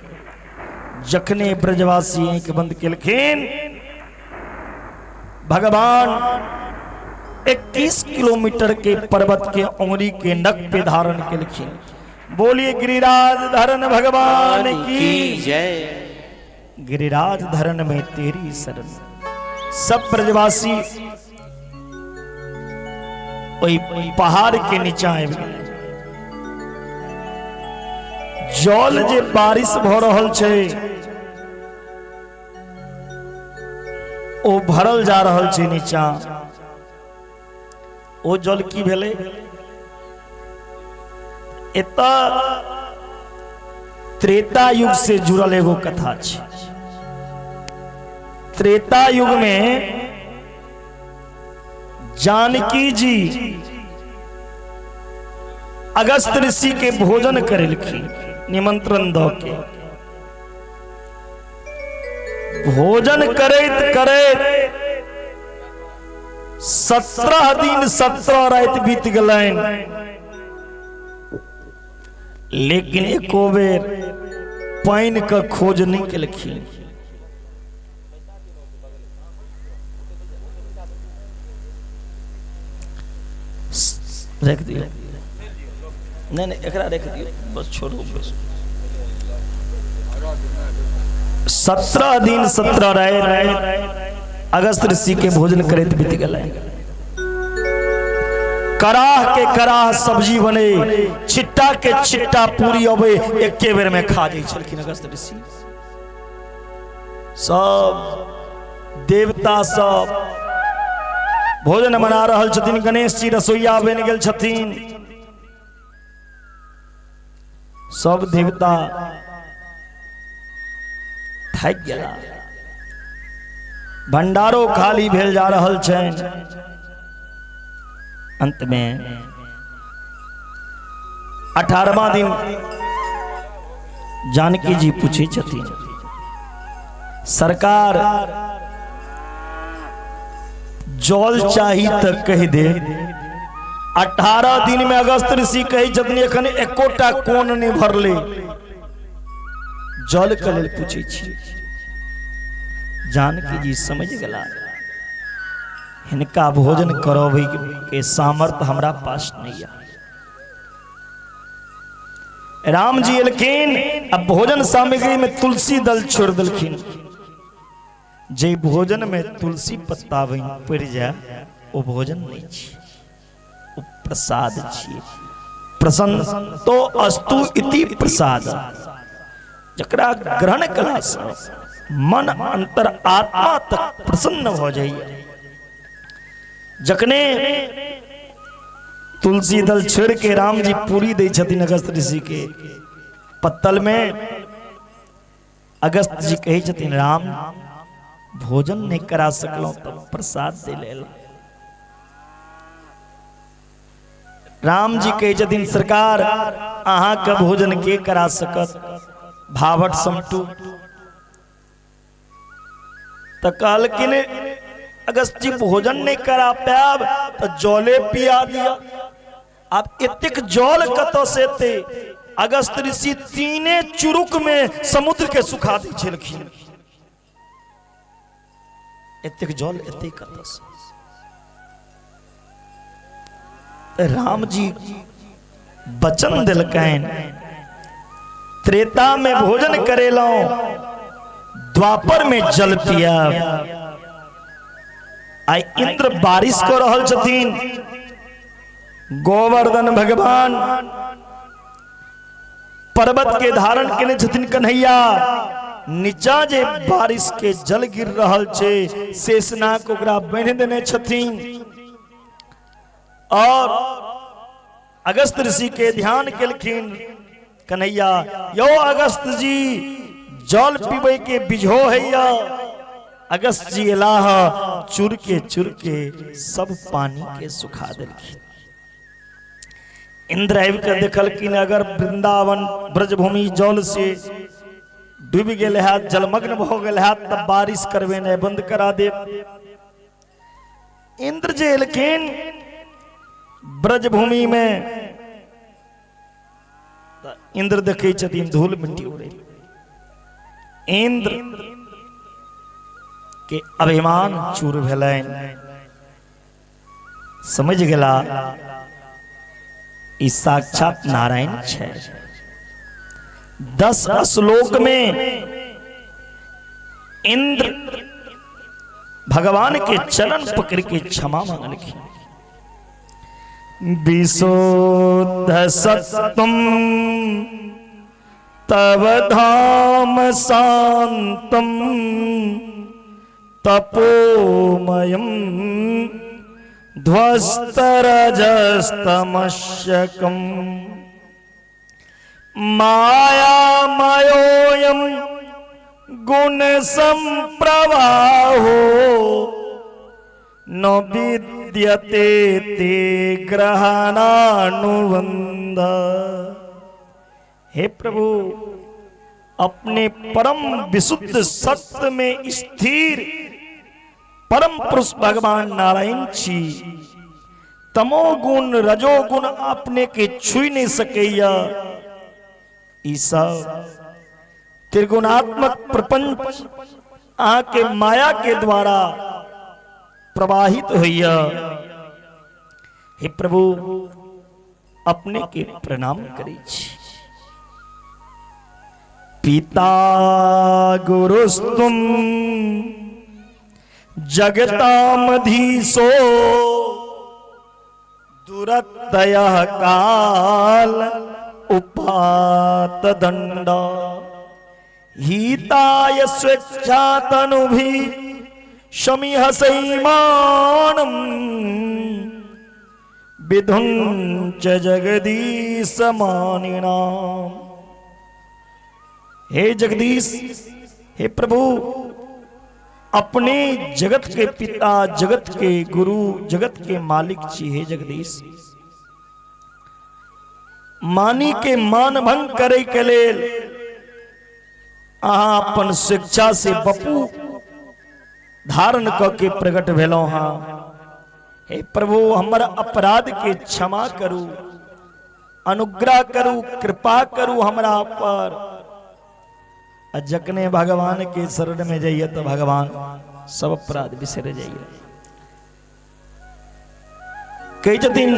जखने ब्रजवासी आंख बंद केलखिन, भगवान 21 किलोमीटर के पर्वत के उंगली के नक पे धारण केलखिन। बोलिए गिरिराज धरन भगवान की जय। गिरिराज धरन में तेरी शरण। सब ब्रजवासी वही पहाड़ के नीचे आए। जल जे बारिश भ रहल छै, ओ भरल जा रहल छै नीचा। ओ जल की भेले? एता त्रेता युग से जुड़ल एगो कथा छै। त्रेता युग में जानकी जी अगस्त ऋषि के भोजन करेलखिन, निमंत्रण द के। भोजन करैत करैत 17 दिन 17 रात बीत गलन, लेकिन एको बेर पानी का खोज नहीं केलखिन। रख दियो, नहीं एकरा रख दियो, बस छोड़ो बस। 17 दिन 17 रात अगस्त ऋषि के भोजन करैत बीत गए। कराह के कराह सब्जी बने, छिट्टा के छिट्टा पूरी अबे एके बेर में खा जाय छलखिन अगस्त ऋषि। सब देवता सब भोजन बना रहल छथिन। गणेश जी रसोईया बन गेल छथिन। सब देवता थक गेला। भंडारो खाली भेल जा रहल छन। अंत में 18वां दिन जानकी जी पूछे छथिन सरकार जल चाही तो कह दे। 18 दिन में अगस्त ऋषि कहे छथिन एखन एकोटा कोन नहीं भरले जल के लेल पूछे छी। जानकी जी समझ गला हिनका भोजन करबे के सामर्थ्य हमरा पास नहीं है। राम जी एलखिन अब भोजन सामग्री में तुलसी दल छोड़ दिलखिन। जे भोजन में तुलसी पत्ता पड़ जाए वो भोजन नहीं छी, वो प्रसाद छी। प्रसन्न तो अस्तु इति प्रसाद जकरा ग्रहण कला से मन अंतर आत्मा तक प्रसन्न हो जाइए। जखने तुलसी दल छोड़ के राम जी पूरी दे छथिन अगस्त ऋषि के पत्तल में। अगस्त जी कहे छथिन राम भोजन नहीं करा सकलो तब प्रसाद दे ले। राम जी कहे छथिन सरकार अहाँ का भोजन के करा सकत भावट समटू। तो कहलकिन अगस्त जी भोजन नहीं करा पाब तो जले पिया दिया। अब इतक जल कत से थे अगस्त ऋषि तीने चुरुक में समुद्र के सुखा दी छलखिन। इतक जल इतक कत से राम जी वचन दिलकैन त्रेता में भोजन करेलो द्वापर में जल पिया। आई इंद्र बारिश को रहल छथिन। गोवर्धन भगवान पर्वत के धारण केने छथिन कन्हैया। नीचा जे बारिश के जल गिर रहल छे शेषनाग ओकरा बांध देने छथिन। और अगस्त ऋषि के ध्यान केलखिन कन्हैया यो अगस्त जी जल पीबे के बिझो हैया। अगस्त जी एलाह चुर के सब पानी के सुखा दिलखिन। इंद्र आबि के देखलखिन अगर वृंदावन ब्रजभूमि जल से डूब गेल है जलमग्न हो गेल है तब बारिश करवे नहीं बंद करा दे। इंद्र जे एलखिन ब्रजभूमि में इंद्र देखे छथिन धूल मिट्टी उड़े। इंद्र के अभिमान चूर भेलैन। समझ गेला ई साक्षात नारायण छै। 10 श्लोक में इंद्र भगवान के चरण पकड़ के क्षमा मांगलखिन। विशुद्ध सत्तम तव धाम शांतम तपोमयम ध्वस्तरजस्तमस्यकम मायामयोऽयं गुण संप्रवाहो न विद्यते ते ग्रहणानुबंध। हे प्रभु अपने परम विशुद्ध सत्य में स्थिर परम पुरुष भगवान नारायण छी। तमोगुण रजोगुण अपने के छुई नहीं सकैया। ईसा त्रिगुणात्मक प्रपंच आके माया के द्वारा प्रवाहित होइया। हे प्रभु अपने के प्रणाम करी छी। पिता गुरुस्तुम जगतामधीशो दुरत्यः काल उपात दंड हिताय स्वेच्छातनुभि शमिह सैमानम विधुंच जगदीश मानिनाम। हे जगदीश हे प्रभु अपने जगत के पिता जगत के गुरु जगत के मालिक छी। हे जगदीश मानी के मान भंग करे के लेल अहाँ अपन शिक्षा से बपू धारण क के प्रकट भेलो हाँ। हे प्रभु हमर अपराध के क्षमा करू, अनुग्रह करू, कृपा करू हमरा पर। जखने भगवान के शरण में जाइए तो भगवान सब अपराध बिसर जाइए। कई दिन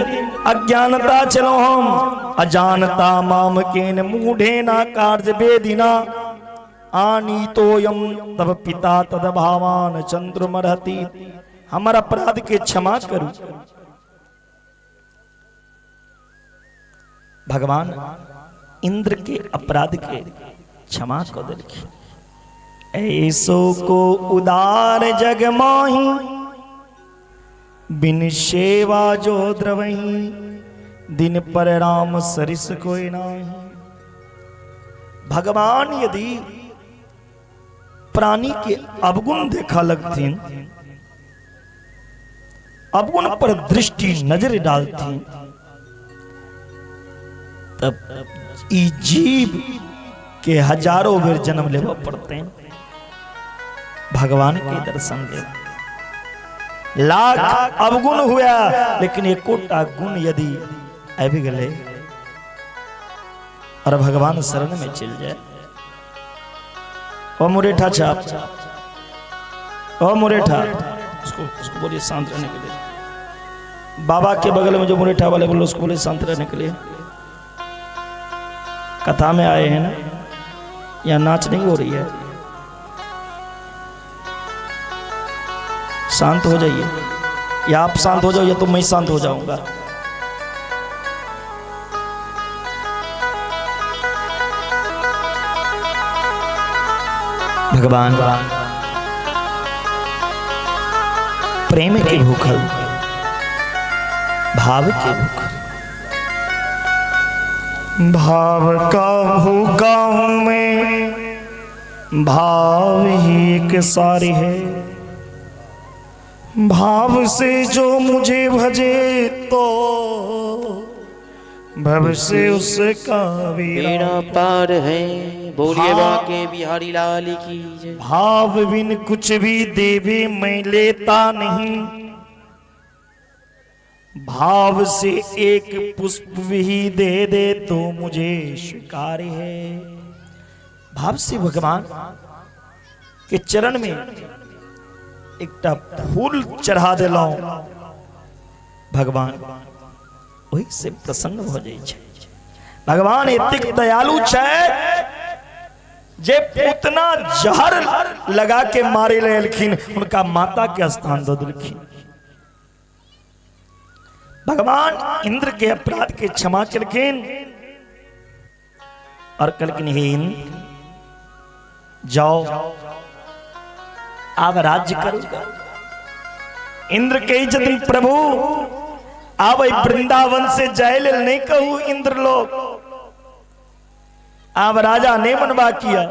अज्ञानता चलो हम अजानता माम केन मूढ़े ना कार्य वेदिना आनी तो यम तब पिता तद भावान चंद्रमरहति। हमारा अपराध के क्षमा करू। भगवान इंद्र के अपराध के क्षमा कर दिलखिन। ऐसो को उदार जग माही बिन सेवा जो द्रवही दिन पर राम सरिस कोई नाही। भगवान यदि प्राणी के अवगुण देखा लगती, अवगुण पर दृष्टि नजर डालती, तब ई जीव के हजारों बेर जन्म लेवा पड़ते हैं भगवान के दर्शन दे। लाख अवगुण हुआ लेकिन एकोटा गुण यदि अभी गले और भगवान शरण में चल जाए। ओ मुरेठा छाप, ओ मुरेठा, उसको बोलिए शांत रहने के लिए। बाबा के बगल में जो मुरेठा वाले बोलो उसको बोले शांत रहने के लिए। कथा में आए हैं ना, यहाँ नाच नहीं हो रही है, शांत हो जाइए। या आप शांत हो जाओ या तो मैं शांत हो जाऊंगा। भगवान प्रेम के भूखल, भाव के भूखल, भाव का भूखा हूं मैं, भाव ही एक सारी है। भाव से जो मुझे भजे तो भव से उसका बेड़ा पार है। बोलिए बाके बिहारी लाल की जय। भाव बिन कुछ भी देवे मैं लेता नहीं, भाव से एक पुष्प भी दे दे तो मुझे स्वीकार है। भाव से भगवान के चरण में एक फूल चढ़ा दिलो, भगवान वही से प्रसन्न हो जाए। भगवान एतिक दयालु छे जे उतना जहर लगा के मारे लेलखिन, उनका माता के स्थान दो दिलखिन। भगवान इंद्र के अपराध के क्षमा करकिन और कलकिन हे इंद्र जाओ आप राज्य करोगा। इंद्र के जदिन प्रभु आप वृंदावन से जायल नहीं कहू। इंद्र लोग आप राजा ने मनवा किया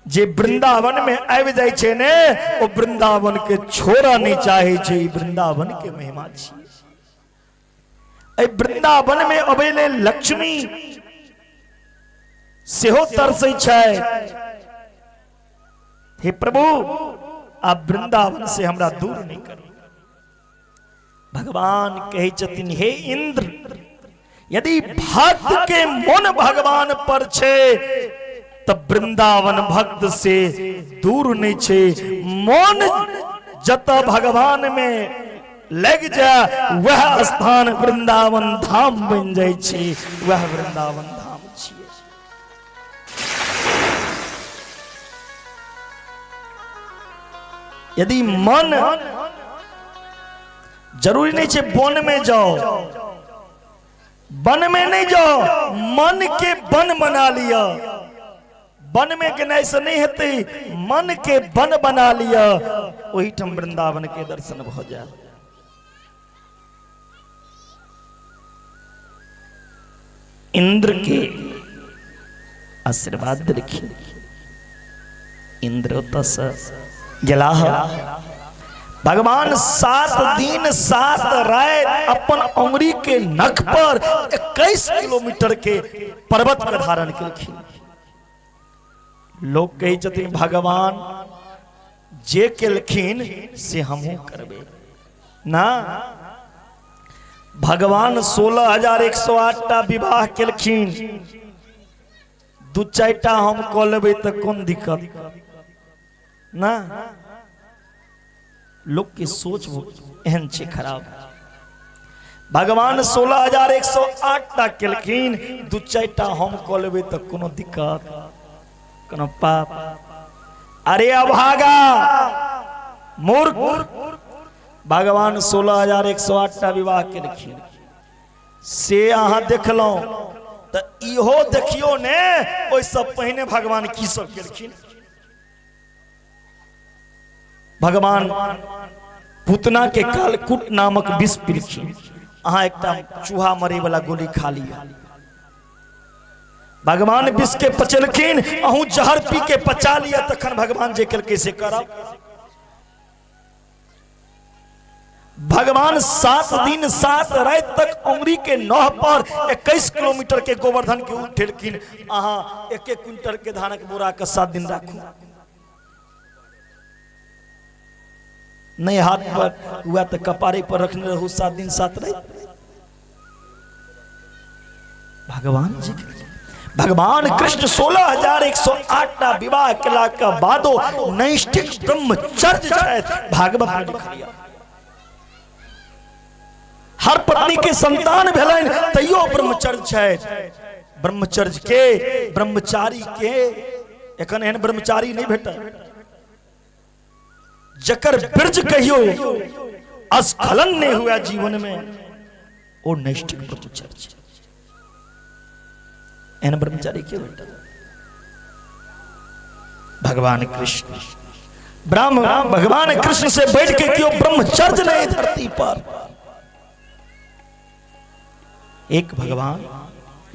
जे वृंदावन में आबि जाय छे ने ओ वृंदावन के छोड़ा नहीं चाहे छे। वृंदावन के महिमा छे। वृंदावन में अबेले लक्ष्मी सेहो तरसै छै। हे प्रभु आप वृंदावन से हमरा दूर नहीं करो। भगवान कहे छथिन हे इंद्र यदि भक्त के मन भगवान पर छे तब वृंदावन भक्त से दूर नहीं छे। मन जत भगवान में लग जा वह स्थान वृंदावन धाम बन जाय छे। वह वृंदावन धाम छिए। यदि मन जरूरी नहीं छे वन में जाओ, वन में नहीं जाओ, मन के वन बना लिया। वन में गने से नहीं हेते, मन के वन बना लिया। वही ठम वृंदावन के दर्शन हो जाए। इंद्र के आशीर्वाद देखिए। इंद्र तस गेला भगवान 7 दिन 7 रात अपन उंगली के नख पर 21 किलोमीटर के पर्वत का धारण किया। लोग कही छथिन भगवान जे केलखिन से हमहू करबे ना। भगवान 16,108 विवाह केलखिन, 2-4टा हम कऽ लेबै तऽ कोन दिक्कत ना। लोग के सोच एहन छै खराब। भगवान 16,108टा केलखिन, 2-4टा हम कऽ लेबै तऽ कोनो दिक्कत कोनो पाप। अरे अभागा मूर्ख, भगवान 16,108टा विवाह केलखिन से अहाँ देखलौं तऽ इहो देखियो ने ओहिसँ पहिने भगवान की सब केलखिन। भगवान पूतना के कालकूट नामक विष पीलखिन। अहाँ एकटा चूहा मरे वाला गोली खा लिया, भगवान विष के पचलखिन, अहू जहर पी के पचा लिया, तखन भगवान जे केलकै से करब। भगवान 7 दिन 7 रात तक उंगली के नौह पर 21 किलोमीटर के गोवर्धन के उठेलखिन। अहाँ 1-1 क्विंटल के धानक बोरा के 7 दिन राखू, नहीं हाथ पर हुआ तो कपारे पर रखने रहू 7 दिन 7 रात। भगवान जी, भगवान कृष्ण 16,108टा विवाह केला के बादो नैष्ठिक ब्रह्मचर्य भागवत में लिखल है। हर पत्नी के संतान भेलन तैयो ब्रह्मचर्य छै। ब्रह्मचर्य के ब्रह्मचारी के एखन एहन ब्रह्मचारी नहीं भेटल जकर बिरज कहियो अस्खलन नहीं हुआ जीवन में, वो नैष्ठिक ब्रह्मचर्य। एहन ब्रह्मचारी के भेटल भगवान कृष्ण। ब्रह्म भगवान कृष्ण से बैठ के क्यों ब्रह्मचर्य नहीं धरती पर। एक भगवान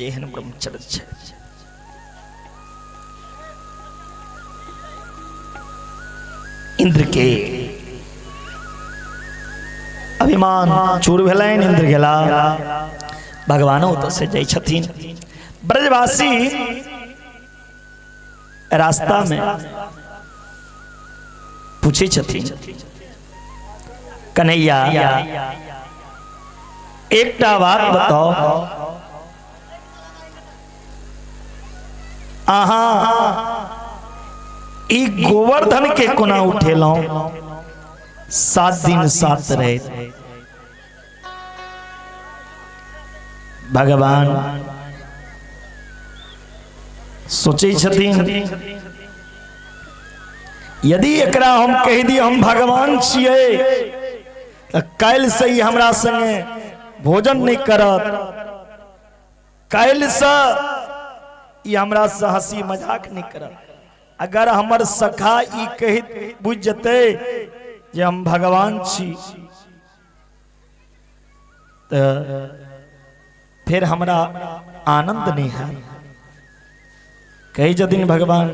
एहन ब्रह्मचर्य छै। इंद्र के अभिमान चूर भेलैन, इंद्र गेला, भगवान ओतऽ से जाइ छथिन। ब्रजवासी रास्ता में पूछे छथिन, कन्हैया एकटा बात बताओ, अहाँ ई गोवर्धन के कोना उठेलौं 7 दिन 7 रात। भगवान सोचे छथिन यदि एकरा हम कह दी हम भगवान छियै तऽ काल्हि से ही हमरा संगे भोजन नहीं करत, काल्हि से ई हमरा से हंसी मजाक नहीं करत। अगर हमर सखा ई कह बुझ जते जे हम भगवान छी तो फिर हमरा आनंद नहीं है। कही जदिन भगवान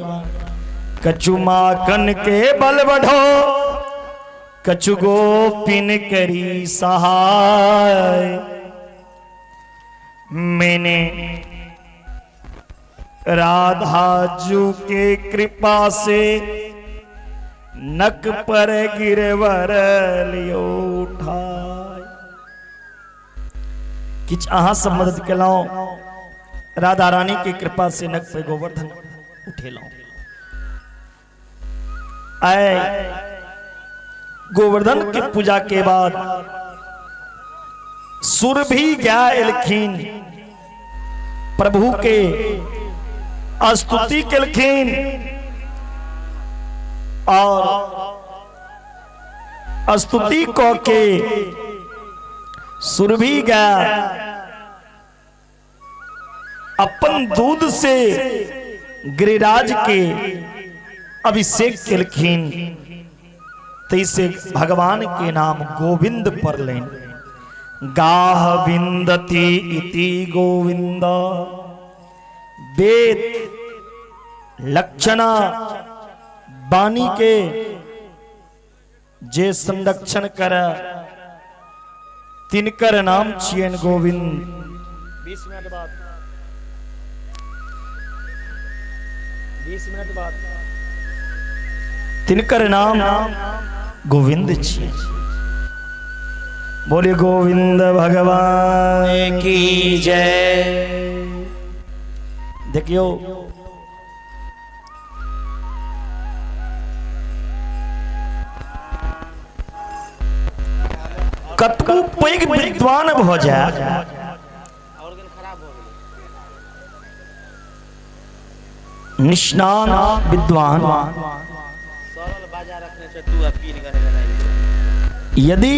कछु माखन के बल बढ़ो, कछु गोपिन करी सहाय। मैंने राधा जू के कृपा से नक पर गिरवर लियो उठाय। किछ अहाँ सब मदद केलौं, राधा रानी की कृपा से नक पे गोवर्धन उठेलौं। आए गोवर्धन की पूजा के बाद सुरभि गया एलखिन, प्रभु के स्तुति केलखिन और स्तुति क के सुरभि गया अपन दूध से गिरिराज के अभिषेक केलखिन। तैसे भगवान के नाम गोविंद पड़लेन। गाह विंदति इति गोविंद, वेद लक्षणा वाणी के जे संरक्षण कर तिनकर नाम छियन गोविंद। 20 मिनट बाद 20 मिनट बाद तिनकर नाम गोविंद जी। बोले गोविंद भगवान की जय। देखियो कतको पैघ विद्वान भ जाए निष्णात विद्वान यदि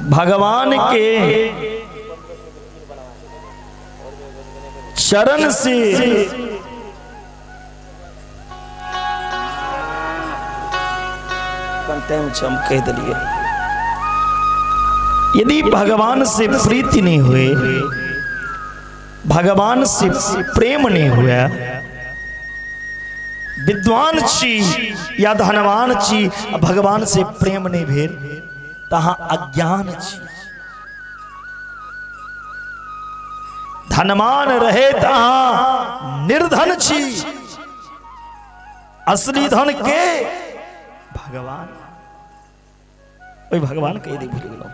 भगवान के चरण से हम कह दिए, यदि भगवान से प्रीति नहीं हुए, भगवान से प्रेम नहीं हुआ, विद्वान छी या धनवान छी भगवान से प्रेम नहीं भेल तहाँ अज्ञान छी। धनवान रहे तहाँ निर्धन छी, असली धन के भगवान। ओए भगवान कह दी भूल गेलो।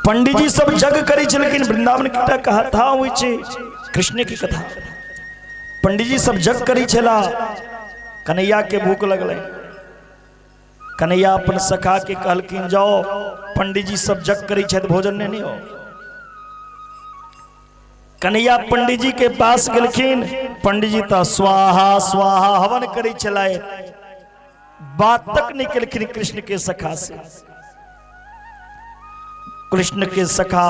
पंडित जी सब जग करी छे, लेकिन वृंदावन की कहा था वो कृष्ण की कथा। पंडित जी सब जग करी छला, कन्हैया के भूख लगले। कन्हैया अपन सखा के कहलकिन जाओ पंडित जी सब जग करी छे भोजन नहीं हो। कन्हैया पंडित जी के पास गेलखिन, पंडित जी तो स्वाहा स्वाहा हवन करी चलाए, बात तक नहीं केलखिन कृष्ण के सखा से। कृष्ण के सखा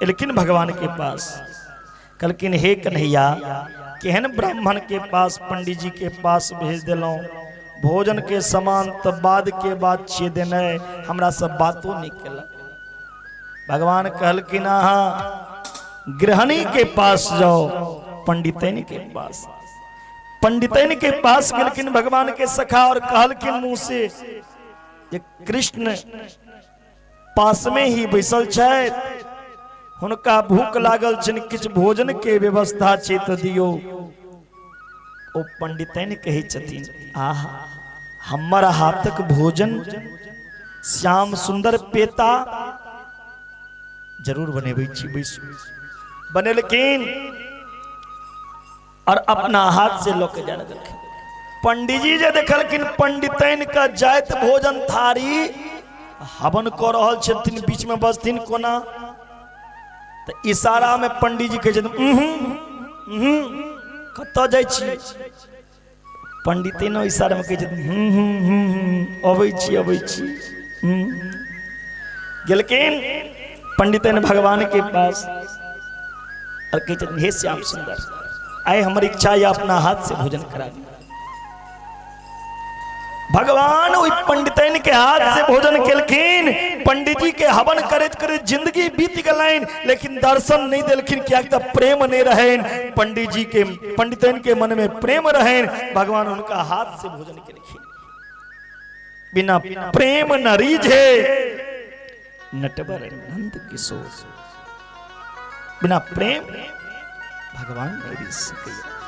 एलखिन भगवान के पास, कहलखिन हे कन्हैया केहन ब्राह्मण के पास पंडित जी के पास भेज दिलों, भोजन के समान तो बाद के बाद छे देना, हमरा सब बातों नहीं केला। भगवान कहलखिन हाँ गृहणी के पास जाओ, पंडितन के पास। पंडितन के पास गेलखिन भगवान के सखा और कहलखिन मुंह से ये कृष्ण पास में ही बैसल छे, हुनका भूख लागल छन, किछ भोजन के व्यवस्था छे तो दियो। ओ पंडितन कहे छथिन आहा हमर हाथक भोजन श्याम सुंदर पेता जरूर बनेबै छी, बैसू। बनेलखिन और अपना हाथ से लोग जा रखिन। पंडित जी जे देखलखिन पंडितन का जाइत भोजन थारी हवन कर रहल छथिन, बीच में बसथिन कोना, तो इशारा में पंडित जी कहे छथिन कतऽ जाइ छी। पंडितन इशारा में कहे छथिन अबै छी अबै छी। गेलखिन पंडितन भगवान के पास और कहते हे श्याम सुंदर आए हमारी इच्छा या अपना हाथ से भोजन करा दी। भगवान वही पंडितन के हाथ से भोजन केलखिन। पंडित जी के हवन करत करत जिंदगी बीत गलाइन, लेकिन दर्शन नहीं देलखिन, क्या प्रेम नहीं रहेन। पंडित जी के पंडितन के मन में प्रेम रहेन, भगवान उनका हाथ से भोजन केलखिन। बिना प्रेम न रीझे नटवर नंद किशोर, बिना प्रेम भगवान नहीं रीझ सके।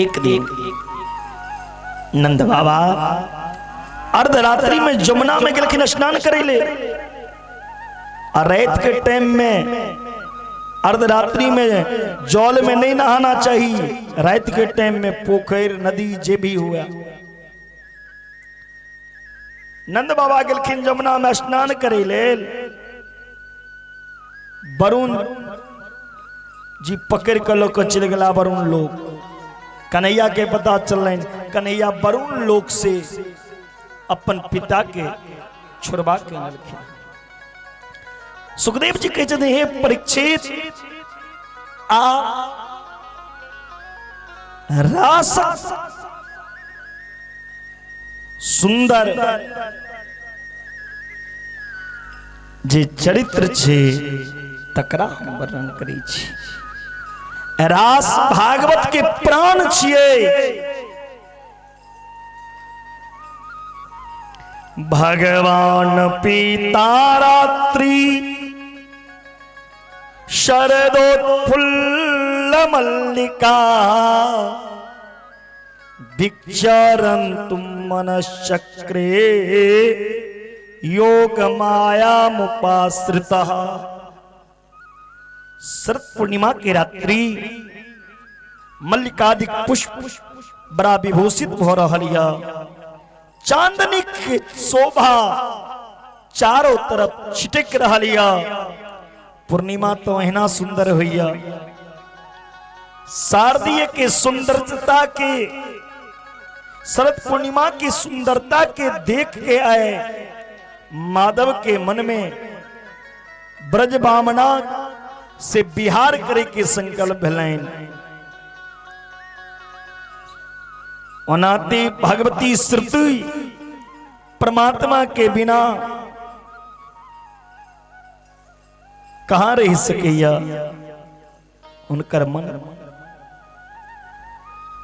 एक दिन नंद बाबा अर्धरात्रि में जमुना में गेलखिन स्नान करे ले। और रात के टाइम में अर्धरात्रि में जल में नहीं नहाना चाहिए, रात के टाइम में पोखर नदी जे भी हुआ। नंद बाबा गेलखिन जमुना में स्नान करे ले। वरुण जी पकड़ कर लोग चल गला। वरुण लोग कन्हैया के पता चलन, कन्हैया वरुण लोक से अपन पिता के छुड़वा के आनलखिन। सुखदेव जी कहते हे परीक्षित आ रास सुंदर जे चरित्र छे तकरा हम वर्णन करी छी। रास भागवत के प्राण छिए। भगवान पीता रात्रि शरदोत्फुल्ल मल्लिका भिक्षारन्तुं मनश्चक्रे योग माया मुपाश्रितः। शरद पूर्णिमा की रात्रि मल्लिकादिक पुष्प बड़ा विभूषित हो रहा, चांदनी की शोभा चारों तरफ छिटक रहा। पूर्णिमा तो एहना सुंदर हुईया, शारदीय के सुंदरता के, शरद पूर्णिमा की सुंदरता के देख के आए माधव के मन में ब्रज बामना से बिहार करे के संकल्प भलाइन। अनादि भगवती श्रुति परमात्मा के बिना कहां रह सकेया। उनकर मन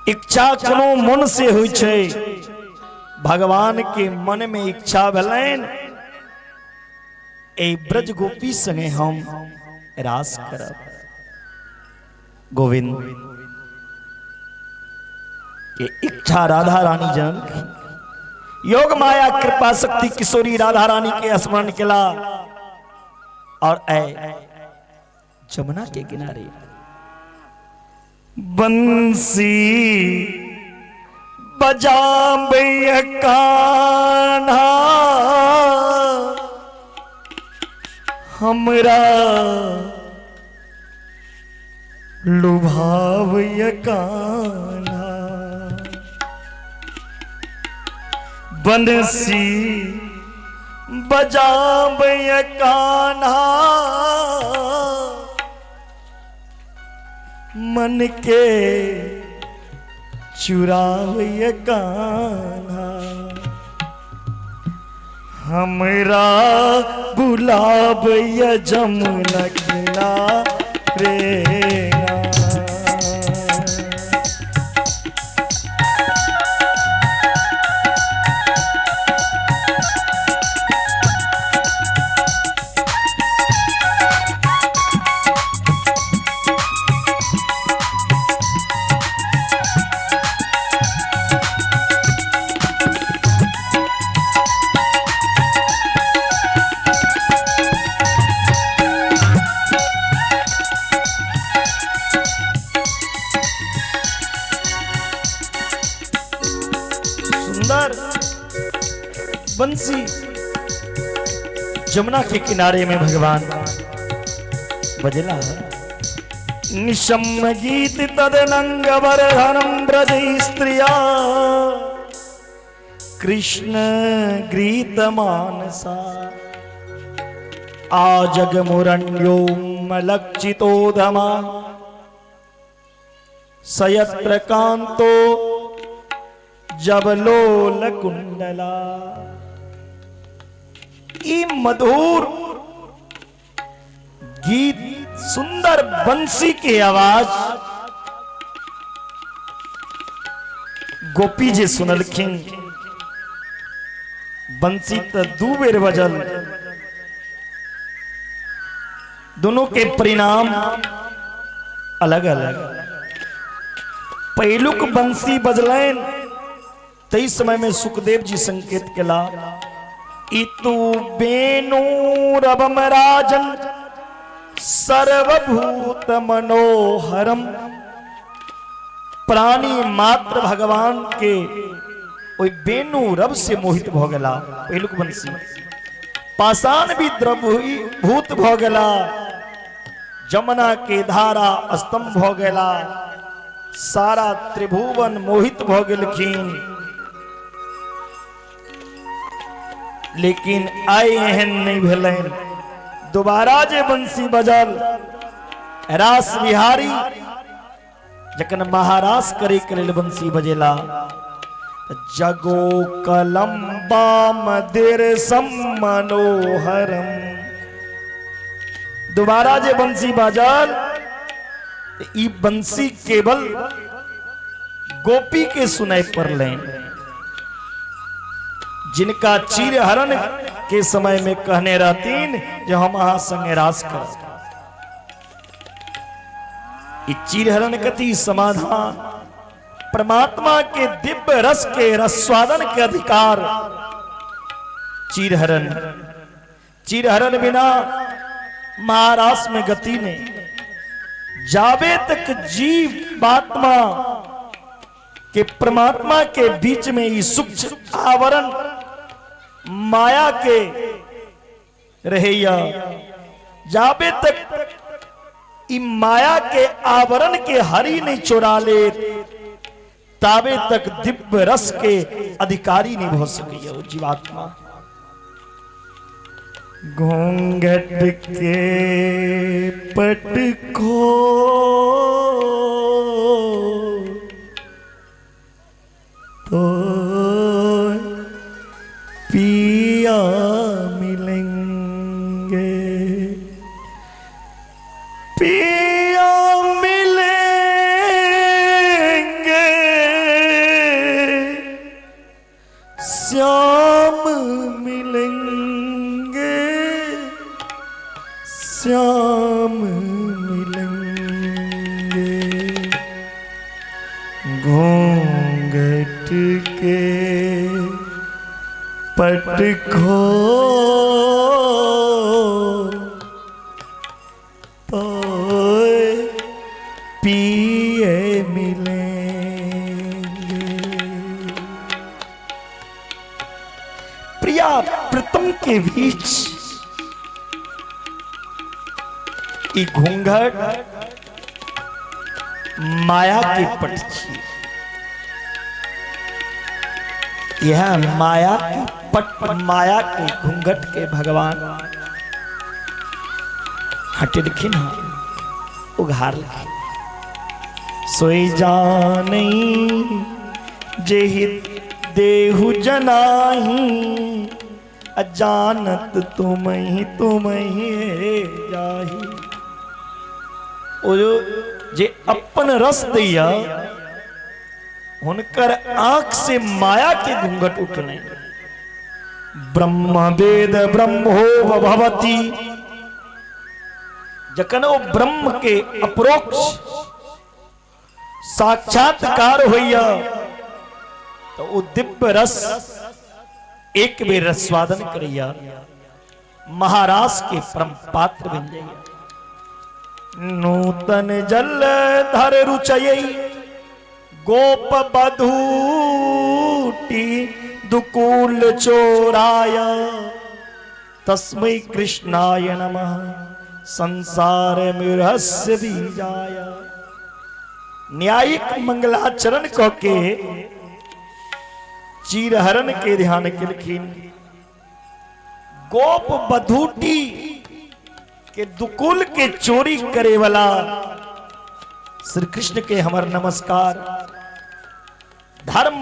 इच्छा कोनो मन से हुई छे, भगवान के मन में इच्छा भलाइन ए ब्रज गोपी संगे हम रास करब। गोविंद ये इच्छा राधा रानी जन योग माया कृपा शक्ति किशोरी राधा रानी के स्मरण केला और ऐ जमुना के किनारे बंसी बजाबे कान्हा हमरा लुभावय कान्हा। बंसी बजाबय कान्हा मन के चुरावय कान्हा। हमरा बुलावय जमुना किनारे ना। बंसी जमुना के किनारे में भगवान बजला। निशम गीत तदनंग वर्धनम ब्रज स्त्रिया कृष्ण गीत मानसा आजग मुरण्योम लक्षितोधमा सयत्र कांतो जबलोल कुंडला। ई मधुर गीत सुंदर बंसी की आवाज गोपी जी सुनलखिन। बंसी तो दू बेर बजल, दोनों के परिणाम अलग अलग। पहलुक बंसी बजलैन तई समय में सुखदेव जी संकेत केला इतु बेनु रवम राजन सर्वभूत मनोहरम। प्राणी मात्र भगवान के ओई बेनु रव से मोहित भ गेला। पहलुक बंसी पाषाण भी द्रवभूत भ गेला, जमुना के धारा स्तंभ भ गेला, सारा त्रिभुवन मोहित भ गेलखिन। लेकिन आय एहन नहीं भेलन। दोबारा जे बंसी बजल रास बिहारी जखन महारास करे के लेल बंसी बजेला जगो कलम्बा मदिर मनोहरम। दोबारा जे बंसी बजल ई बंसी केवल गोपी के सुनाई पड़लें। जिनका चीरहरण के समय में कहने रहतीन जो हम अहाँ संगे रास कर चीरहरण कति समाधान परमात्मा के दिव्य रस के रसवादन के अधिकार चीरहरण चीरहरण बिना महारास में गति नहीं जावे तक जीव आत्मा के परमात्मा के बीच में ही सूक्ष्म आवरण माया के रहेया जावे तक इ माया के आवरण के हरि नहीं चुरा ले तावे तक दिव्य रस के अधिकारी नहीं हो सके वो जीवात्मा घूंघट के पट खो तो पिया मिलेंगे पिया मिलेंगे श्याम मिलेंगे श्याम मिलेंगे घूंघट के पट खो तो पिए मिलेंगे प्रिया प्रीतम के बीच ये घूंघट माया की पट थी यह माया की पट माया के घूंघट के भगवान हटे लिखी ना उघार लिखी सोई जानी जेहित देहु जनाही अजानत तुम ही जाही ओ जे अपन रस दिया हुनकर आंख से माया के घूंघट उठने ब्रह्म वेद ब्रह्मो भवती जखन वो ब्रह्म के अपरोक्ष साक्षात्कार होइया तो वो दिव्य रस एक बेर रसवादन करिया महाराज के परम पात्र बन जाइए नूतन जल धर रुचयई गोप बधूटी दुकूल चोराय तस्मै कृष्णाय नमः संसार मिरहस्य बीजाय न्यायिक मंगलाचरण कह के चीरहरण के ध्यान के लिखीन गोप बधूटी के दुकुल के चोरी करे वाला श्री कृष्ण के हमर नमस्कार धर्म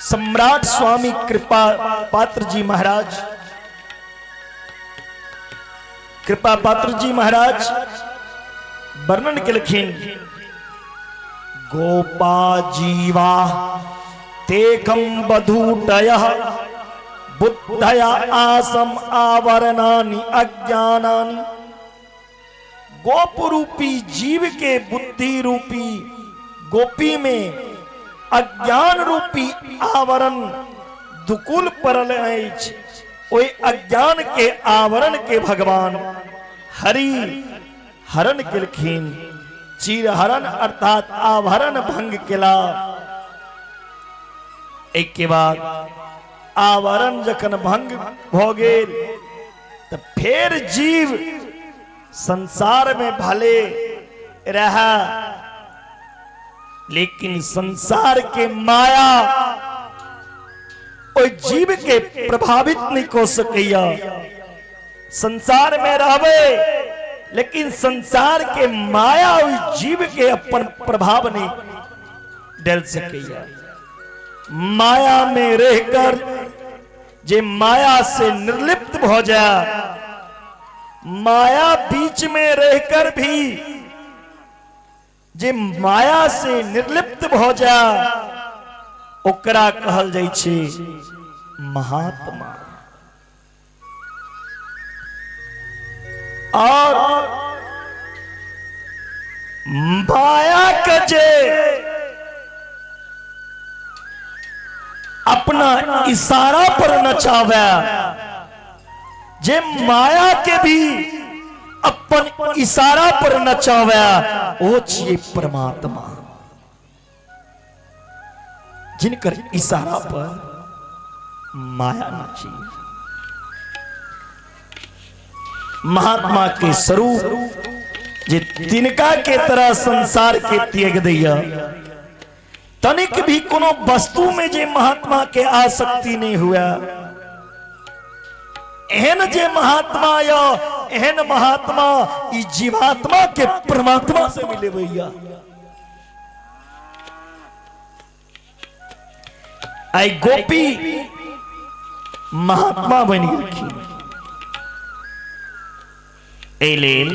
सम्राट स्वामी कृपा पात्र जी महाराज कृपा पात्र जी महाराज वर्णन के लिखीन गोपा जीवा तेकम बधूटयः बुद्धया आसम आवरणानि अज्ञानानि गोप रूपी जीव के बुद्धि रूपी गोपी में अज्ञान रूपी आवरण दुकुल परल अछि ओई अज्ञान के आवरण के भगवान हरि हरण केलखिन चीरहरण अर्थात आवरण भंग केला एक के बाद आवरण जखन भंग भ गेल तो फिर जीव संसार में भले रहा लेकिन संसार के माया कोई जीव के प्रभावित नहीं हो सकैया संसार में रहबे लेकिन संसार के माया उस जीव के अपन प्रभाव नहीं डाल सकैया माया में रहकर जे माया से निर्लिप्त हो जा माया बीच में रहकर भी जे माया से निर्लिप्त हो जा ओकरा कहल जाइ छै महात्मा। और माया के जे अपना इशारा पर नचावे, जे माया के भी अपन इशारा पर नचावे, वो छिए परमात्मा। जिनकर इशारा पर माया नची। महात्मा के स्वरूप जे तिनका के तरह संसार के त्याग दिया, तनिक भी कोनो वस्तु में जे महात्मा के आसक्ति नहीं हुआ। एहन जे महात्मा या एहन महात्मा ई जीवात्मा के परमात्मा से मिले भैया। आई गोपी महात्मा बनी रखी। एलेल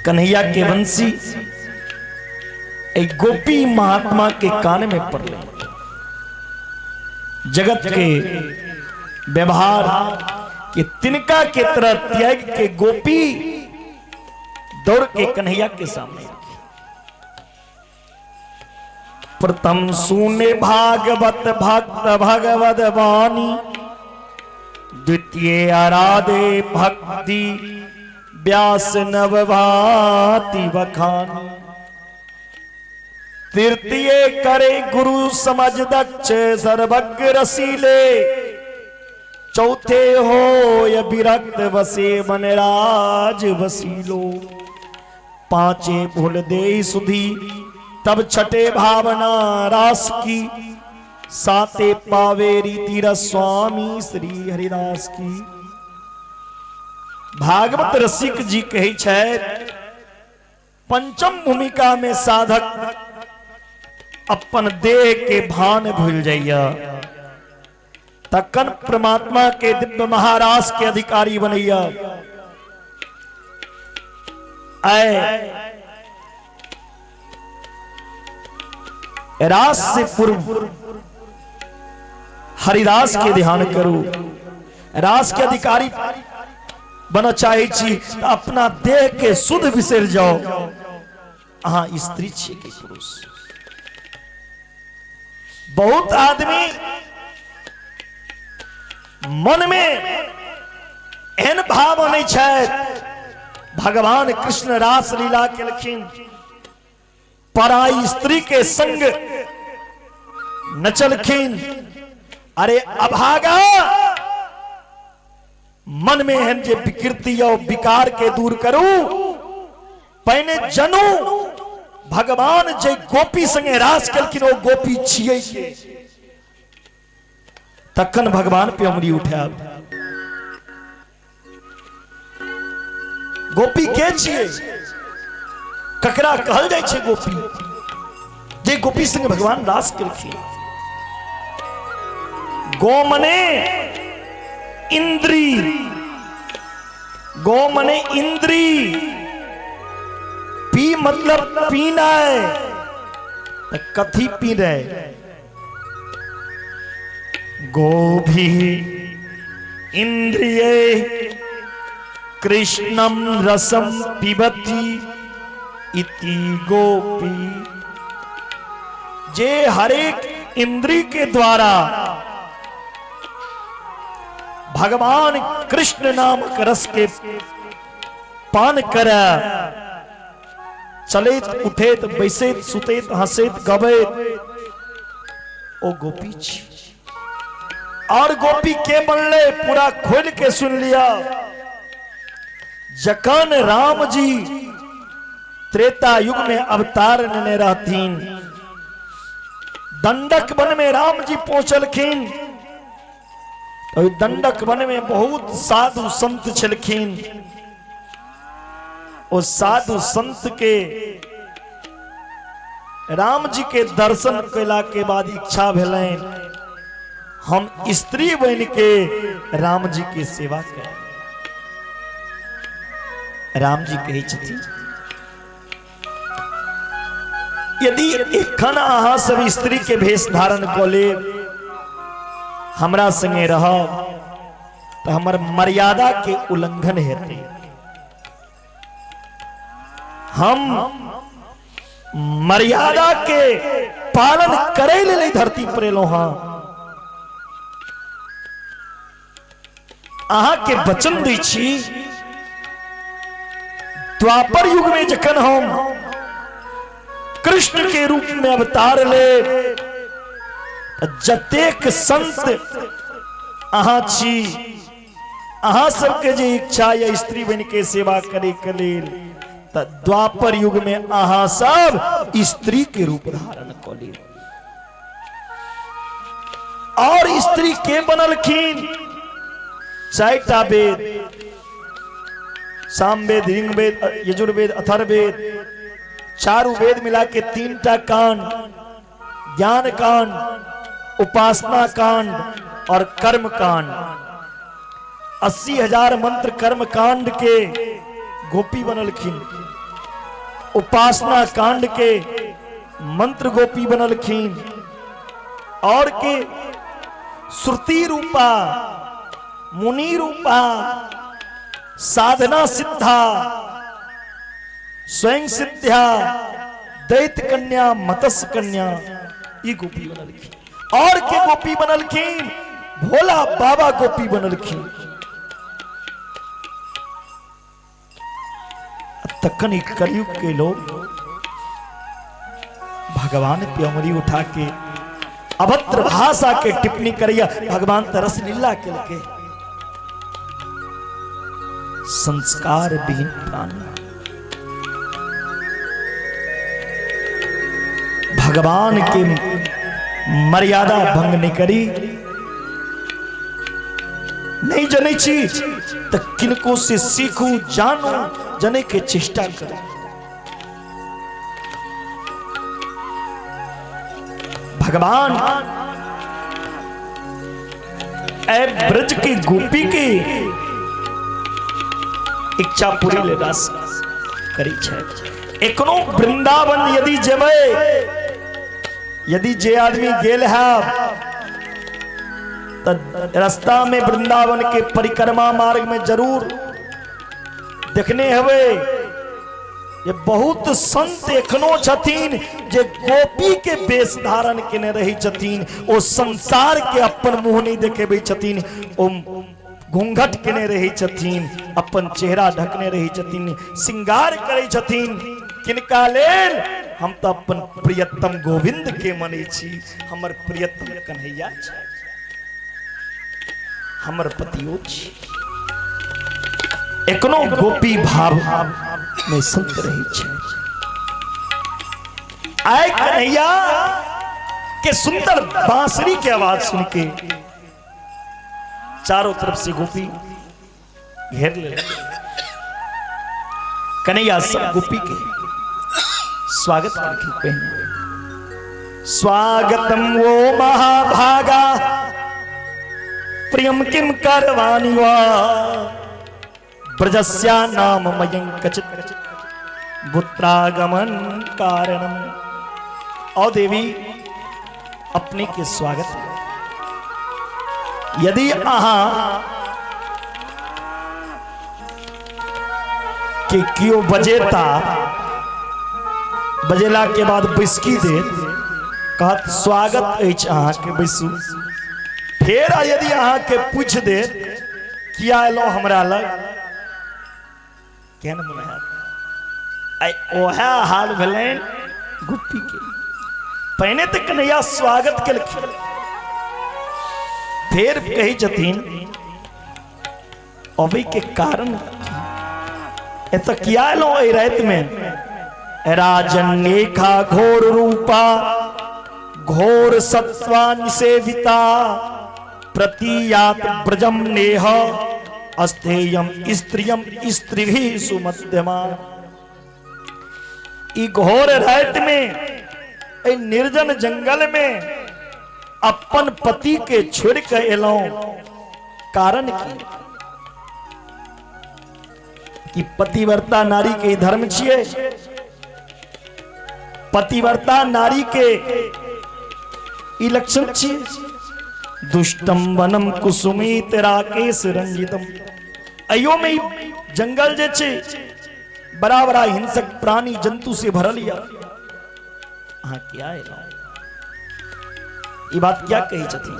कन्हैया के वंशी एक गोपी महात्मा के कान में पड़े। जगत के व्यवहार के तिनका के तरह त्याग के गोपी दौड़ के कन्हैया के सामने। प्रथम सुने भागवत भक्त भगवद वाणी, द्वितीय आराधे भक्ति व्यास नवभाति बखानी, तृतीय करे गुरु समझ दक्ष सर्वज्ञ रसीले, चौथे हो य विरक्त वसे मनराज वसीलो, पांचे भूल दे सुधी तब छठे भावना रास की, साते पावे रीति स्वामी श्री हरिदास की। भागवत रसिक जी कही छे, पंचम भूमिका में साधक अपन देह के भान भूल जाइया, तकन परमात्मा के दिव्य महाराज के अधिकारी बनैया। रास से पूर्व हरिदास के ध्यान करो। रास के अधिकारी बना चाहे छी तो अपना देह के शुद्ध बिसर जाओ। अहाँ स्त्री छे के पुरुष। बहुत आदमी मन में एहन भाव नहीं छे। भगवान कृष्ण रास लीला केलखिन, पराई स्त्री के संग नचलखिन। अरे अभागा, मन में एहन जे विकृति और विकार के दूर करू। पहने जनू भगवान जे गोपी संगे रास केलखिन, वो गोपी छिए के। तखन भगवान पे उंगली उठाब। गोपी के छिए? ककरा कहल जाय छे गोपी? जे गोपी संगे भगवान रास केलखिन। गो मने इंद्री, गो मने इंद्री, पी मतलब पीना है। कथी पी रहे? गो भी इंद्रिय कृष्णम रसम पिबती इति गोपी। जे हरेक इंद्री के द्वारा भगवान कृष्ण नामक रस के पान कर, चलेत उठेत बैसेत सुतेत हंसेत गबेत, ओ गोपी छी। और गोपी के बनले पूरा खोल के सुन लिया। जखन राम जी त्रेता युग में अवतार लेने रहतीन, दंडक वन में राम जी पहुंचलखिन। तो दंडक वन में बहुत साधु संत छलखिन। उस साधु संत के राम जी के दर्शन कैला के बाद इच्छा भेलैन, हम स्त्री बन के राम जी के सेवा करें। राम जी कहे छथिन, यदि एखन अहाँ सब स्त्री के भेष धारण क लेब हमरा संगे रह तो हमर मर्यादा के उल्लंघन हेतै। हम मर्यादा के पालन करे ले धरती पर एलो हाँ। अहाँ के वचन दै छी द्वापर युग में जखन हम कृष्ण के रूप में अवतार ले जतेक संत अहाँ छी, अहाँ सबके जे इच्छा या स्त्री बन के सेवा करे के लेल त द्वापर युग में अहाँ सब स्त्री के रूप धारण क ली। और स्त्री के बनलखिन? 4टा वेद, सामवेद, ऋग्वेद, यजुर्वेद, अथर्ववेद, 4 वेद मिला के 3टा कांड, ज्ञान कांड, उपासना कांड और कर्म कांड। 80,000 मंत्र कर्म कांड के गोपी बनलखिन, उपासना कांड के मंत्र गोपी बनलखिन, और के श्रुति रूपा, मुनि रूपा, साधना सिद्धा, स्वयं सिद्ध्या, दैत्य कन्या, मत्स्य कन्या, ये गोपी बनलखिन। और के गोपी बनलखिन? भोला बाबा गोपी बनलखिन। तखन कलयुग के लोग भगवान पे उंगली उठा के अभद्र भाषा के टिप्पणी करिया, भगवान तरस लीला के लगे। संस्कार विहीन प्राणी, भगवान के मर्यादा भंग नहीं करी, नहीं जने चीज तो किनको से सीखू, जानू, जने के चेष्टा करो। भगवान ऐ ब्रज की गोपी की इच्छा पूरी ले रस करी छै। एखनो वृंदावन यदि जेबै, यदि जे आदमी गेल है तो रास्ता में वृंदावन के परिक्रमा मार्ग में जरूर देखने हवे ये बहुत संत एखनो छथिन जे गोपी के वेश धारण केने रही छथिन। ओ संसार के अपन मुंह नहीं देखेबै छथिन, ओ घूंघट केने रही छथिन, अपन चेहरा ढकने रही छथिन, श्रृंगार करे छथिन। किनका लेल? हम तो अपन प्रियतम गोविंद के मने छी, हमर प्रियतम कन्हैया छै, हमर पतियो छी। एखनो गोपी भाव में संत रही छै। आए कन्हैया के सुंदर बांसुरी की आवाज सुन के चारों तरफ से गोपी घेर ले। कन्हैया सब गोपी के स्वागत करके पहने, स्वागतम वो महाभागा प्रियम किम करवाणी वा ब्रजस्या नाम मयं कचित पुत्रागमन कारणम। और देवी अपने के स्वागत, यदि अहाँ के कियो बजेता, बजेला के बाद बिस्की दे, कहत स्वागत अछि अहाँ के, बैसू। फिर यदि अहाँ के पूछ दे किया एलो हमरा लग, केहन मनाया, ओह हाल भेलैन गोपी के। पहिने तो कन्हैया स्वागत केलखिन, फिर कही छथिन अबै के कारण एत किया एलो एहि राति में? राजन नेखा घोर रूपा घोर सत्वा निसेविता प्रतीयात ब्रजम नेह अस्तेयम स्त्रियम स्त्रीभि सुमध्यमा। ई घोर रात में निर्जन जंगल में अपन पति के छोड़ के एलौ, कारण कि पतिव्रता नारी के धर्म छिए, पतिव्रता नारी के ई लक्षण छिए। दुष्टम वनम कुसुमित राकेश रंजितम। अयो में जंगल जे छे बड़ा बड़ा हिंसक प्राणी जंतु से भरल या। हाँ क्या है ये बात क्या कही छथिन?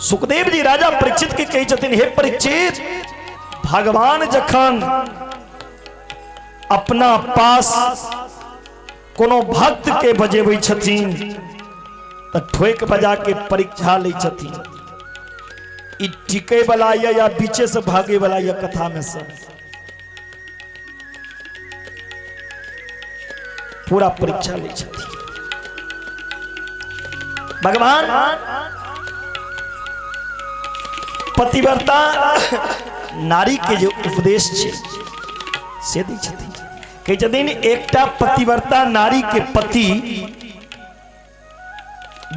सुखदेव जी राजा परीक्षित के कही छथिन, हे परीक्षित, भगवान जखन अपना पास कोनो भक्त के बजेबै छथिन त ठोक बजा के परीक्षा ले छथिन। ई टिके वाला या पीछे से भागे वाला या कथा में से पूरा परीक्षा ले छथिन। भगवान पतिव्रता नारी के जो उपदेश छे से दै छथिन। कहे छथिन एकटा पतिव्रता नारी के पति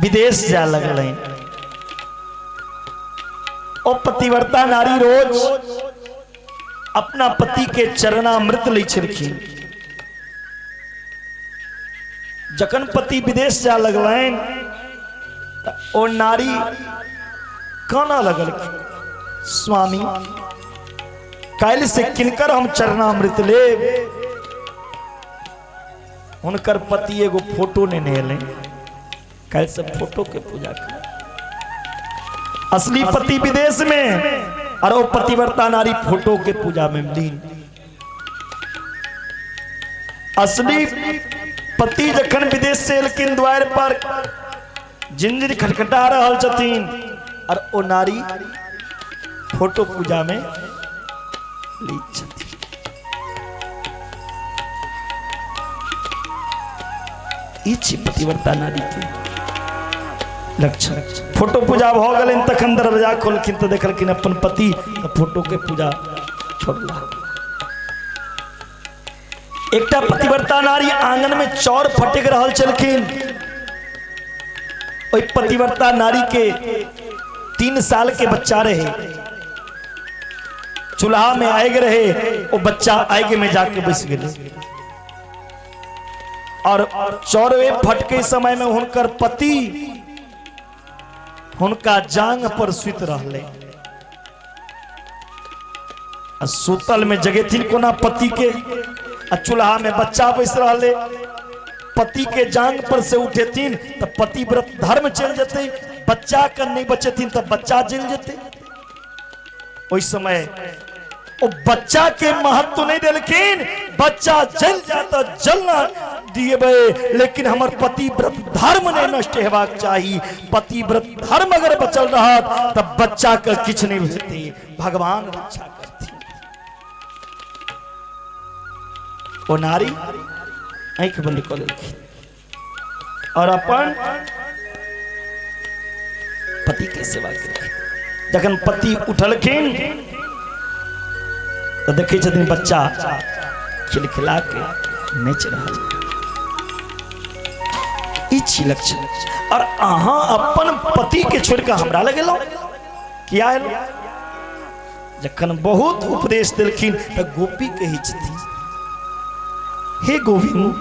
विदेश जा लगलैन। ओ पतिव्रता नारी रोज अपना पति के चरणामृत लै छलखिन। जखन पति विदेश जा लगलैन ओ नारी काना लगलखिन, स्वामी काल्हि से किनकर हम चरणामृत लेब? हुनकर पति एगो फोटो ने नेले, कल से फोटो के पूजा कर। असली पति विदेश में और वो पतिव्रता नारी फोटो के पूजा में लीन। असली पति जखन विदेश से एलखिन द्वार पर जिंदगी खटखटा रहल छथिन और वो नारी फोटो पूजा में ली छथिन। ई छी पतिव्रता नारी के लक्षण। फोटो पूजा भ गेलैन तखन दरवाजा खोलखिन तो देखलखिन अपन पति फोटो के पूजा छोड़ला। एकटा पतिव्रता नारी आंगन में चौर फटक रहल छलखिन। ओई पतिव्रता नारी के 3 साल के बच्चा रहे, चूल्हा में आग रहे, वो बच्चा आग में जाके बैस गए और चौरवे फटके समय में हुनकर पति हुनका जांग पर सुत रहले। सुतल में जगेथिन कोना पति के, चूल्हा में बच्चा बैस रहले। पति के जांग पर से उठेथिन तो पति व्रत धर्म चल जते, बच्चा का नहीं बचेथिन तो बच्चा जल जते। उस समय वो बच्चा के महत्व नहीं देलखिन, बच्चा जल जाता जलना दिए, लेकिन हमार पति व्रत धर्म नहीं नष्ट हेबाक चाहिए। पति व्रत धर्म अगर बचल रहा तब बच्चा का किछ नहीं भेजते, भगवान रक्षा करती। वो नारी आंख बंद कर लेलखिन और अपन पति के सेवा केलखिन। जखन पति उठलखिन तो देखे छथिन बच्चा खिलखिला के नाच रहा। ई लक्षण। और अहाँ अपन पति के छोड़ के हमरा लगेलो किया है? जखन बहुत उपदेश दिलखिन तो गोपी कही छथिन, हे गोविंद,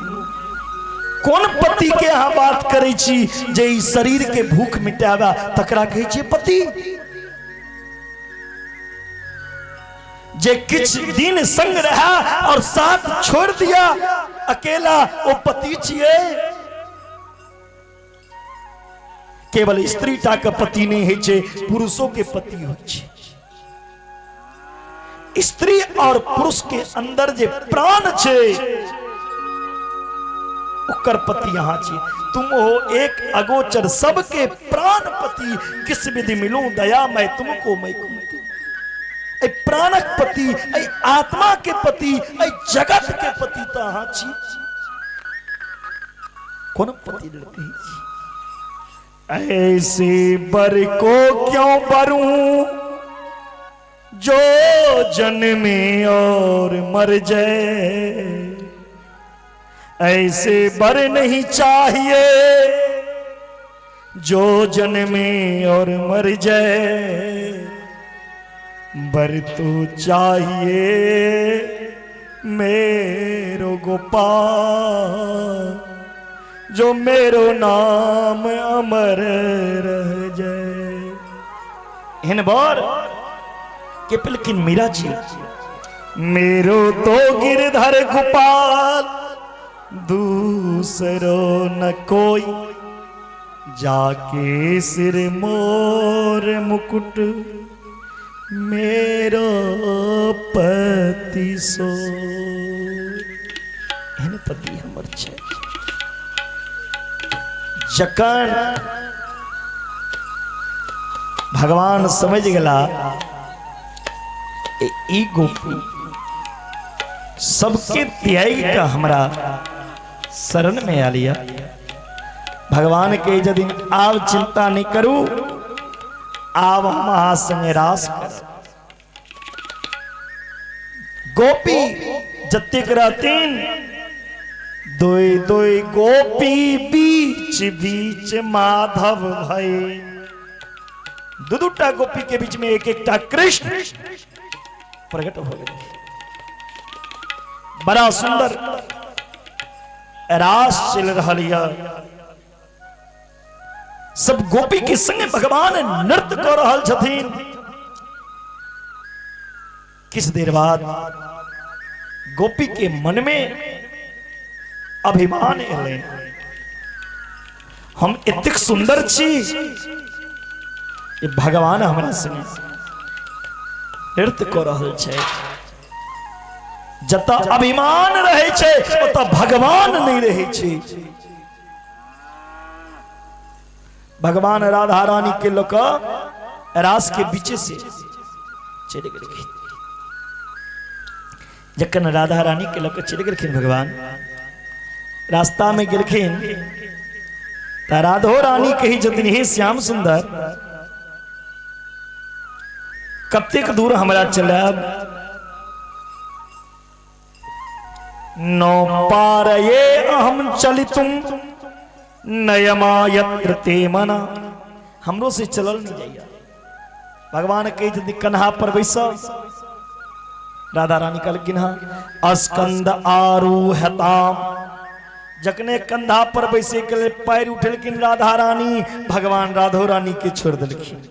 कौन पति के अहाँ बात करे छी जे ई शरीर के भूख मिटावा तकरा कहे छी पति? जे किछ दिन संग रहा और साथ छोड़ दिया अकेला, वो पति छिए। केवल स्त्री टा के पति नहीं है छे, पुरुषों के पति हो छे। स्त्री और पुरुष के अंदर जे प्राण छे ओकर पति यहाँ छे। तुम हो एक अगोचर सबके प्राण पति, किस विधि मिलूं दया मैं तुमको मैं कुमति। ऐ प्राणक पति, ऐ आत्मा के पति, ऐ जगत के पति तहाँ छी। कौन पति लड़के छी? ऐसे बर को क्यों बरूं जो जन्मे और मर जाए। ऐसे बर नहीं चाहिए जो जन्मे और मर जाए। बर तो चाहिए मेरो गोपाल जो मेरो नाम अमर रह जाए। हिन बार के पिलकिन मीरा जी मेरो तो गिरधर गोपाल दूसरो न कोई जाके सिर मोर मुकुट मेरो पति सो हिन पति हमर छे जकन भगवान समझ गला ई गोपी सबके त्यागी का हमरा शरण में आ लिया भगवान के यदि आव चिंता नहीं करूं आव महासंग रास कर गोपी जत्ते करातीन दोई दोई गोपी बीच बीच माधव भई दुदुटा गोपी के बीच में एक एकटा कृष्ण प्रकट हो गए बड़ा सुंदर रास चल रहा लिया सब गोपी के संगे भगवान नृत्य कर रहा छथिन किस देर बाद गोपी के मन में अभिमान एले हम इतक सुंदर छी ये भगवान हमरा संगे नृत्य कर रहा छे जता अभिमान रहे छे ओता भगवान नहीं रहे छे भगवान राधा रानी के लोक रास के बीच से चले गए जखन राधा रानी के लोक चले गए भगवान रास्ता में गिरखिन ता राधो रानी कही जतिन हे श्याम सुंदर कतेक दूर हमरा चलब नौ पार ये अहम चलितुम नयमा यत्र ते मना हमरो से चलल नहीं जाइया भगवान कही यदि कन्हा पर बैसा राधा रानी कल गिन्हा अस्कंद आरूहताम जकने कंधा पर बैसे के पैर उठलकिन राधा रानी भगवान राधो रानी के छोड़ दिलखिन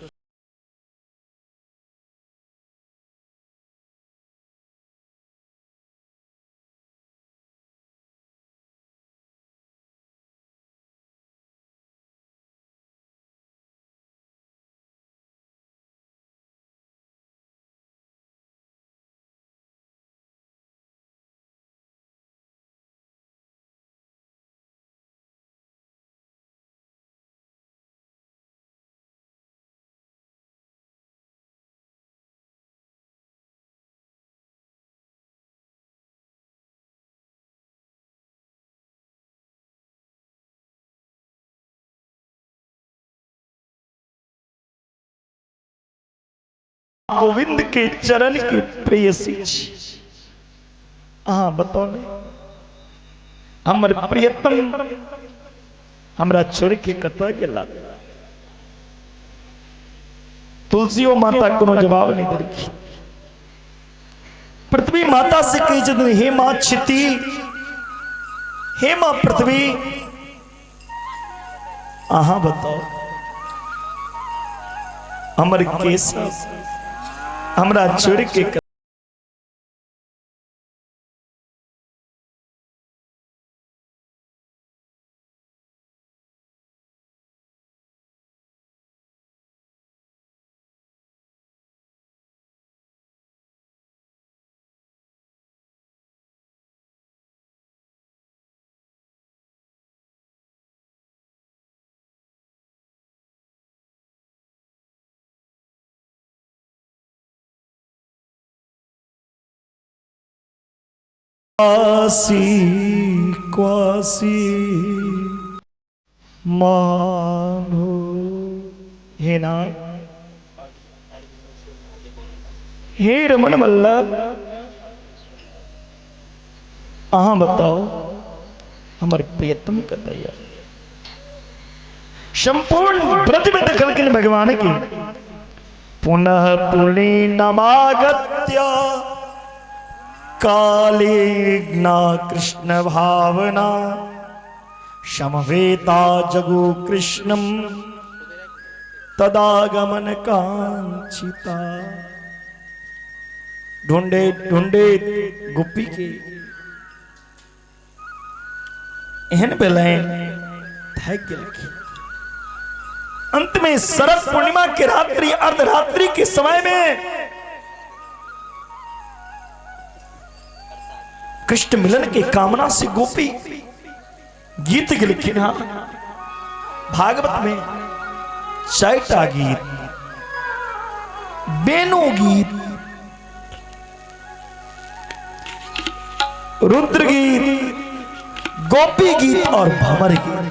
गोविंद के चरण की प्रेयसी हाँ बताओ हमर प्रियतम हमरा छोड़ के कत गेला तुलसियों माता कोनो जवाब नहीं देलखी पृथ्वी माता से कही जदन हे मां क्षिति हे मां पृथ्वी आहा बताओ हमर केस हमरा छोड़ के क्वासी मानो हे ना हे रमन वल्लभ आहा बताओ हमारे प्रियतम कतैया संपूर्ण व्रत में दखल के भगवान की पुनः पुणी नमागत्य कालेग्ना कृष्ण भावना समवेता जगो कृष्णम तदागमन कांचिता। ढूंढे ढूंढे गोपी के एहन बेलायन थक गए। अंत में शरद पूर्णिमा की रात्रि अर्धरात्रि के समय में कृष्ण मिलन की कामना से गोपी गीत लिखी ना भागवत में चैता गीत, बेनो गीत, रुद्र गीत, गोपी गीत और भंवर गीत।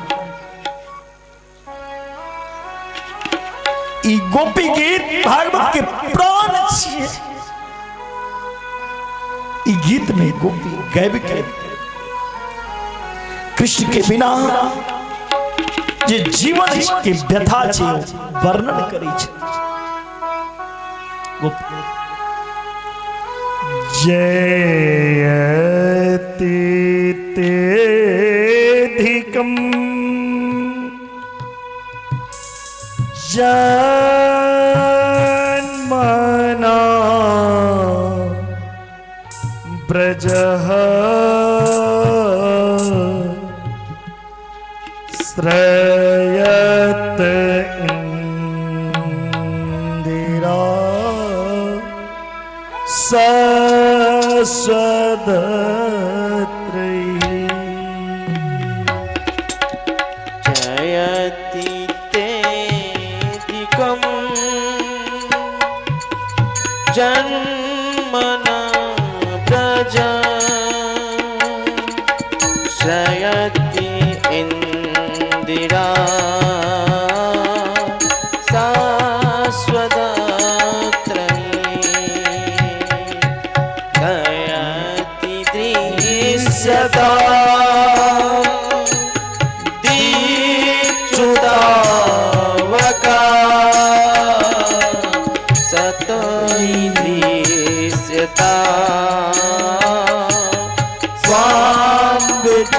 ई गोपी गीत भागवत के प्राण छिए। ई गीत में गोपी गैब के कृष्ण के बिना जे जीवन के व्यथा छे वर्णन करी छे। जयति तेधिकम् जन्मना ब्रजः श्रयत इंदिरा सस्वदत्रयी। जयति तेधिकम् जन्मना ब्रजः श्रयति इंदिरा शाश्वतत्रयी। गयति दृश्यता दीक्षुतावका सतोई दृश्यता स्वाम्बुचुम्बते।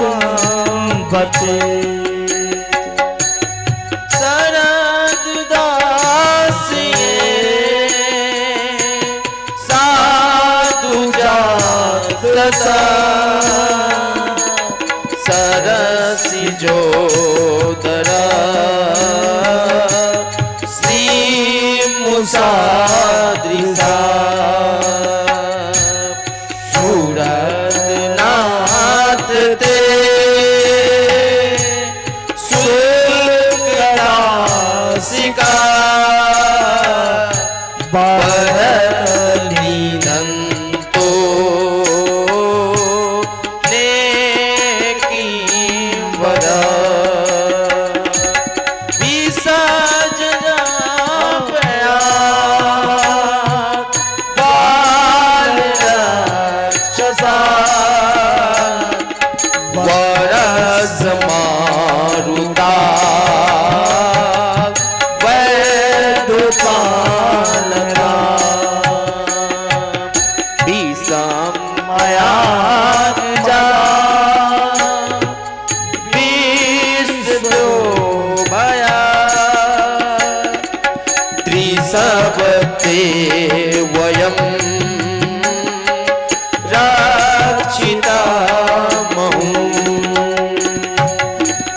शरद दासिये साधु जातसा सरसि जोदरा श्री मुसाद्रिसा सूरतनाथ ते शुक्लासिका बरनीनन्तो नेकिंवरा विसर्जनापया बालरक्षसा वरसमारुता वैद्युतालका विसमया जा विश्वभया त्रिसवते वयं रक्षिता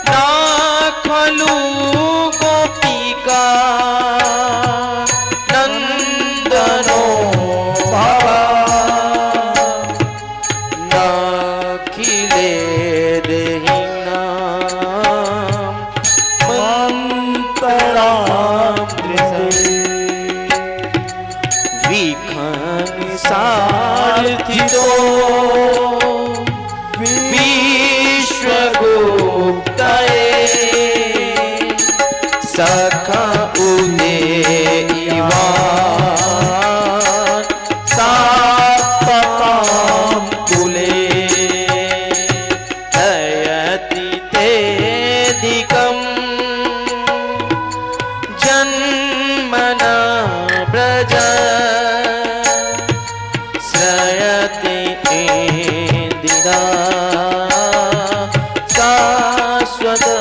ना खलु गोपिका नंदनो भवा नखिले देहिना मंतरामृते विखन सारथितो विश्वगुप्तये सखा उदे इवान सात्पतां कुले। जयति तेधिकम् जन्मना ब्रजः श्रयति इंदिरा शाश्वतत्रयी।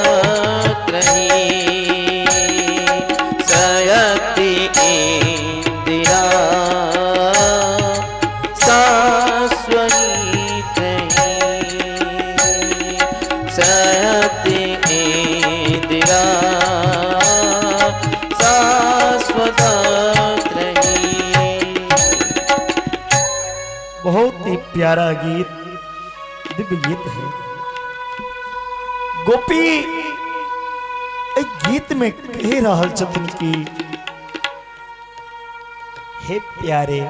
बहुत ही प्यारा गीत, दिव्य गीत है। गोपी एक गीत में कह रहा छथिन की हे प्यारे,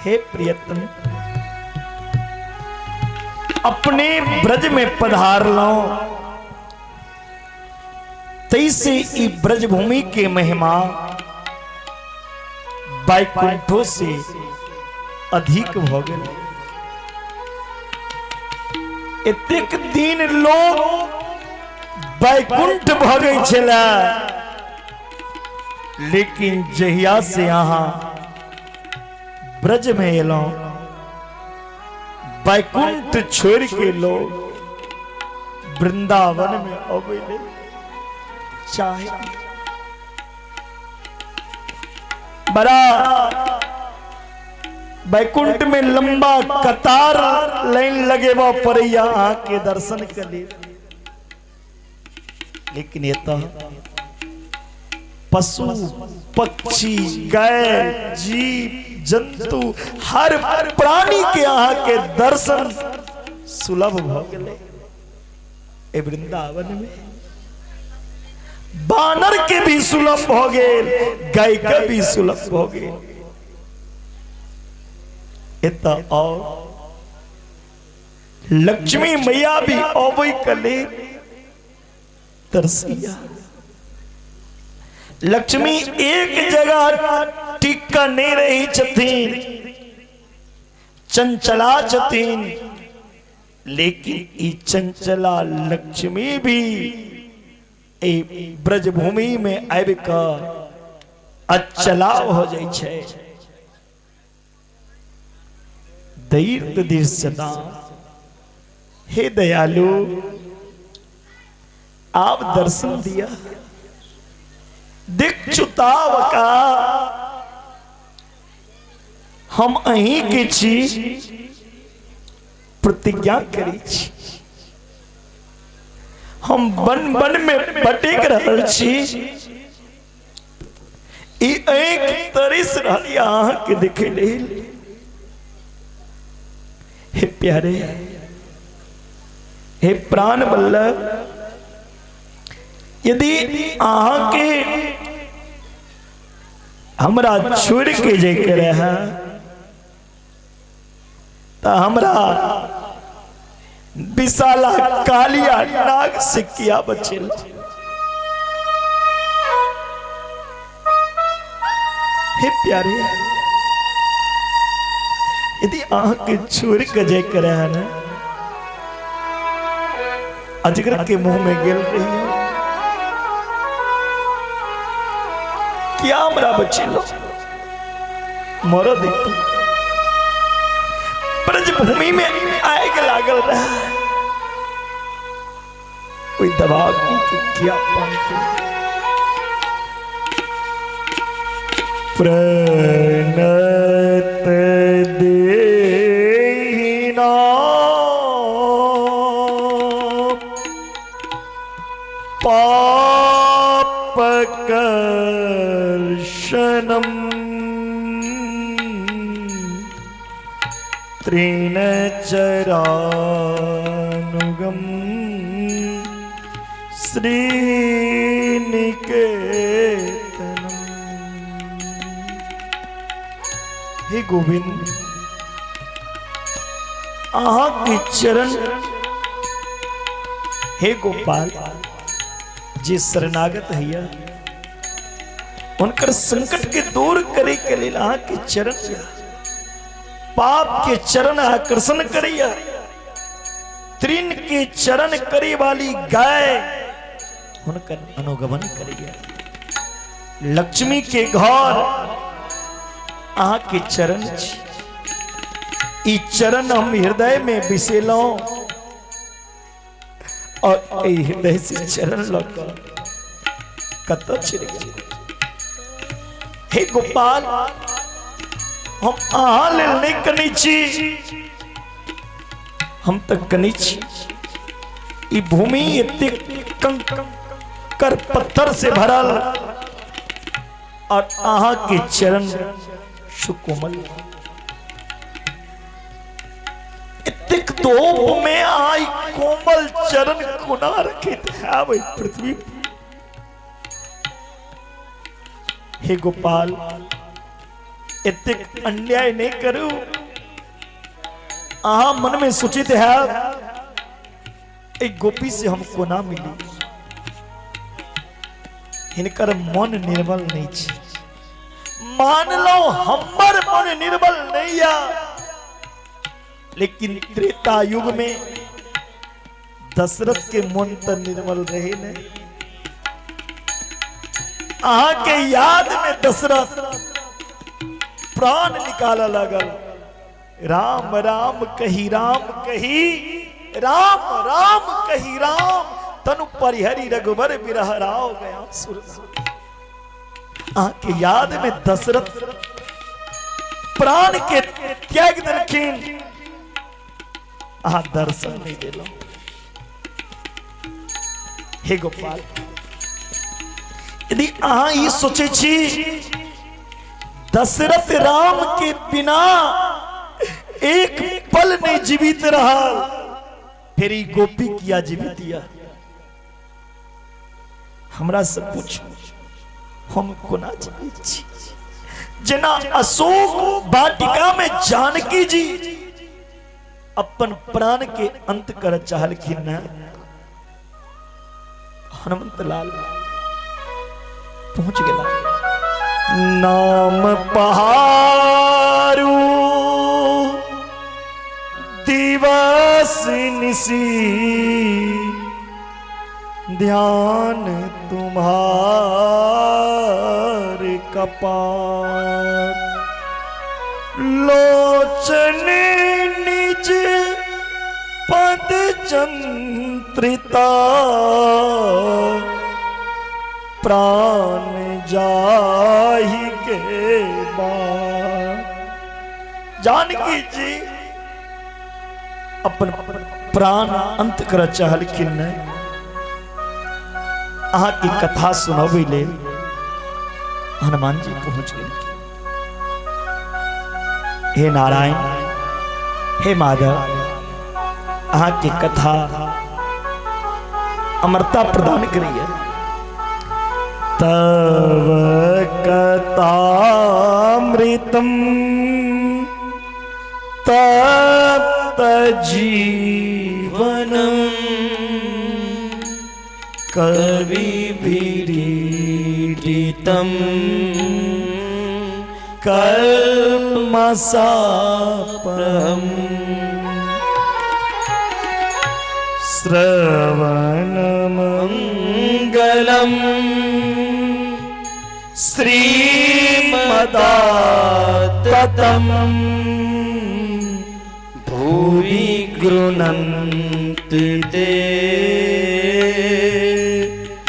हे प्रियतम, अपने ब्रज में पधार लो, तैसे ई ब्रज भूमि के महिमा बैकुंठों से अधिक हो गए। एतेक दिन लोग बैकुंठ भगे छला, लेकिन जहिया से यहाँ ब्रज में एलो, बैकुंठ छोड़ के लोग वृंदावन में अबेले चाहे। बड़ा बैकुंठ में लंबा कतार लाइन लगे वो पर यहाँ के दर्शन कर ले, लेकिन ये तो पशु पक्षी गाय जीव जंतु हर प्राणी के यहाँ के दर्शन सुलभ हो गए। वृंदावन में बानर के भी सुलभ हो गए, गाय का भी सुलभ हो गए। इतना और लक्ष्मी मैया भी अवै कले तरसिया। लक्ष्मी एक जगह टिका नहीं रही छथिन, चंचला छथिन, लेकिन ई चंचला लक्ष्मी भी ब्रज भूमि में आबि कऽ अचला हो जाय छै। दीर्घ दृश्यता, हे दयालु आप दर्शन दिया, दिक्चुताव का हम अहीं के छी, प्रतिज्ञा करी छी, हम बन बन में भटक रहल छी, एक तरिस रहल यहाँ के देखे लेल। हे प्यारे, हे प्राण वल्लभ, यदि अहाँ के हमरा छोड़ के जे करे है तो हमरा विशाला कालिया नाग से किया बचेल। हे प्यारे, यदि आँख छोड़ के जे करे है ना, अजगर के मुंह में गिर रही है, क्या हमरा बचेलो मोरो देखो ब्रज भूमि में आग लागल रहा, कोई दबा की क्या पाते। प्रणत देहिना पापकर्षणम् त्रिनचरानुगम् श्रीनिकेतनम्। हे गोविंद, आहा के चरण, हे गोपाल जे शरणागत हैया, उनकर संकट के दूर करे के लिए आहा के चरण, पाप के चरण आकर्षण करिया, त्रिन के चरण करे वाली गाय उनका अनुगमन करिया। लक्ष्मी के घर आहा के चरण, ई चरण हम हृदय में बिसेलो और हृदय से चरण लगा कत छिड़ गया। हे गोपाल, हम आहा ले नहीं कनी छी, हम तक कनी छी। ई भूमि इतने कंकर पत्थर से भरल और आहा के चरण सुकोमल, इतिक दोप में आई कोमल चरण कुना रखे है वही पृथ्वी। हे गोपाल इतिक अन्याय नहीं करू। आहा मन में सूचित है एक गोपी से हमको ना मिली, इनकर मन निर्मल नहीं छे। मान लो हमर मन निर्मल नहीं है, लेकिन त्रेता युग में दशरथ के मन तो निर्मल रहे नहीं। आहा के याद में दशरथ प्राण निकाला लगल। राम राम कही राम कही, राम राम कही राम, तनु परिहरि रघुबर बिरह राव गया सुर। के याद में दशरथ प्राण के त्याग दलखिन। दर्शन नहीं दिलो। हे गोपाल यदि अहा ये सोचे छी दशरथ राम के बिना एक पल नहीं जीवित रहा, फिर ई गोपी किया जीवित या हमरा से पूछो हम कोना जीवित छी। जना अशोक वाटिका में जानकी जी अपन प्राण के अंत कर चाहलखिन न, हनुमंत लाल पहुंच गया। नाम पहारू दिवस निसी, ध्यान तुम्हारे कपार। लोचन निज पद चंत्रिता, प्राण जाहि के बाद। जानकी जी अपन प्राण अंत कर चाहलखिन न, अहा की कथा सुनबे ले हनुमान जी पहुंच गए। हे नारायण हे माधव, अहा की कथा अमरता प्रदान करिए। तव कथामृतम तप्त जीवनम, कविभिरीडितम कल्मषापहम्। श्रवणमंगलम् श्रीमदाततम्, भुवि गृह्णन्ति ते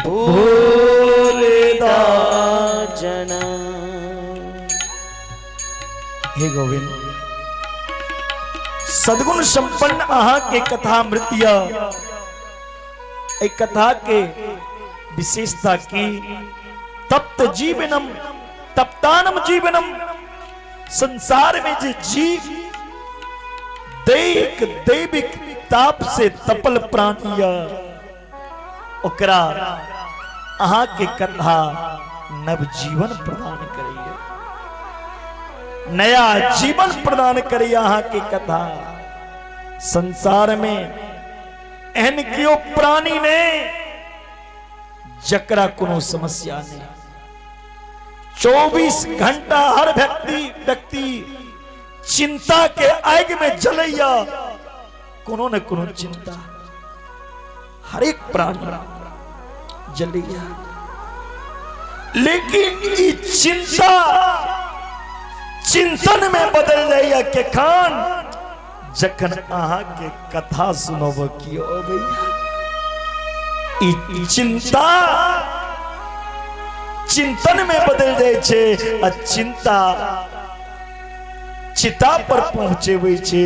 भूरिदा जना। हे गोविंद सद्गुण संपन्न अहा के कथा मृत्या, एक कथा के विशेषता की तप्त जीवनम तप्तानम जीवनम। संसार में जो जीव दैक दैविक ताप से तपल प्राणिया, ओकरा अहा के कथा नव जीवन प्रदान करिए, नया जीवन प्रदान करिए। अहा के कथा संसार में एहन क्यों प्राणी ने जकरा कोनो समस्या नहीं। 24 घंटा हर व्यक्ति चिंता के आग में जलैया, कोनो न कोनो चिंता हर एक प्राणी जलैया। लेकिन ये चिंता चिंतन में बदल जाइया के खान जखन अहा के कथा सुनब कियो भैया। चिंता चिंतन में बदल जाए छे, चिंता चिता पर पहुंचे हुए छे,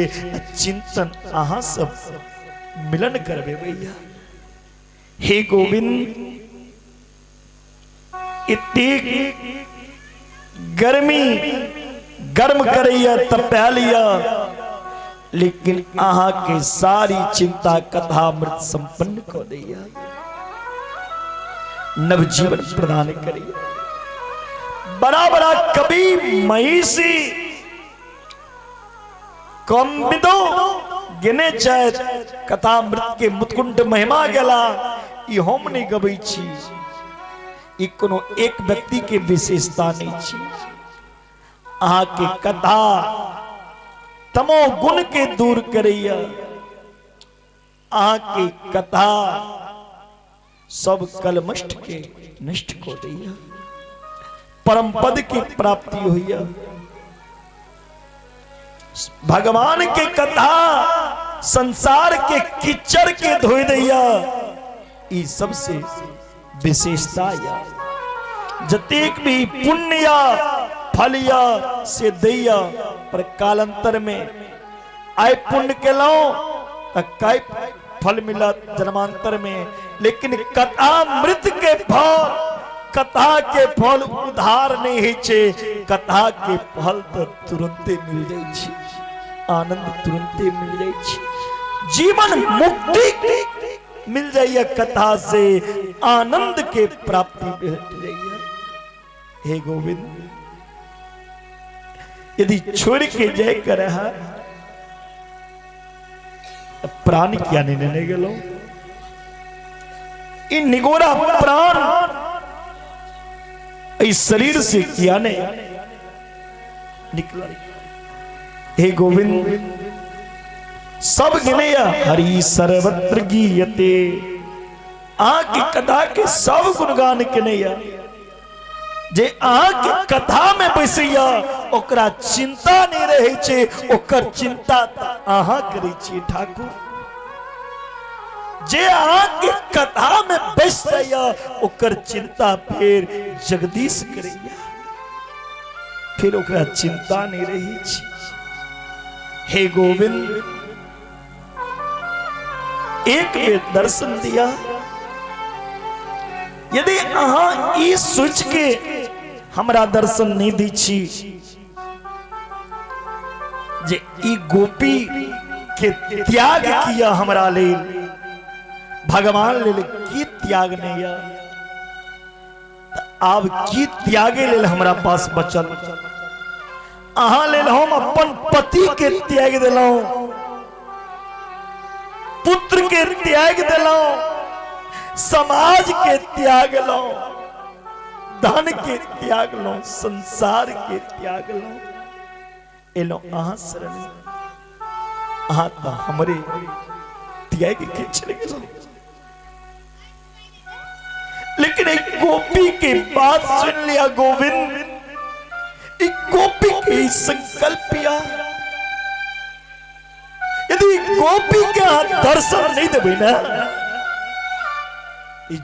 चिंतन अहा सब मिलन करबे भैया। हे गोविंद इतनी गर्मी गर्म करैया तपैलिया, लेकिन अहा के सारी चिंता कथा मृत संपन्न को दिया, नवजीवन प्रदान करिए। बड़ा बड़ा कवि महिषी कौमिदो गिने चाहे कथा मृत के मुतकुंड महिमा गेला ई हम नहीं गबै छी, ई कोनो एक व्यक्ति के विशेषता नहीं छी। अहा के कथा तमो गुण के दूर करैया, अहा के कथा सब कलमष्ट के नष्ट को दैया, परम पद की प्राप्ति होइया। भगवान के कथा संसार के कीचड़ के धोई दैया, ई सबसे विशेषता या जतेक भी पुण्य फलिया से दैया, पर कालांतर में आय पुण्य के लो कई फल मिला जन्मांतर में, लेकिन कथा मृत के फल, कथा के फल उधार नहीं है छे, कथा के फल तो तुरंते मिल जाए छे, आनंद तुरंते मिल जाए छे, जीवन मुक्ति मिल जाइए कथा से, आनंद के प्राप्ति भेट जाइए। हे गोविंद, यदि छोड़ के जय कर रहा प्राण क्या नहीं गेलो, इन निगोरा प्राण इस शरीर से क्या ने निकला। हे गोविंद, सब गिनया हरि सर्वत्र गीयते, आके कथा के सब गुणगान किनैया, जे आके कथा में बैसैया ओकरा चिंता नहीं रहे छे, ओकर चिंता अहा करै छी ठाकुर। जे आके कथा में बैस जाइया ओकर चिंता फिर जगदीश करैया, फिर ओकरा चिंता नहीं रही छी। हे गोविंद, एक बेर दर्शन दिया, यदि अहा ई सोच के हमरा दर्शन नहीं दी छी जे ई गोपी के त्याग किया हमरा लेल, भगवान लेल की त्याग नहीं या, आब की त्यागे लेल हमरा पास बचल। अहा लेल हम अपन पति के त्याग दिलौं, पुत्र के त्याग दिलौं, समाज के त्याग लो, धन के त्याग लो, संसार के त्याग लो, एलो अहा शरण, अहा तो हमरे त्याग के चले गेलो। लेकिन एक गोपी के बात सुन लिया गोविंद, एक गोपी के संकल्प या, यदि गोपी के दर्शन नहीं देबे ना,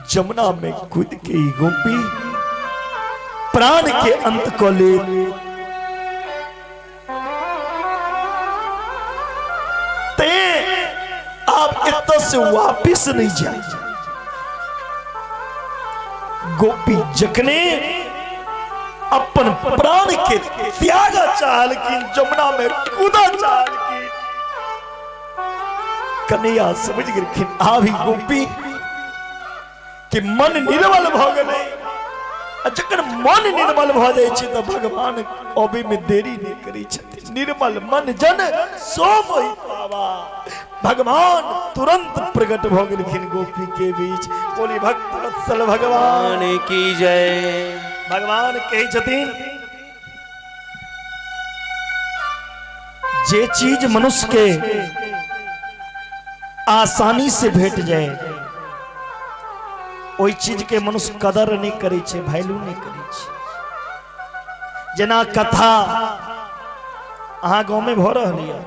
जमुना में कूद के गोपी प्राण के अंत को ले, ते आप इतना से वापिस नहीं जाए। गोपी जखने अपन प्राण के त्यागा चाल की, जमुना में कूदा चाल की, कन्हैया समझ गए आवी गोपी कि मन निर्मल भ गए। जखन मन निर्मल भ जाए छै तो भगवान अबे में देरी नहीं करी छथिन। निर्मल मन जन सो मोहि पावा, भगवान तुरंत प्रकट भ गेलखिन गोपी के बीच। बोली भक्त वत्सल भगवान की जय। भगवान कहे छथिन जे चीज मनुष्य के आसानी से भेट जाए ओई चीज के मनुष्य कदर नहीं करे छे, वैल्यू नहीं करे छे। जना कथा अहाँ गांव में भ रहल है,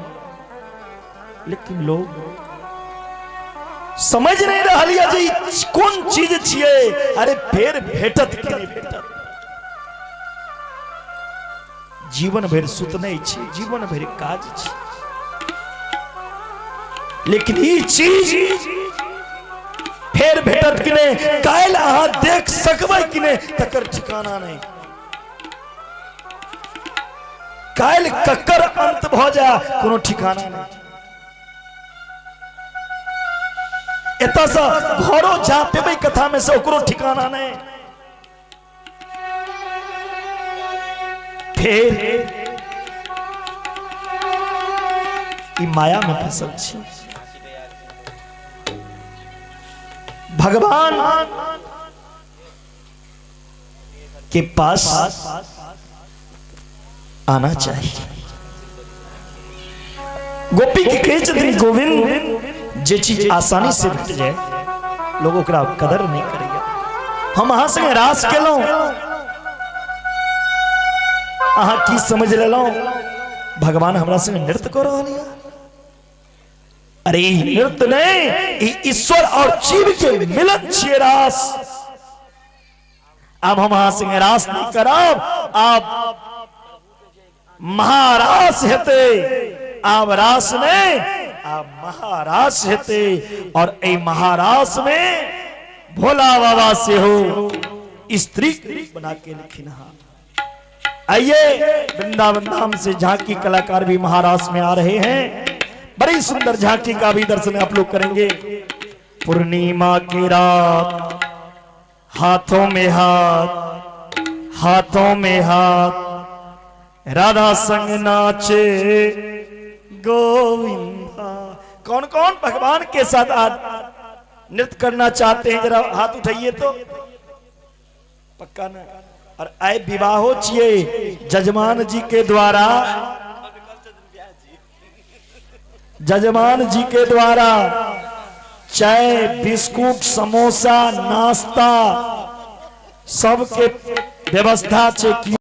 लेकिन लोग समझ नहीं रहल है जे कौन चीज छिए। अरे फेर भेटत कि नहीं भेटत, जीवन भर सुत नहीं छे, जीवन भर काज छे, लेकिन ई चीज फेर भेटत कि नहीं, काल अहाँ देख सकबै कि नहीं तकर ठिकाना नहीं। काल ककर अंत भ जा कोनो ठिकाना नहीं। एता से घरों जा पेबे कथा में से ओकरो ठिकाना नहीं। फिर ई माया में फंसल छी। भगवान के पास आना चाहिए। गोपी के कहे छथिन गोविंद जे चीज आसानी से भेट जाए लोग ओकरा कदर नहीं करेगा। हम अहाँ संगे रास केलौं, अहाँ की समझ लेलौं भगवान हमरा संगे नृत्य कर रहल है। अरे नृत्य नहीं, ईश्वर और जीव के मिलन छिए रास। अब हम अहाँ संगे रास नहीं करब, आप महारास हेते। आप रास में आप महारास हेते और ए महारास में भोला बाबा से हो स्त्री बना के लिखिन। आइए वृंदावन धाम से झांकी कलाकार भी महारास में आ रहे हैं। बड़ी सुंदर झांकी का भी दर्शन आप लोग करेंगे। पूर्णिमा की रात, हाथों में हाथ, हाथों में हाथ, राधा संग नाचे गोविंदा। कौन कौन भगवान के साथ आज नृत्य करना चाहते हैं जरा हाथ उठाइए तो। पक्का ना। और आए विवाहो छिए जजमान जी के द्वारा, जजमान जी के द्वारा चाय बिस्कुट समोसा नाश्ता सबके व्यवस्था छे।